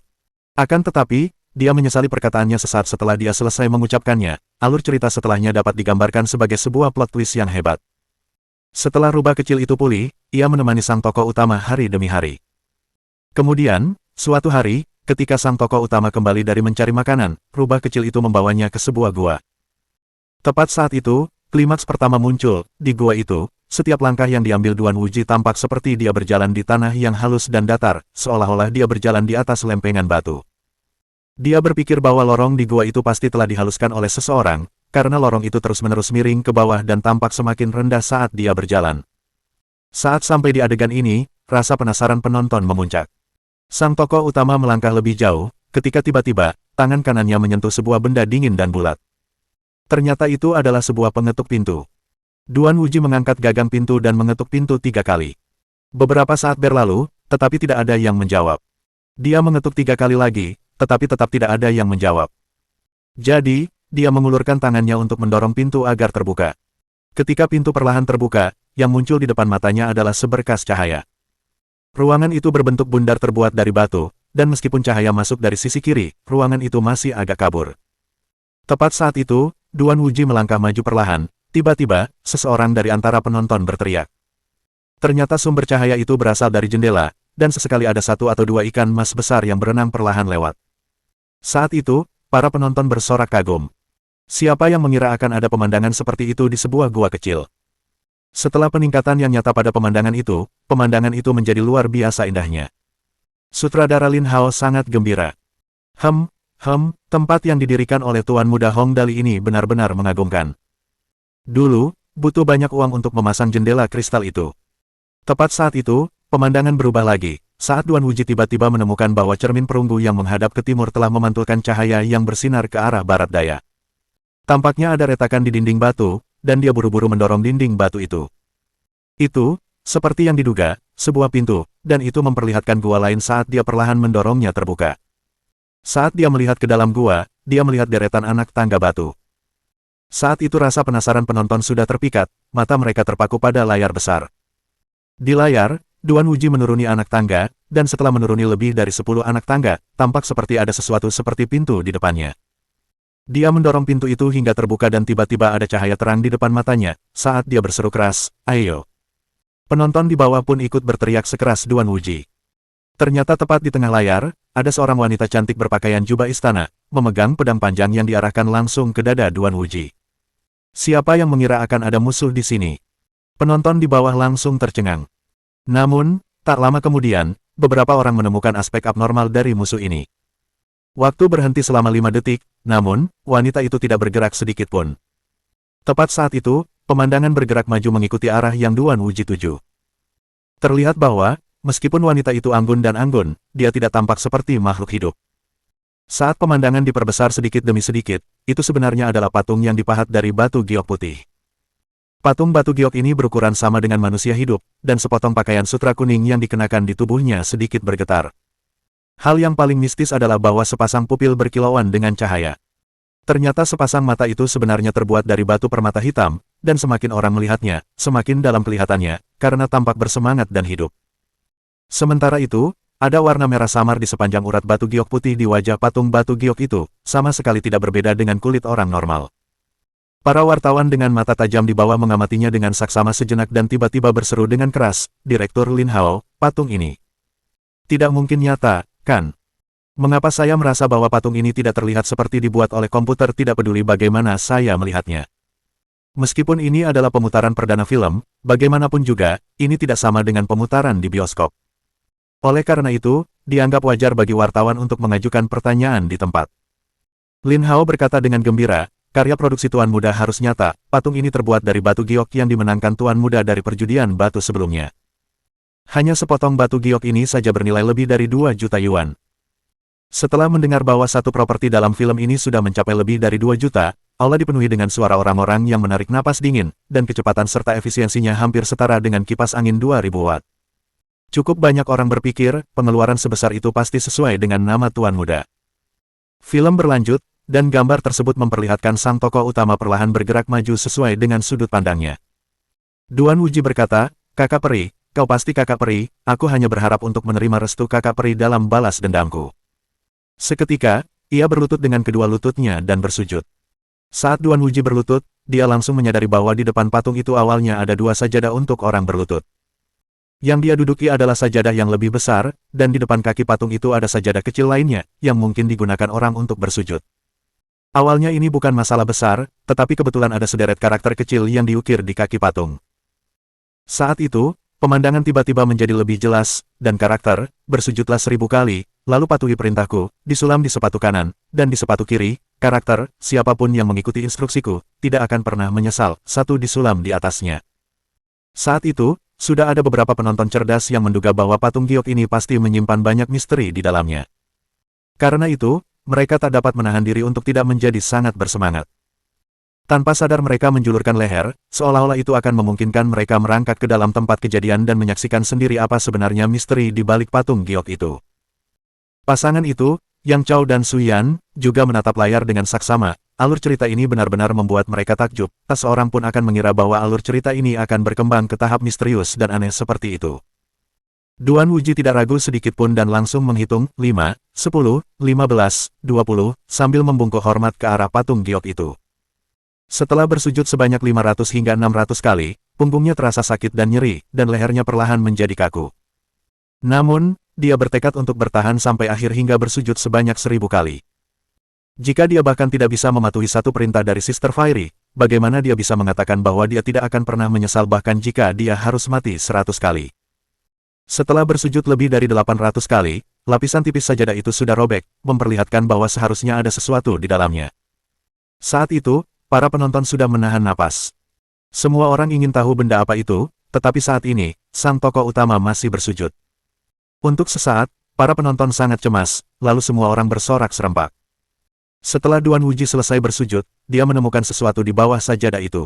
Akan tetapi, dia menyesali perkataannya sesaat setelah dia selesai mengucapkannya, alur cerita setelahnya dapat digambarkan sebagai sebuah plot twist yang hebat. Setelah rubah kecil itu pulih, ia menemani sang tokoh utama hari demi hari. Kemudian, suatu hari, ketika sang tokoh utama kembali dari mencari makanan, rubah kecil itu membawanya ke sebuah gua. Tepat saat itu, klimaks pertama muncul. Di gua itu, setiap langkah yang diambil Duan Wuji tampak seperti dia berjalan di tanah yang halus dan datar, seolah-olah dia berjalan di atas lempengan batu. Dia berpikir bahwa lorong di gua itu pasti telah dihaluskan oleh seseorang, karena lorong itu terus-menerus miring ke bawah dan tampak semakin rendah saat dia berjalan. Saat sampai di adegan ini, rasa penasaran penonton memuncak. Sang tokoh utama melangkah lebih jauh, ketika tiba-tiba, tangan kanannya menyentuh sebuah benda dingin dan bulat. Ternyata itu adalah sebuah pengetuk pintu. Duan Wuji mengangkat gagang pintu dan mengetuk pintu 3 kali. Beberapa saat berlalu, tetapi tidak ada yang menjawab. Dia mengetuk 3 kali lagi, tetapi tetap tidak ada yang menjawab. Jadi, dia mengulurkan tangannya untuk mendorong pintu agar terbuka. Ketika pintu perlahan terbuka, yang muncul di depan matanya adalah seberkas cahaya. Ruangan itu berbentuk bundar terbuat dari batu, dan meskipun cahaya masuk dari sisi kiri, ruangan itu masih agak kabur. Tepat saat itu, Duan Wuji melangkah maju perlahan, tiba-tiba, seseorang dari antara penonton berteriak. Ternyata sumber cahaya itu berasal dari jendela, dan sesekali ada 1 atau 2 ikan mas besar yang berenang perlahan lewat. Saat itu, para penonton bersorak kagum. Siapa yang mengira akan ada pemandangan seperti itu di sebuah gua kecil? Setelah peningkatan yang nyata pada pemandangan itu menjadi luar biasa indahnya. Sutradara Lin Hao sangat gembira. Tempat yang didirikan oleh Tuan Muda Hong Dali ini benar-benar mengagumkan. Dulu, butuh banyak uang untuk memasang jendela kristal itu. Tepat saat itu, pemandangan berubah lagi, saat Duan Wuji tiba-tiba menemukan bahwa cermin perunggu yang menghadap ke timur telah memantulkan cahaya yang bersinar ke arah barat daya. Tampaknya ada retakan di dinding batu, dan dia buru-buru mendorong dinding batu itu. Itu, seperti yang diduga, sebuah pintu, dan itu memperlihatkan gua lain saat dia perlahan mendorongnya terbuka. Saat dia melihat ke dalam gua, dia melihat deretan anak tangga batu. Saat itu rasa penasaran penonton sudah terpikat, mata mereka terpaku pada layar besar. Di layar, Duan Wuji menuruni anak tangga, dan setelah menuruni lebih dari 10 anak tangga, tampak seperti ada sesuatu seperti pintu di depannya. Dia mendorong pintu itu hingga terbuka dan tiba-tiba ada cahaya terang di depan matanya, saat dia berseru keras, "Ayo!" Penonton di bawah pun ikut berteriak sekeras Duan Wuji. Ternyata tepat di tengah layar, ada seorang wanita cantik berpakaian jubah istana, memegang pedang panjang yang diarahkan langsung ke dada Duan Wuji. Siapa yang mengira akan ada musuh di sini? Penonton di bawah langsung tercengang. Namun, tak lama kemudian, beberapa orang menemukan aspek abnormal dari musuh ini. Waktu berhenti selama 5 detik, namun, wanita itu tidak bergerak sedikit pun. Tepat saat itu, pemandangan bergerak maju mengikuti arah yang Duan Wuji tuju. Terlihat bahwa, meskipun wanita itu anggun dan anggun, dia tidak tampak seperti makhluk hidup. Saat pemandangan diperbesar sedikit demi sedikit, itu sebenarnya adalah patung yang dipahat dari batu giok putih. Patung batu giok ini berukuran sama dengan manusia hidup, dan sepotong pakaian sutra kuning yang dikenakan di tubuhnya sedikit bergetar. Hal yang paling mistis adalah bahwa sepasang pupil berkilauan dengan cahaya. Ternyata sepasang mata itu sebenarnya terbuat dari batu permata hitam, dan semakin orang melihatnya, semakin dalam kelihatannya, karena tampak bersemangat dan hidup. Sementara itu, Ada warna merah samar di sepanjang urat batu giok putih di wajah patung batu giok itu, sama sekali tidak berbeda dengan kulit orang normal. Para wartawan dengan mata tajam di bawah mengamatinya dengan saksama sejenak dan tiba-tiba berseru dengan keras, "Direktur Lin Hao, patung ini tidak mungkin nyata, kan? Mengapa saya merasa bahwa patung ini tidak terlihat seperti dibuat oleh komputer tidak peduli bagaimana saya melihatnya? Meskipun ini adalah pemutaran perdana film, bagaimanapun juga, ini tidak sama dengan pemutaran di bioskop. Oleh karena itu, dianggap wajar bagi wartawan untuk mengajukan pertanyaan di tempat." Lin Hao berkata dengan gembira, "Karya produksi Tuan Muda harus nyata, patung ini terbuat dari batu giok yang dimenangkan Tuan Muda dari perjudian batu sebelumnya. Hanya sepotong batu giok ini saja bernilai lebih dari 2 juta yuan." Setelah mendengar bahwa satu properti dalam film ini sudah mencapai lebih dari 2 juta, aula dipenuhi dengan suara orang-orang yang menarik napas dingin, dan kecepatan serta efisiensinya hampir setara dengan kipas angin 2000 watt. Cukup banyak orang berpikir, pengeluaran sebesar itu pasti sesuai dengan nama Tuan Muda. Film berlanjut, dan gambar tersebut memperlihatkan sang tokoh utama perlahan bergerak maju sesuai dengan sudut pandangnya. Duan Wuji berkata, "Kakak peri, kau pasti kakak peri, aku hanya berharap untuk menerima restu kakak peri dalam balas dendamku." Seketika, ia berlutut dengan kedua lututnya dan bersujud. Saat Duan Wuji berlutut, dia langsung menyadari bahwa di depan patung itu awalnya ada 2 sajadah untuk orang berlutut. Yang dia duduki adalah sajadah yang lebih besar, dan di depan kaki patung itu ada sajadah kecil lainnya, yang mungkin digunakan orang untuk bersujud. Awalnya ini bukan masalah besar, tetapi kebetulan ada sederet karakter kecil yang diukir di kaki patung. Saat itu, pemandangan tiba-tiba menjadi lebih jelas, dan karakter, "Bersujudlah 1000 kali, lalu patuhi perintahku," disulam di sepatu kanan, dan di sepatu kiri, karakter, "Siapapun yang mengikuti instruksiku, tidak akan pernah menyesal," satu disulam di atasnya. Saat itu, sudah ada beberapa penonton cerdas yang menduga bahwa patung giok ini pasti menyimpan banyak misteri di dalamnya. Karena itu, mereka tak dapat menahan diri untuk tidak menjadi sangat bersemangat. Tanpa sadar mereka menjulurkan leher, seolah-olah itu akan memungkinkan mereka merangkak ke dalam tempat kejadian dan menyaksikan sendiri apa sebenarnya misteri di balik patung giok itu. Pasangan itu, Yang Chao dan Su Yan, juga menatap layar dengan saksama. Alur cerita ini benar-benar membuat mereka takjub, tak seorang pun akan mengira bahwa alur cerita ini akan berkembang ke tahap misterius dan aneh seperti itu. Duan Wuji tidak ragu sedikit pun dan langsung menghitung, 5, 10, 15, 20, sambil membungkuk hormat ke arah patung giok itu. Setelah bersujud sebanyak 500 hingga 600 kali, punggungnya terasa sakit dan nyeri, dan lehernya perlahan menjadi kaku. Namun, dia bertekad untuk bertahan sampai akhir hingga bersujud sebanyak 1000 kali. Jika dia bahkan tidak bisa mematuhi satu perintah dari Sister Fairy, bagaimana dia bisa mengatakan bahwa dia tidak akan pernah menyesal bahkan jika dia harus mati 100 kali. Setelah bersujud lebih dari 800 kali, lapisan tipis sajadah itu sudah robek, memperlihatkan bahwa seharusnya ada sesuatu di dalamnya. Saat itu, para penonton sudah menahan napas. Semua orang ingin tahu benda apa itu, tetapi saat ini, sang tokoh utama masih bersujud. Untuk sesaat, para penonton sangat cemas, lalu semua orang bersorak serempak. Setelah Duan Wuji selesai bersujud, dia menemukan sesuatu di bawah sajadah itu.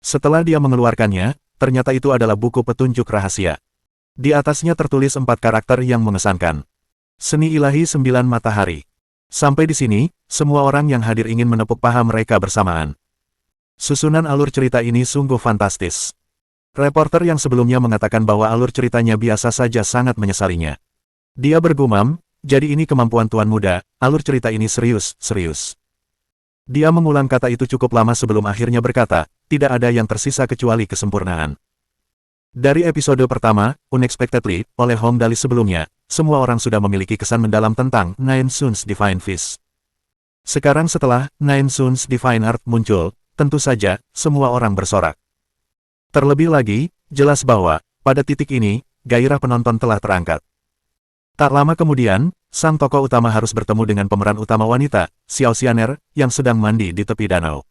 Setelah dia mengeluarkannya, ternyata itu adalah buku petunjuk rahasia. Di atasnya tertulis 4 karakter yang mengesankan. Seni ilahi 9 matahari. Sampai di sini, semua orang yang hadir ingin menepuk paha mereka bersamaan. Susunan alur cerita ini sungguh fantastis. Reporter yang sebelumnya mengatakan bahwa alur ceritanya biasa saja sangat menyesalinya. Dia bergumam, "Jadi ini kemampuan Tuan Muda, alur cerita ini serius, serius." Dia mengulang kata itu cukup lama sebelum akhirnya berkata, "Tidak ada yang tersisa kecuali kesempurnaan." Dari episode pertama, Unexpectedly, oleh Hong Dali sebelumnya, semua orang sudah memiliki kesan mendalam tentang Nine Suns Divine Fist. Sekarang setelah Nine Suns Divine Art muncul, tentu saja, semua orang bersorak. Terlebih lagi, jelas bahwa, pada titik ini, gairah penonton telah terangkat. Tak lama kemudian, sang tokoh utama harus bertemu dengan pemeran utama wanita, Xiao Xianer, yang sedang mandi di tepi danau.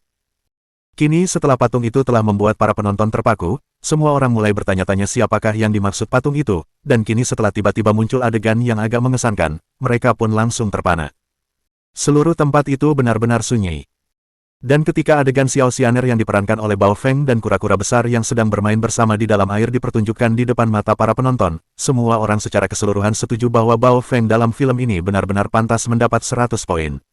Kini setelah patung itu telah membuat para penonton terpaku, semua orang mulai bertanya-tanya siapakah yang dimaksud patung itu, dan kini setelah tiba-tiba muncul adegan yang agak mengesankan, mereka pun langsung terpana. Seluruh tempat itu benar-benar sunyi. Dan ketika adegan Xiao Xianer yang diperankan oleh Bao Feng dan kura-kura besar yang sedang bermain bersama di dalam air dipertunjukkan di depan mata para penonton, semua orang secara keseluruhan setuju bahwa Bao Feng dalam film ini benar-benar pantas mendapat 100 poin.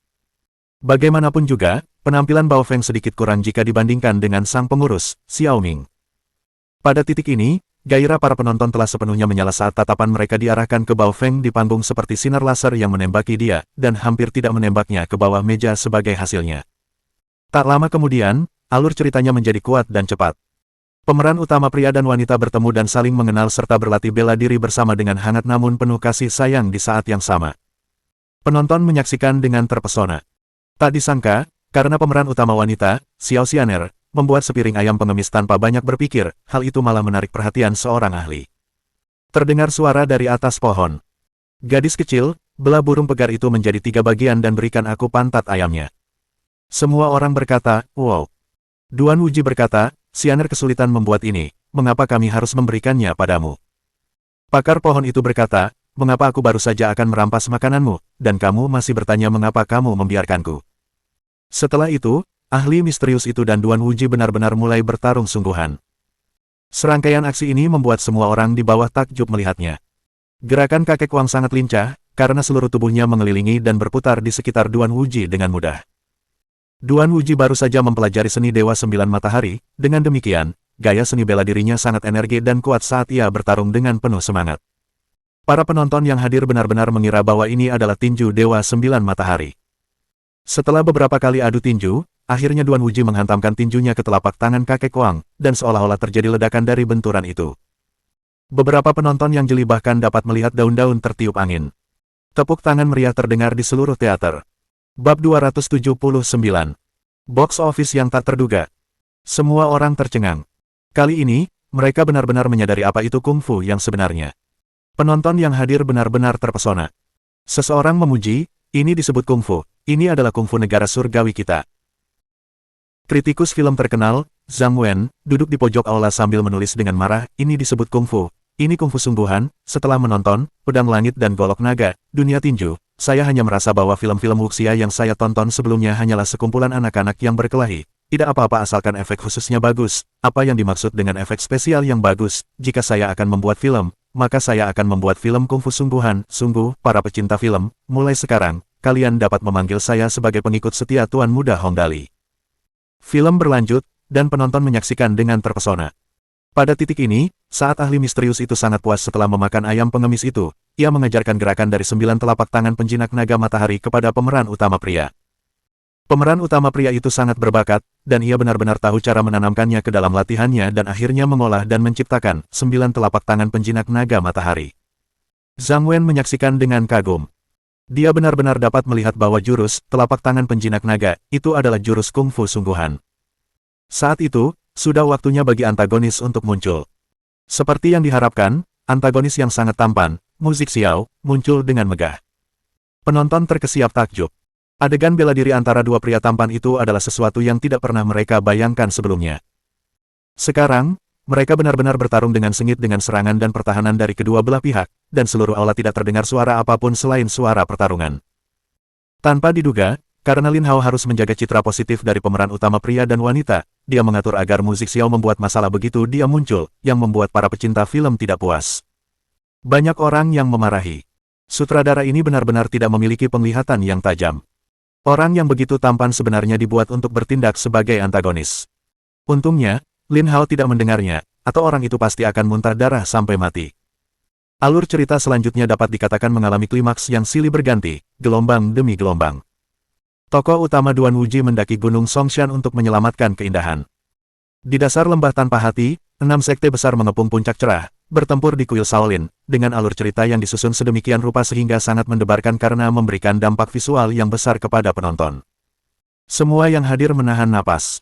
Bagaimanapun juga, penampilan Bao Feng sedikit kurang jika dibandingkan dengan sang pengurus, Xiao Ming. Pada titik ini, gairah para penonton telah sepenuhnya menyala saat tatapan mereka diarahkan ke Bao Feng di panggung seperti sinar laser yang menembaki dia, dan hampir tidak menembaknya ke bawah meja sebagai hasilnya. Tak lama kemudian, alur ceritanya menjadi kuat dan cepat. Pemeran utama pria dan wanita bertemu dan saling mengenal serta berlatih bela diri bersama dengan hangat namun penuh kasih sayang di saat yang sama. Penonton menyaksikan dengan terpesona. Tak disangka, karena pemeran utama wanita, Xiao Xianer, membuat sepiring ayam pengemis tanpa banyak berpikir, hal itu malah menarik perhatian seorang ahli. Terdengar suara dari atas pohon. Gadis kecil, belah burung pegar itu menjadi 3 bagian dan berikan aku pantat ayamnya. Semua orang berkata, wow. Duan Wuji berkata, Xianer kesulitan membuat ini, mengapa kami harus memberikannya padamu? Pakar pohon itu berkata, mengapa aku baru saja akan merampas makananmu, dan kamu masih bertanya mengapa kamu membiarkanku? Setelah itu, ahli misterius itu dan Duan Wuji benar-benar mulai bertarung sungguhan. Serangkaian aksi ini membuat semua orang di bawah takjub melihatnya. Gerakan kakek Wang sangat lincah, karena seluruh tubuhnya mengelilingi dan berputar di sekitar Duan Wuji dengan mudah. Duan Wuji baru saja mempelajari seni Dewa Sembilan Matahari, dengan demikian, gaya seni bela dirinya sangat energi dan kuat saat ia bertarung dengan penuh semangat. Para penonton yang hadir benar-benar mengira bahwa ini adalah tinju Dewa Sembilan Matahari. Setelah beberapa kali adu tinju, akhirnya Duan Wuji menghantamkan tinjunya ke telapak tangan kakek Wang, dan seolah-olah terjadi ledakan dari benturan itu. Beberapa penonton yang jeli bahkan dapat melihat daun-daun tertiup angin. Tepuk tangan meriah terdengar di seluruh teater. Bab 279. Box office yang tak terduga. Semua orang tercengang. Kali ini, mereka benar-benar menyadari apa itu kungfu yang sebenarnya. Penonton yang hadir benar-benar terpesona. Seseorang memuji, ini disebut kungfu, ini adalah kungfu negara surgawi kita. Kritikus film terkenal, Zhang Wen, duduk di pojok aula sambil menulis dengan marah, ini disebut kungfu, ini kungfu sungguhan. Setelah menonton Pedang Langit dan Golok Naga, Dunia Tinju, saya hanya merasa bahwa film-film wuxia yang saya tonton sebelumnya hanyalah sekumpulan anak-anak yang berkelahi. Tidak apa-apa asalkan efek khususnya bagus. Apa yang dimaksud dengan efek spesial yang bagus? Jika saya akan membuat film, maka saya akan membuat film kungfu sungguhan. Sungguh, para pecinta film, mulai sekarang, kalian dapat memanggil saya sebagai pengikut setia Tuan Muda Hongdali. Film berlanjut, dan penonton menyaksikan dengan terpesona. Pada titik ini, saat ahli misterius itu sangat puas setelah memakan ayam pengemis itu, ia mengajarkan gerakan dari 9 telapak tangan penjinak naga matahari kepada pemeran utama pria. Pemeran utama pria itu sangat berbakat, dan ia benar-benar tahu cara menanamkannya ke dalam latihannya dan akhirnya mengolah dan menciptakan 9 telapak tangan penjinak naga matahari. Zhang Wen menyaksikan dengan kagum. Dia benar-benar dapat melihat bahwa jurus telapak tangan penjinak naga itu adalah jurus kungfu sungguhan. Saat itu, sudah waktunya bagi antagonis untuk muncul. Seperti yang diharapkan, antagonis yang sangat tampan, Musik Xiao, muncul dengan megah. Penonton terkesiap takjub. Adegan bela diri antara dua pria tampan itu adalah sesuatu yang tidak pernah mereka bayangkan sebelumnya. Sekarang, mereka benar-benar bertarung dengan sengit dengan serangan dan pertahanan dari kedua belah pihak, dan seluruh aula tidak terdengar suara apapun selain suara pertarungan. Tanpa diduga, karena Lin Hao harus menjaga citra positif dari pemeran utama pria dan wanita, dia mengatur agar Musik Xiao membuat masalah begitu dia muncul, yang membuat para pecinta film tidak puas. Banyak orang yang memarahi. Sutradara ini benar-benar tidak memiliki penglihatan yang tajam. Orang yang begitu tampan sebenarnya dibuat untuk bertindak sebagai antagonis. Untungnya, Lin Hao tidak mendengarnya, atau orang itu pasti akan muntah darah sampai mati. Alur cerita selanjutnya dapat dikatakan mengalami klimaks yang silih berganti, gelombang demi gelombang. Tokoh utama Duan Wuji mendaki Gunung Songshan untuk menyelamatkan keindahan. Di dasar lembah tanpa hati, 6 sekte besar mengepung puncak cerah, bertempur di kuil Shaolin, dengan alur cerita yang disusun sedemikian rupa sehingga sangat mendebarkan karena memberikan dampak visual yang besar kepada penonton. Semua yang hadir menahan napas.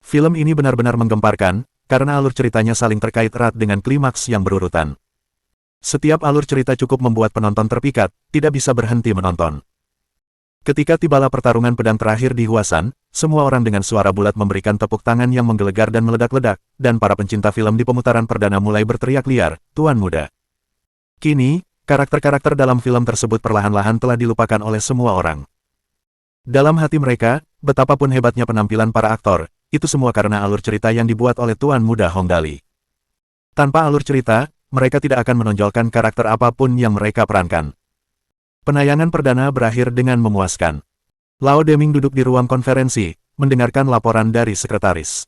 Film ini benar-benar menggemparkan, karena alur ceritanya saling terkait erat dengan klimaks yang berurutan. Setiap alur cerita cukup membuat penonton terpikat, tidak bisa berhenti menonton. Ketika tibalah pertarungan pedang terakhir di Huasan, semua orang dengan suara bulat memberikan tepuk tangan yang menggelegar dan meledak-ledak, dan para pencinta film di pemutaran perdana mulai berteriak liar, Tuan Muda. Kini, karakter-karakter dalam film tersebut perlahan-lahan telah dilupakan oleh semua orang. Dalam hati mereka, betapapun hebatnya penampilan para aktor, itu semua karena alur cerita yang dibuat oleh Tuan Muda Hongdali. Tanpa alur cerita, mereka tidak akan menonjolkan karakter apapun yang mereka perankan. Penayangan perdana berakhir dengan memuaskan. Lao Deming duduk di ruang konferensi, mendengarkan laporan dari sekretaris.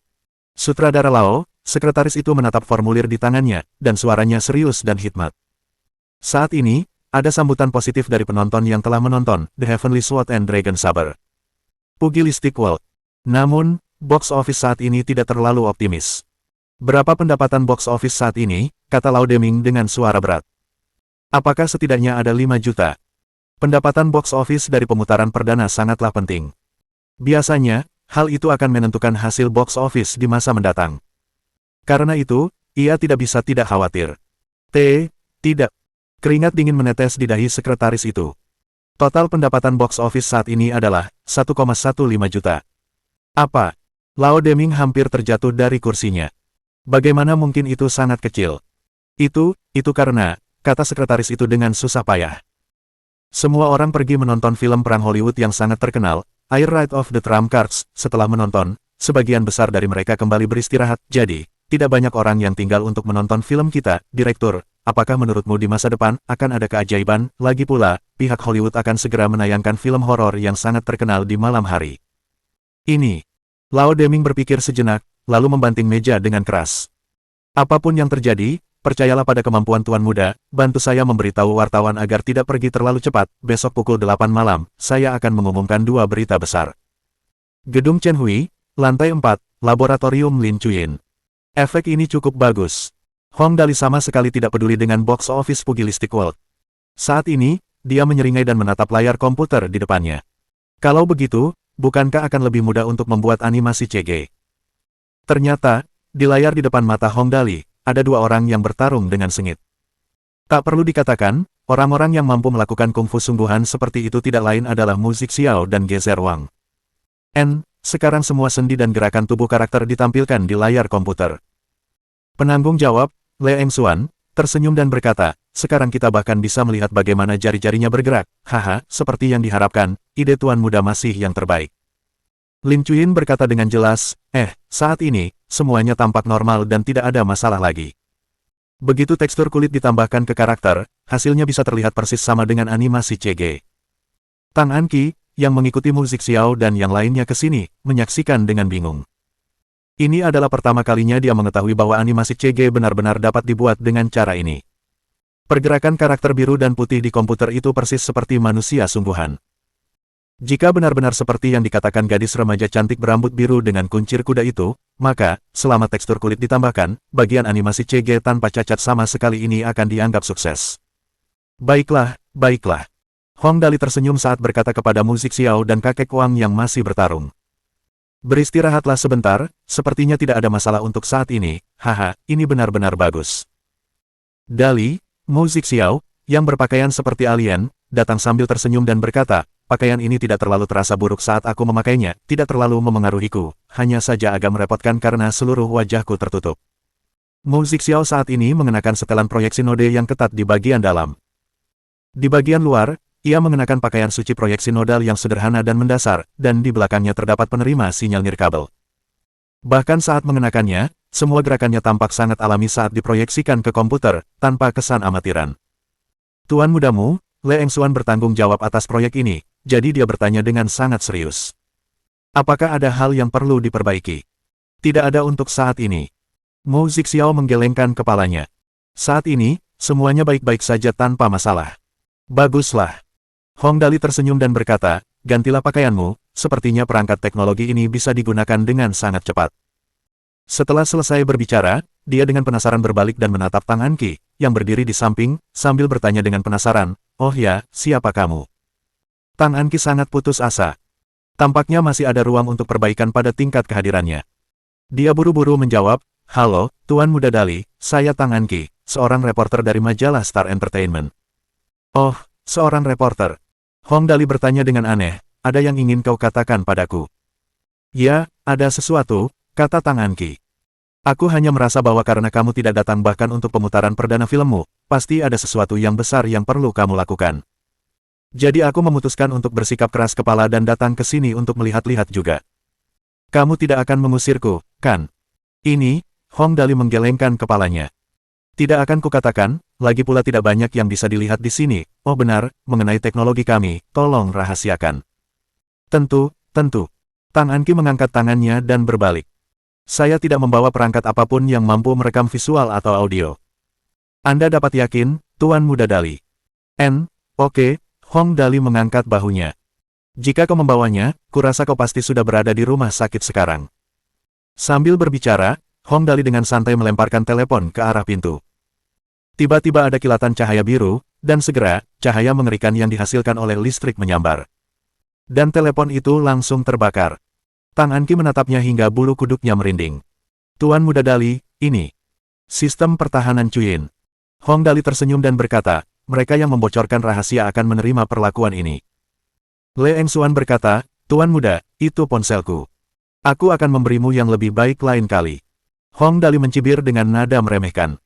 Sutradara Lao, sekretaris itu menatap formulir di tangannya, dan suaranya serius dan hikmat. Saat ini, ada sambutan positif dari penonton yang telah menonton The Heavenly Sword and Dragon Saber Pugilistic World. Namun, box office saat ini tidak terlalu optimis. Berapa pendapatan box office saat ini, kata Lau Deming dengan suara berat. Apakah setidaknya ada 5 juta? Pendapatan box office dari pemutaran perdana sangatlah penting. Biasanya, hal itu akan menentukan hasil box office di masa mendatang. Karena itu, ia tidak bisa tidak khawatir. Tidak. Keringat dingin menetes di dahi sekretaris itu. Total pendapatan box office saat ini adalah 1,15 juta. Apa? Lau Deming hampir terjatuh dari kursinya. Bagaimana mungkin itu sangat kecil? Itu karena, kata sekretaris itu dengan susah payah. Semua orang pergi menonton film perang Hollywood yang sangat terkenal, Air Ride of the Trump Cards. Setelah menonton, sebagian besar dari mereka kembali beristirahat, jadi, tidak banyak orang yang tinggal untuk menonton film kita, Direktur. Apakah menurutmu di masa depan, akan ada keajaiban? Lagi pula, pihak Hollywood akan segera menayangkan film horor yang sangat terkenal di malam hari ini. Lau Deming berpikir sejenak, lalu membanting meja dengan keras. Apapun yang terjadi, percayalah pada kemampuan Tuan Muda, bantu saya memberitahu wartawan agar tidak pergi terlalu cepat. Besok pukul 8 malam, saya akan mengumumkan 2 berita besar. Gedung Chen Hui, lantai 4, Laboratorium Lin Chuyin. Efek ini cukup bagus. Hong Dali sama sekali tidak peduli dengan box office Pugilistic World. Saat ini, dia menyeringai dan menatap layar komputer di depannya. Kalau begitu, bukankah akan lebih mudah untuk membuat animasi CG? Ternyata, di layar di depan mata Hong Dali, ada 2 orang yang bertarung dengan sengit. Tak perlu dikatakan, orang-orang yang mampu melakukan kungfu sungguhan seperti itu tidak lain adalah Mu Zixiao dan Gezer Wang. Sekarang semua sendi dan gerakan tubuh karakter ditampilkan di layar komputer. Penanggung jawab, Le Engxuan, tersenyum dan berkata, sekarang kita bahkan bisa melihat bagaimana jari-jarinya bergerak. Haha, seperti yang diharapkan, ide Tuan Muda masih yang terbaik. Lin Chuyin berkata dengan jelas, saat ini, semuanya tampak normal dan tidak ada masalah lagi. Begitu tekstur kulit ditambahkan ke karakter, hasilnya bisa terlihat persis sama dengan animasi CG. Tang Anqi, yang mengikuti Mu Zixiao dan yang lainnya ke sini, menyaksikan dengan bingung. Ini adalah pertama kalinya dia mengetahui bahwa animasi CG benar-benar dapat dibuat dengan cara ini. Pergerakan karakter biru dan putih di komputer itu persis seperti manusia sungguhan. Jika benar-benar seperti yang dikatakan gadis remaja cantik berambut biru dengan kuncir kuda itu, maka, selama tekstur kulit ditambahkan, bagian animasi CG tanpa cacat sama sekali ini akan dianggap sukses. Baiklah. Hong Dali tersenyum saat berkata kepada Mu Zixiao dan kakek Wang yang masih bertarung. Beristirahatlah sebentar, sepertinya tidak ada masalah untuk saat ini. Haha, ini benar-benar bagus. Dali, Mu Zixiao, yang berpakaian seperti alien, datang sambil tersenyum dan berkata, pakaian ini tidak terlalu terasa buruk saat aku memakainya, tidak terlalu memengaruhiku, hanya saja agak merepotkan karena seluruh wajahku tertutup. Mu Zixiao saat ini mengenakan setelan proyeksi node yang ketat di bagian dalam. Di bagian luar, ia mengenakan pakaian suci proyeksi nodal yang sederhana dan mendasar, dan di belakangnya terdapat penerima sinyal nirkabel. Bahkan saat mengenakannya, semua gerakannya tampak sangat alami saat diproyeksikan ke komputer, tanpa kesan amatiran. Tuan mudamu, Le Engxuan bertanggung jawab atas proyek ini, jadi dia bertanya dengan sangat serius. Apakah ada hal yang perlu diperbaiki? Tidak ada untuk saat ini. Mu Zixiao menggelengkan kepalanya. Saat ini, semuanya baik-baik saja tanpa masalah. Baguslah. Hong Dali tersenyum dan berkata, gantilah pakaianmu, sepertinya perangkat teknologi ini bisa digunakan dengan sangat cepat. Setelah selesai berbicara, dia dengan penasaran berbalik dan menatap Tang Anqi, yang berdiri di samping, sambil bertanya dengan penasaran, oh ya, siapa kamu? Tang Anqi sangat putus asa. Tampaknya masih ada ruang untuk perbaikan pada tingkat kehadirannya. Dia buru-buru menjawab, halo, Tuan Muda Dali, saya Tang Anqi, seorang reporter dari majalah Star Entertainment. Oh, seorang reporter. Hong Dali bertanya dengan aneh, ada yang ingin kau katakan padaku? Ya, ada sesuatu, kata Tang Anqi. Aku hanya merasa bahwa karena kamu tidak datang bahkan untuk pemutaran perdana filmmu, pasti ada sesuatu yang besar yang perlu kamu lakukan. Jadi aku memutuskan untuk bersikap keras kepala dan datang ke sini untuk melihat-lihat juga. Kamu tidak akan mengusirku, kan? Ini, Hong Dali menggelengkan kepalanya. Tidak akan kukatakan, lagi pula tidak banyak yang bisa dilihat di sini. Oh benar, mengenai teknologi kami, tolong rahasiakan. Tentu. Tang Anqi mengangkat tangannya dan berbalik. Saya tidak membawa perangkat apapun yang mampu merekam visual atau audio. Anda dapat yakin, Tuan Muda Dali. Oke, Hong Dali mengangkat bahunya. Jika kau membawanya, kurasa kau pasti sudah berada di rumah sakit sekarang. Sambil berbicara, Hong Dali dengan santai melemparkan telepon ke arah pintu. Tiba-tiba ada kilatan cahaya biru, dan segera, cahaya mengerikan yang dihasilkan oleh listrik menyambar. Dan telepon itu langsung terbakar. Tang Anqi menatapnya hingga bulu kuduknya merinding. Tuan Muda Dali, ini sistem pertahanan Chuyin. Hong Dali tersenyum dan berkata, mereka yang membocorkan rahasia akan menerima perlakuan ini. Le Engsuan berkata, Tuan Muda, itu ponselku. Aku akan memberimu yang lebih baik lain kali. Hong Dali mencibir dengan nada meremehkan.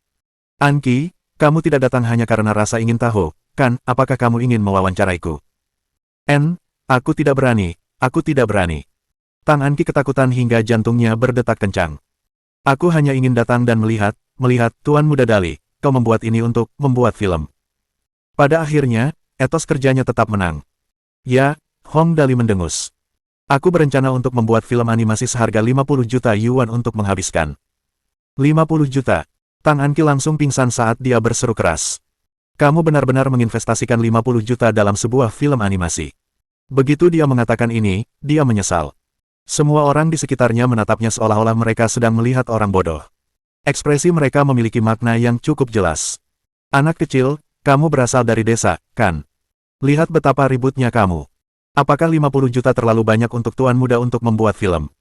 Anqi, kamu tidak datang hanya karena rasa ingin tahu, kan, apakah kamu ingin mewawancaraiku? Aku tidak berani, aku tidak berani. Tang Anqi ketakutan hingga jantungnya berdetak kencang. Aku hanya ingin datang dan melihat, Tuan Muda Dali, kau membuat ini untuk membuat film. Pada akhirnya, etos kerjanya tetap menang. Ya, Hong Dali mendengus. Aku berencana untuk membuat film animasi seharga 50 juta yuan untuk menghabiskan. 50 juta. Tang Anqi langsung pingsan saat dia berseru keras. Kamu benar-benar menginvestasikan 50 juta dalam sebuah film animasi. Begitu dia mengatakan ini, dia menyesal. Semua orang di sekitarnya menatapnya seolah-olah mereka sedang melihat orang bodoh. Ekspresi mereka memiliki makna yang cukup jelas. Anak kecil, kamu berasal dari desa, kan? Lihat betapa ributnya kamu. Apakah 50 juta terlalu banyak untuk Tuan Muda untuk membuat film?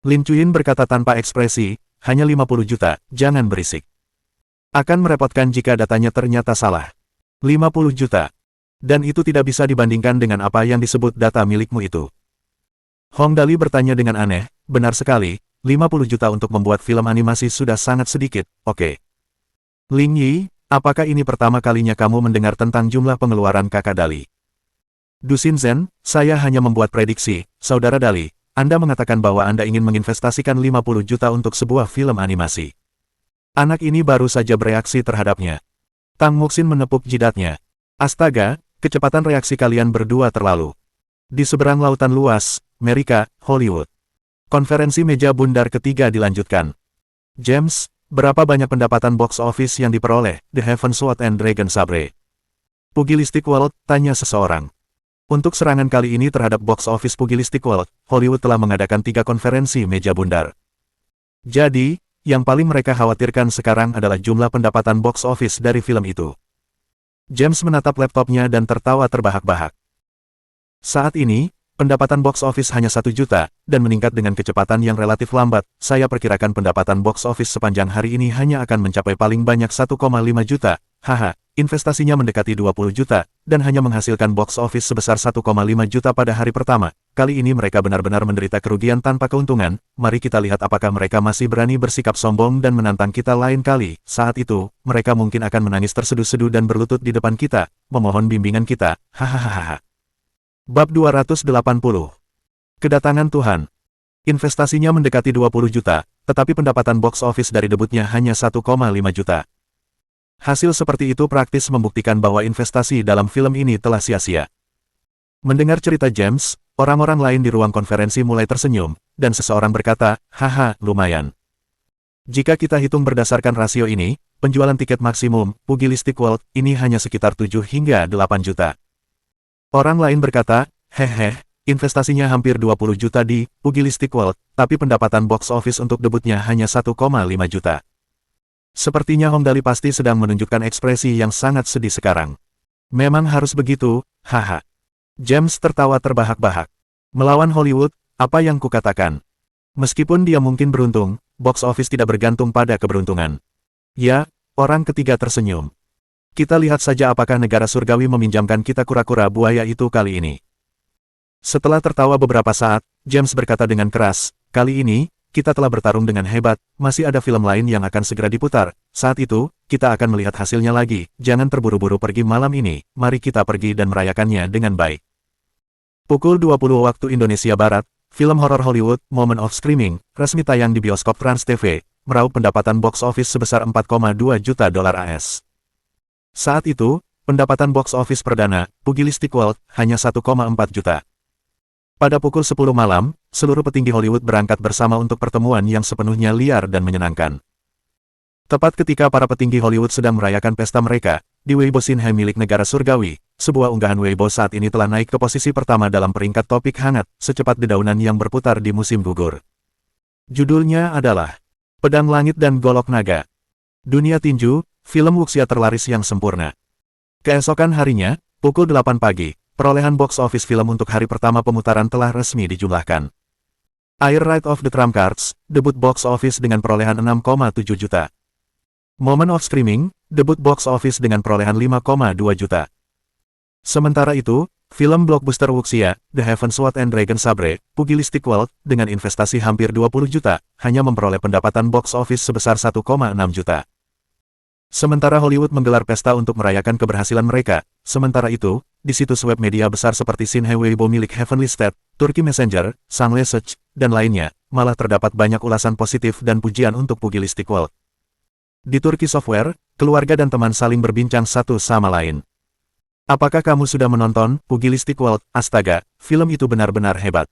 Lin Chuyin berkata tanpa ekspresi, hanya 50 juta, jangan berisik. Akan merepotkan jika datanya ternyata salah. 50 juta. Dan itu tidak bisa dibandingkan dengan apa yang disebut data milikmu itu. Hong Dali bertanya dengan aneh, benar sekali, 50 juta untuk membuat film animasi sudah sangat sedikit, oke. Ling Yi, apakah ini pertama kalinya kamu mendengar tentang jumlah pengeluaran kakak Dali? Dusin Zhen, saya hanya membuat prediksi, Saudara Dali, Anda mengatakan bahwa Anda ingin menginvestasikan 50 juta untuk sebuah film animasi. Anak ini baru saja bereaksi terhadapnya. Tang Muxin menepuk jidatnya. Astaga, kecepatan reaksi kalian berdua terlalu. Di seberang lautan luas, Amerika, Hollywood. Konferensi meja bundar ketiga dilanjutkan. James, berapa banyak pendapatan box office yang diperoleh The Heaven Sword and Dragon Sabre? Pugilistic World, tanya seseorang. Untuk serangan kali ini terhadap box office Pugilistic World, Hollywood telah mengadakan 3 konferensi meja bundar. Jadi, yang paling mereka khawatirkan sekarang adalah jumlah pendapatan box office dari film itu. James menatap laptopnya dan tertawa terbahak-bahak. Saat ini, pendapatan box office hanya 1 juta, dan meningkat dengan kecepatan yang relatif lambat. Saya perkirakan pendapatan box office sepanjang hari ini hanya akan mencapai paling banyak 1,5 juta. Haha, investasinya mendekati 20 juta, dan hanya menghasilkan box office sebesar 1,5 juta pada hari pertama. Kali ini mereka benar-benar menderita kerugian tanpa keuntungan. Mari kita lihat apakah mereka masih berani bersikap sombong dan menantang kita lain kali. Saat itu, mereka mungkin akan menangis terseduh-seduh dan berlutut di depan kita, memohon bimbingan kita. Hahaha. Bab 280. Kedatangan Tuhan. Investasinya mendekati 20 juta, tetapi pendapatan box office dari debutnya hanya 1,5 juta. Hasil seperti itu praktis membuktikan bahwa investasi dalam film ini telah sia-sia. Mendengar cerita James, orang-orang lain di ruang konferensi mulai tersenyum, dan seseorang berkata, haha, lumayan. Jika kita hitung berdasarkan rasio ini, penjualan tiket maksimum, Pugilistic World, ini hanya sekitar 7 hingga 8 juta. Orang lain berkata, hehe, investasinya hampir 20 juta di Pugilistic World, tapi pendapatan box office untuk debutnya hanya 1,5 juta. Sepertinya Hong Dali pasti sedang menunjukkan ekspresi yang sangat sedih sekarang. Memang harus begitu, haha. James tertawa terbahak-bahak. Melawan Hollywood, apa yang kukatakan? Meskipun dia mungkin beruntung, box office tidak bergantung pada keberuntungan. Ya, orang ketiga tersenyum. Kita lihat saja apakah negara surgawi meminjamkan kita kura-kura buaya itu kali ini. Setelah tertawa beberapa saat, James berkata dengan keras, kali ini, kita telah bertarung dengan hebat, masih ada film lain yang akan segera diputar. Saat itu, kita akan melihat hasilnya lagi. Jangan terburu-buru pergi malam ini, mari kita pergi dan merayakannya dengan baik. Pukul 20 waktu Indonesia Barat, film horor Hollywood, Moment of Screaming, resmi tayang di bioskop Trans TV, meraup pendapatan box office sebesar 4,2 juta dolar AS. Saat itu, pendapatan box office perdana, Pugilistic World, hanya 1,4 juta. Pada pukul 10 malam, seluruh petinggi Hollywood berangkat bersama untuk pertemuan yang sepenuhnya liar dan menyenangkan. Tepat ketika para petinggi Hollywood sedang merayakan pesta mereka, di Weibo Xinhai milik negara surgawi, sebuah unggahan Weibo saat ini telah naik ke posisi pertama dalam peringkat topik hangat, secepat dedaunan yang berputar di musim gugur. Judulnya adalah Pedang Langit dan Golok Naga. Dunia Tinju, film wuxia terlaris yang sempurna. Keesokan harinya, pukul 8 pagi, perolehan box office film untuk hari pertama pemutaran telah resmi dijumlahkan. Air Ride of the Trump Cards, debut box office dengan perolehan 6,7 juta. Moment of Screaming, debut box office dengan perolehan 5,2 juta. Sementara itu, film blockbuster wuxia, The Heaven Sword and Dragon Sabre, Pugilistic World, dengan investasi hampir 20 juta, hanya memperoleh pendapatan box office sebesar 1,6 juta. Sementara Hollywood menggelar pesta untuk merayakan keberhasilan mereka, sementara itu, di situs web media besar seperti Xinhai Weibo milik Heavenly State, Turkey Messenger, Sangle Search, dan lainnya, malah terdapat banyak ulasan positif dan pujian untuk Pugilistic World. Di Turkey Software, keluarga dan teman saling berbincang satu sama lain. Apakah kamu sudah menonton Pugilistic World? Astaga, film itu benar-benar hebat.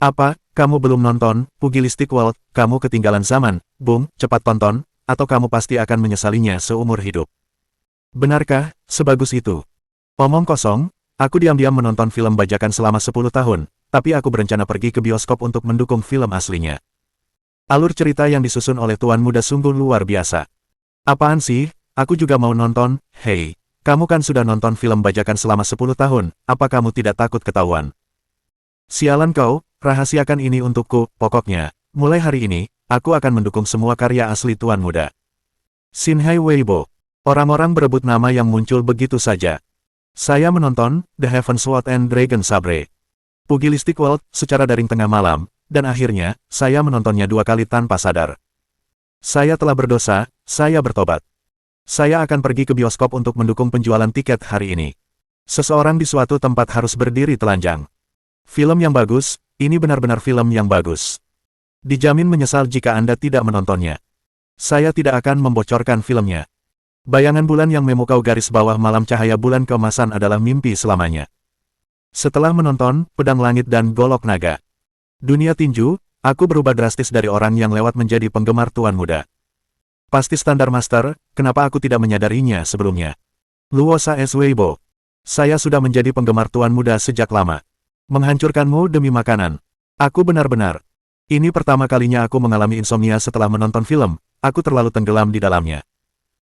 Apa, kamu belum nonton Pugilistic World? Kamu ketinggalan zaman, Bung, cepat tonton, atau kamu pasti akan menyesalinya seumur hidup. Benarkah, sebagus itu? Omong kosong, aku diam-diam menonton film bajakan selama 10 tahun, tapi aku berencana pergi ke bioskop untuk mendukung film aslinya. Alur cerita yang disusun oleh tuan muda sungguh luar biasa. Apaan sih, aku juga mau nonton, hei. Kamu kan sudah nonton film bajakan selama 10 tahun, apa kamu tidak takut ketahuan? Sialan kau, rahasiakan ini untukku, pokoknya, mulai hari ini, aku akan mendukung semua karya asli tuan muda. Xinhai Weibo. Orang-orang berebut nama yang muncul begitu saja. Saya menonton The Heaven Sword and Dragon Sabre, Pugilistic World, secara daring tengah malam, dan akhirnya, saya menontonnya 2 kali tanpa sadar. Saya telah berdosa, saya bertobat. Saya akan pergi ke bioskop untuk mendukung penjualan tiket hari ini. Seseorang di suatu tempat harus berdiri telanjang. Film yang bagus, ini benar-benar film yang bagus. Dijamin menyesal jika Anda tidak menontonnya. Saya tidak akan membocorkan filmnya. Bayangan bulan yang memukau garis bawah malam cahaya bulan keemasan adalah mimpi selamanya. Setelah menonton Pedang Langit dan Golok Naga, Dunia Tinju, aku berubah drastis dari orang yang lewat menjadi penggemar tuan muda. Pasti standar master, kenapa aku tidak menyadarinya sebelumnya? Luosa S. Weibo. Saya sudah menjadi penggemar tuan muda sejak lama. Menghancurkanmu demi makanan. Aku benar-benar. Ini pertama kalinya aku mengalami insomnia setelah menonton film, aku terlalu tenggelam di dalamnya.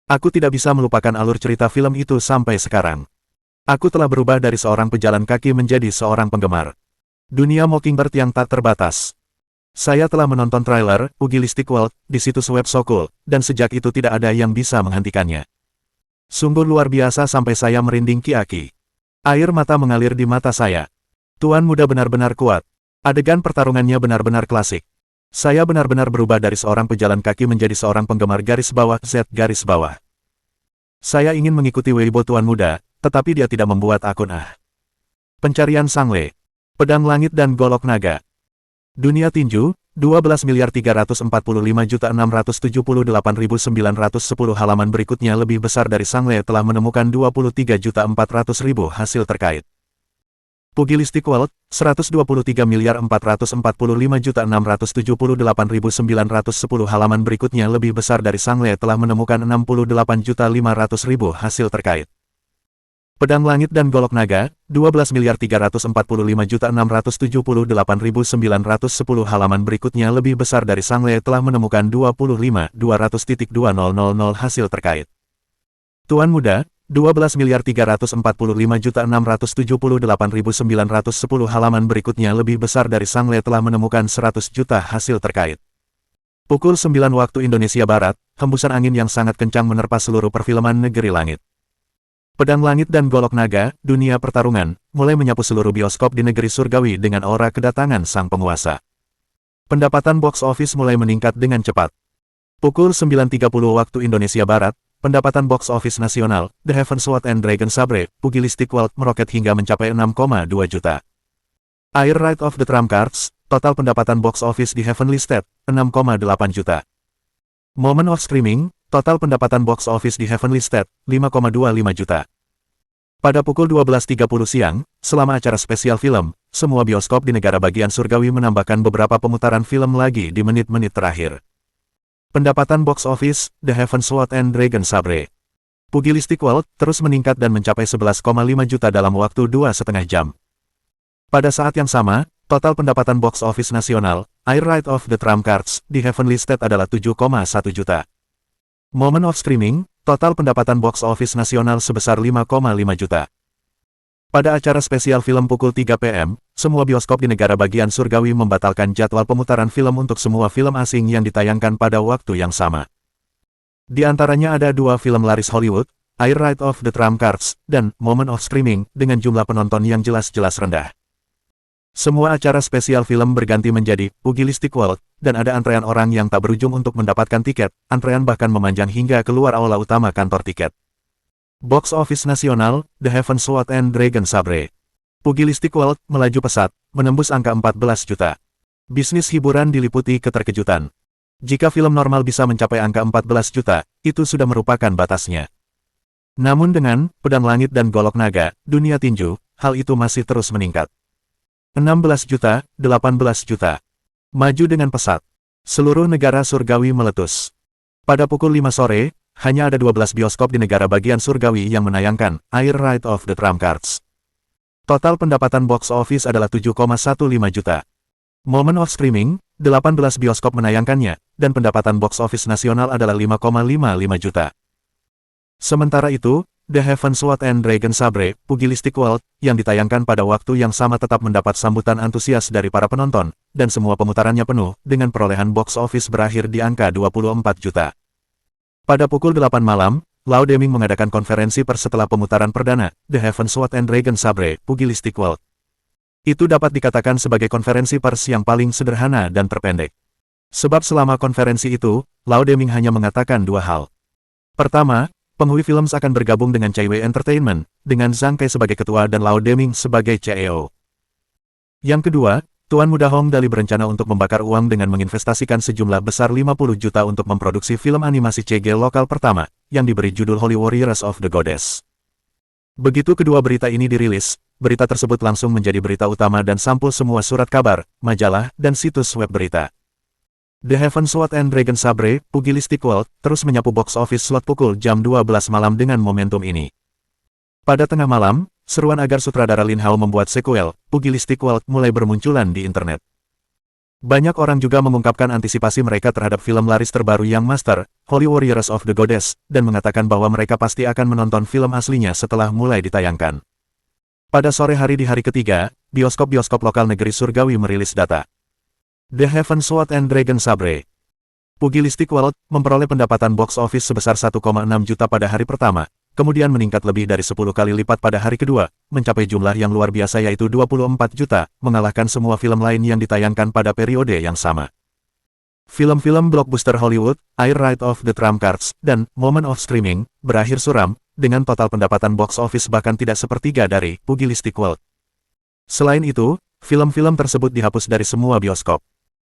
Aku tidak bisa melupakan alur cerita film itu sampai sekarang. Aku telah berubah dari seorang pejalan kaki menjadi seorang penggemar. Dunia Mockingbird yang tak terbatas. Saya telah menonton trailer Pugilistic World di situs web Sokul, dan sejak itu tidak ada yang bisa menghentikannya. Sungguh luar biasa sampai saya merinding kiaki. Air mata mengalir di mata saya. Tuan muda benar-benar kuat. Adegan pertarungannya benar-benar klasik. Saya benar-benar berubah dari seorang pejalan kaki menjadi seorang penggemar garis bawah Z garis bawah. Saya ingin mengikuti Weibo tuan muda, tetapi dia tidak membuat akun Pencarian Sangle. Pedang Langit dan Golok Naga. Dunia Tinju, 12.345.678.910 halaman berikutnya lebih besar dari Sangle telah menemukan 23.400.000 hasil terkait. Pugilistic World, 123.445.678.910 halaman berikutnya lebih besar dari Sangle telah menemukan 68.500.000 hasil terkait. Pedang Langit dan Golok Naga, 12.345.678.910 halaman berikutnya lebih besar dari Sangle telah menemukan 25.200.2000 hasil terkait. Tuan muda, 12.345.678.910 halaman berikutnya lebih besar dari Sangle telah menemukan 100 juta hasil terkait. Pukul 9 waktu Indonesia Barat, hembusan angin yang sangat kencang menerpa seluruh perfilman negeri langit. Pedang Langit dan Golok Naga, dunia pertarungan, mulai menyapu seluruh bioskop di negeri surgawi dengan aura kedatangan sang penguasa. Pendapatan box office mulai meningkat dengan cepat. Pukul 9.30 waktu Indonesia Barat, pendapatan box office nasional, The Heaven Sword and Dragon Sabre, Pugilistic World meroket hingga mencapai 6,2 juta. Air Ride of the Trump Cards, total pendapatan box office di Heavenly State, 6,8 juta. Moment of Screaming, total pendapatan box office di Heavenly State, 5,25 juta. Pada pukul 12.30 siang, selama acara spesial film, semua bioskop di negara bagian surgawi menambahkan beberapa pemutaran film lagi di menit-menit terakhir. Pendapatan box office, The Heaven's Sword and Dragon Sabre Pugilistic World terus meningkat dan mencapai 11,5 juta dalam waktu 2,5 jam. Pada saat yang sama, total pendapatan box office nasional, Air Ride of the Trump Cards, di Heavenly State adalah 7,1 juta. Moment of Screaming, total pendapatan box office nasional sebesar 5,5 juta. Pada acara spesial film pukul 3 PM, semua bioskop di negara bagian surgawi membatalkan jadwal pemutaran film untuk semua film asing yang ditayangkan pada waktu yang sama. Di antaranya ada dua film laris Hollywood, Air Ride of the Trump Cards, dan Moment of Screaming, dengan jumlah penonton yang jelas-jelas rendah. Semua acara spesial film berganti menjadi Pugilistic World, dan ada antrean orang yang tak berujung untuk mendapatkan tiket, antrean bahkan memanjang hingga keluar aula utama kantor tiket. Box office nasional, The Heaven's Sword and Dragon Sabre Pugilistic World melaju pesat, menembus angka 14 juta. Bisnis hiburan diliputi keterkejutan. Jika film normal bisa mencapai angka 14 juta, itu sudah merupakan batasnya. Namun dengan Pedang Langit dan Golok Naga, Dunia Tinju, hal itu masih terus meningkat. 16 juta, 18 juta. Maju dengan pesat. Seluruh negara surgawi meletus. Pada pukul 5 sore, hanya ada 12 bioskop di negara bagian surgawi yang menayangkan Air Ride of the Trump Cards. Total pendapatan box office adalah 7,15 juta. Moment of Screaming, 18 bioskop menayangkannya, dan pendapatan box office nasional adalah 5,55 juta. Sementara itu, The Heaven's Sword and Dragon Sabre, Pugilistic World, yang ditayangkan pada waktu yang sama tetap mendapat sambutan antusias dari para penonton, dan semua pemutarannya penuh, dengan perolehan box office berakhir di angka 24 juta. Pada pukul 8 malam, Lau Deming mengadakan konferensi pers setelah pemutaran perdana, The Heaven's Sword and Dragon Sabre, Pugilistic World. Itu dapat dikatakan sebagai konferensi pers yang paling sederhana dan terpendek. Sebab selama konferensi itu, Lau Deming hanya mengatakan dua hal. Pertama, Penghui Films akan bergabung dengan Chaiwei Entertainment, dengan Zhang Kai sebagai ketua dan Lau Deming sebagai CEO. Yang kedua, Tuan Muda Hong Dali berencana untuk membakar uang dengan menginvestasikan sejumlah besar 50 juta untuk memproduksi film animasi CG lokal pertama, yang diberi judul Holy Warriors of the Goddess. Begitu kedua berita ini dirilis, berita tersebut langsung menjadi berita utama dan sampul semua surat kabar, majalah, dan situs web berita. The Heaven's Sword and Dragon Sabre, Pugilistic World, terus menyapu box office slot pukul jam 12 malam dengan momentum ini. Pada tengah malam, seruan agar sutradara Lin Hao membuat sequel, Pugilistic World, mulai bermunculan di internet. Banyak orang juga mengungkapkan antisipasi mereka terhadap film laris terbaru Young Master, Holy Warriors of the Goddess, dan mengatakan bahwa mereka pasti akan menonton film aslinya setelah mulai ditayangkan. Pada sore hari di hari ketiga, bioskop-bioskop lokal negeri surgawi merilis data. The Heaven's Sword and Dragon Sabre Pugilistic World memperoleh pendapatan box office sebesar 1,6 juta pada hari pertama, kemudian meningkat lebih dari 10 kali lipat pada hari kedua, mencapai jumlah yang luar biasa yaitu 24 juta, mengalahkan semua film lain yang ditayangkan pada periode yang sama. Film-film blockbuster Hollywood, Air Ride of the Trump Cards, dan Moment of Screaming, berakhir suram, dengan total pendapatan box office bahkan tidak sepertiga dari Pugilistic World. Selain itu, film-film tersebut dihapus dari semua bioskop.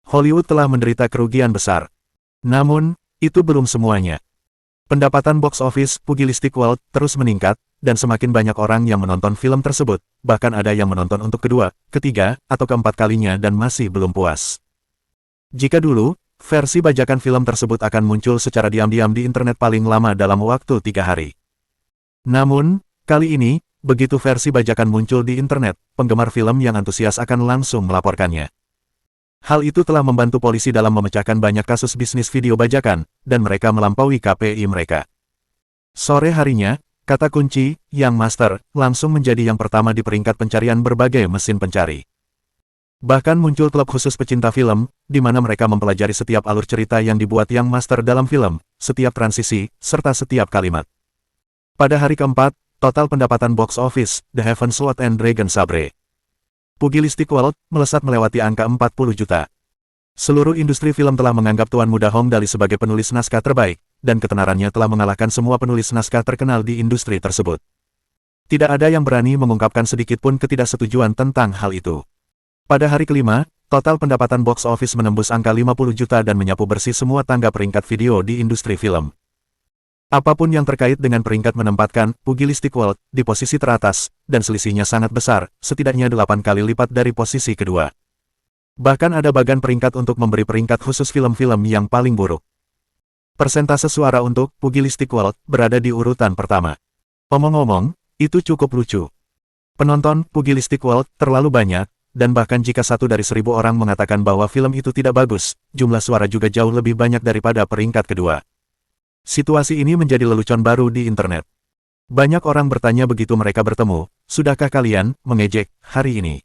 Hollywood telah menderita kerugian besar. Namun, itu belum semuanya. Pendapatan box office Pugilistic World terus meningkat, dan semakin banyak orang yang menonton film tersebut, bahkan ada yang menonton untuk kedua, ketiga, atau keempat kalinya dan masih belum puas. Jika dulu, versi bajakan film tersebut akan muncul secara diam-diam di internet paling lama dalam waktu 3 hari. Namun, kali ini, begitu versi bajakan muncul di internet, penggemar film yang antusias akan langsung melaporkannya. Hal itu telah membantu polisi dalam memecahkan banyak kasus bisnis video bajakan, dan mereka melampaui KPI mereka. Sore harinya, kata kunci, Young Master, langsung menjadi yang pertama di peringkat pencarian berbagai mesin pencari. Bahkan muncul klub khusus pecinta film, di mana mereka mempelajari setiap alur cerita yang dibuat Young Master dalam film, setiap transisi, serta setiap kalimat. Pada hari keempat, total pendapatan box office, The Heaven's Sword and Dragon Sabre Pugilistic World, melesat melewati angka 40 juta. Seluruh industri film telah menganggap Tuan Muda Hong Dali sebagai penulis naskah terbaik, dan ketenarannya telah mengalahkan semua penulis naskah terkenal di industri tersebut. Tidak ada yang berani mengungkapkan sedikit pun ketidaksetujuan tentang hal itu. Pada hari kelima, total pendapatan box office menembus angka 50 juta dan menyapu bersih semua tangga peringkat video di industri film. Apapun yang terkait dengan peringkat menempatkan Pugilistic World di posisi teratas, dan selisihnya sangat besar, setidaknya 8 kali lipat dari posisi kedua. Bahkan ada bagan peringkat untuk memberi peringkat khusus film-film yang paling buruk. Persentase suara untuk Pugilistic World berada di urutan pertama. Omong-omong, itu cukup lucu. Penonton Pugilistic World terlalu banyak, dan bahkan jika 1 dari 1.000 orang mengatakan bahwa film itu tidak bagus, jumlah suara juga jauh lebih banyak daripada peringkat kedua. Situasi ini menjadi lelucon baru di internet. Banyak orang bertanya begitu mereka bertemu, sudahkah kalian mengejek hari ini?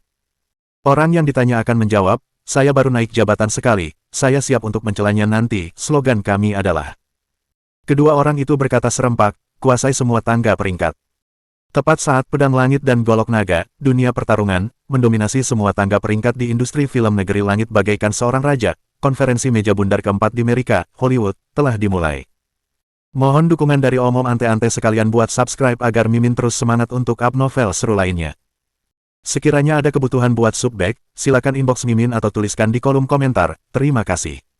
Orang yang ditanya akan menjawab, saya baru naik jabatan sekali, saya siap untuk mencelanya nanti, slogan kami adalah. Kedua orang itu berkata serempak, kuasai semua tangga peringkat. Tepat saat Pedang Langit dan Golok Naga, dunia pertarungan, mendominasi semua tangga peringkat di industri film negeri langit bagaikan seorang raja, konferensi meja bundar keempat di Amerika, Hollywood, telah dimulai. Mohon dukungan dari Om Ante-Ante sekalian buat subscribe agar Mimin terus semangat untuk up novel seru lainnya. Sekiranya ada kebutuhan buat subbag, silakan inbox Mimin atau tuliskan di kolom komentar. Terima kasih.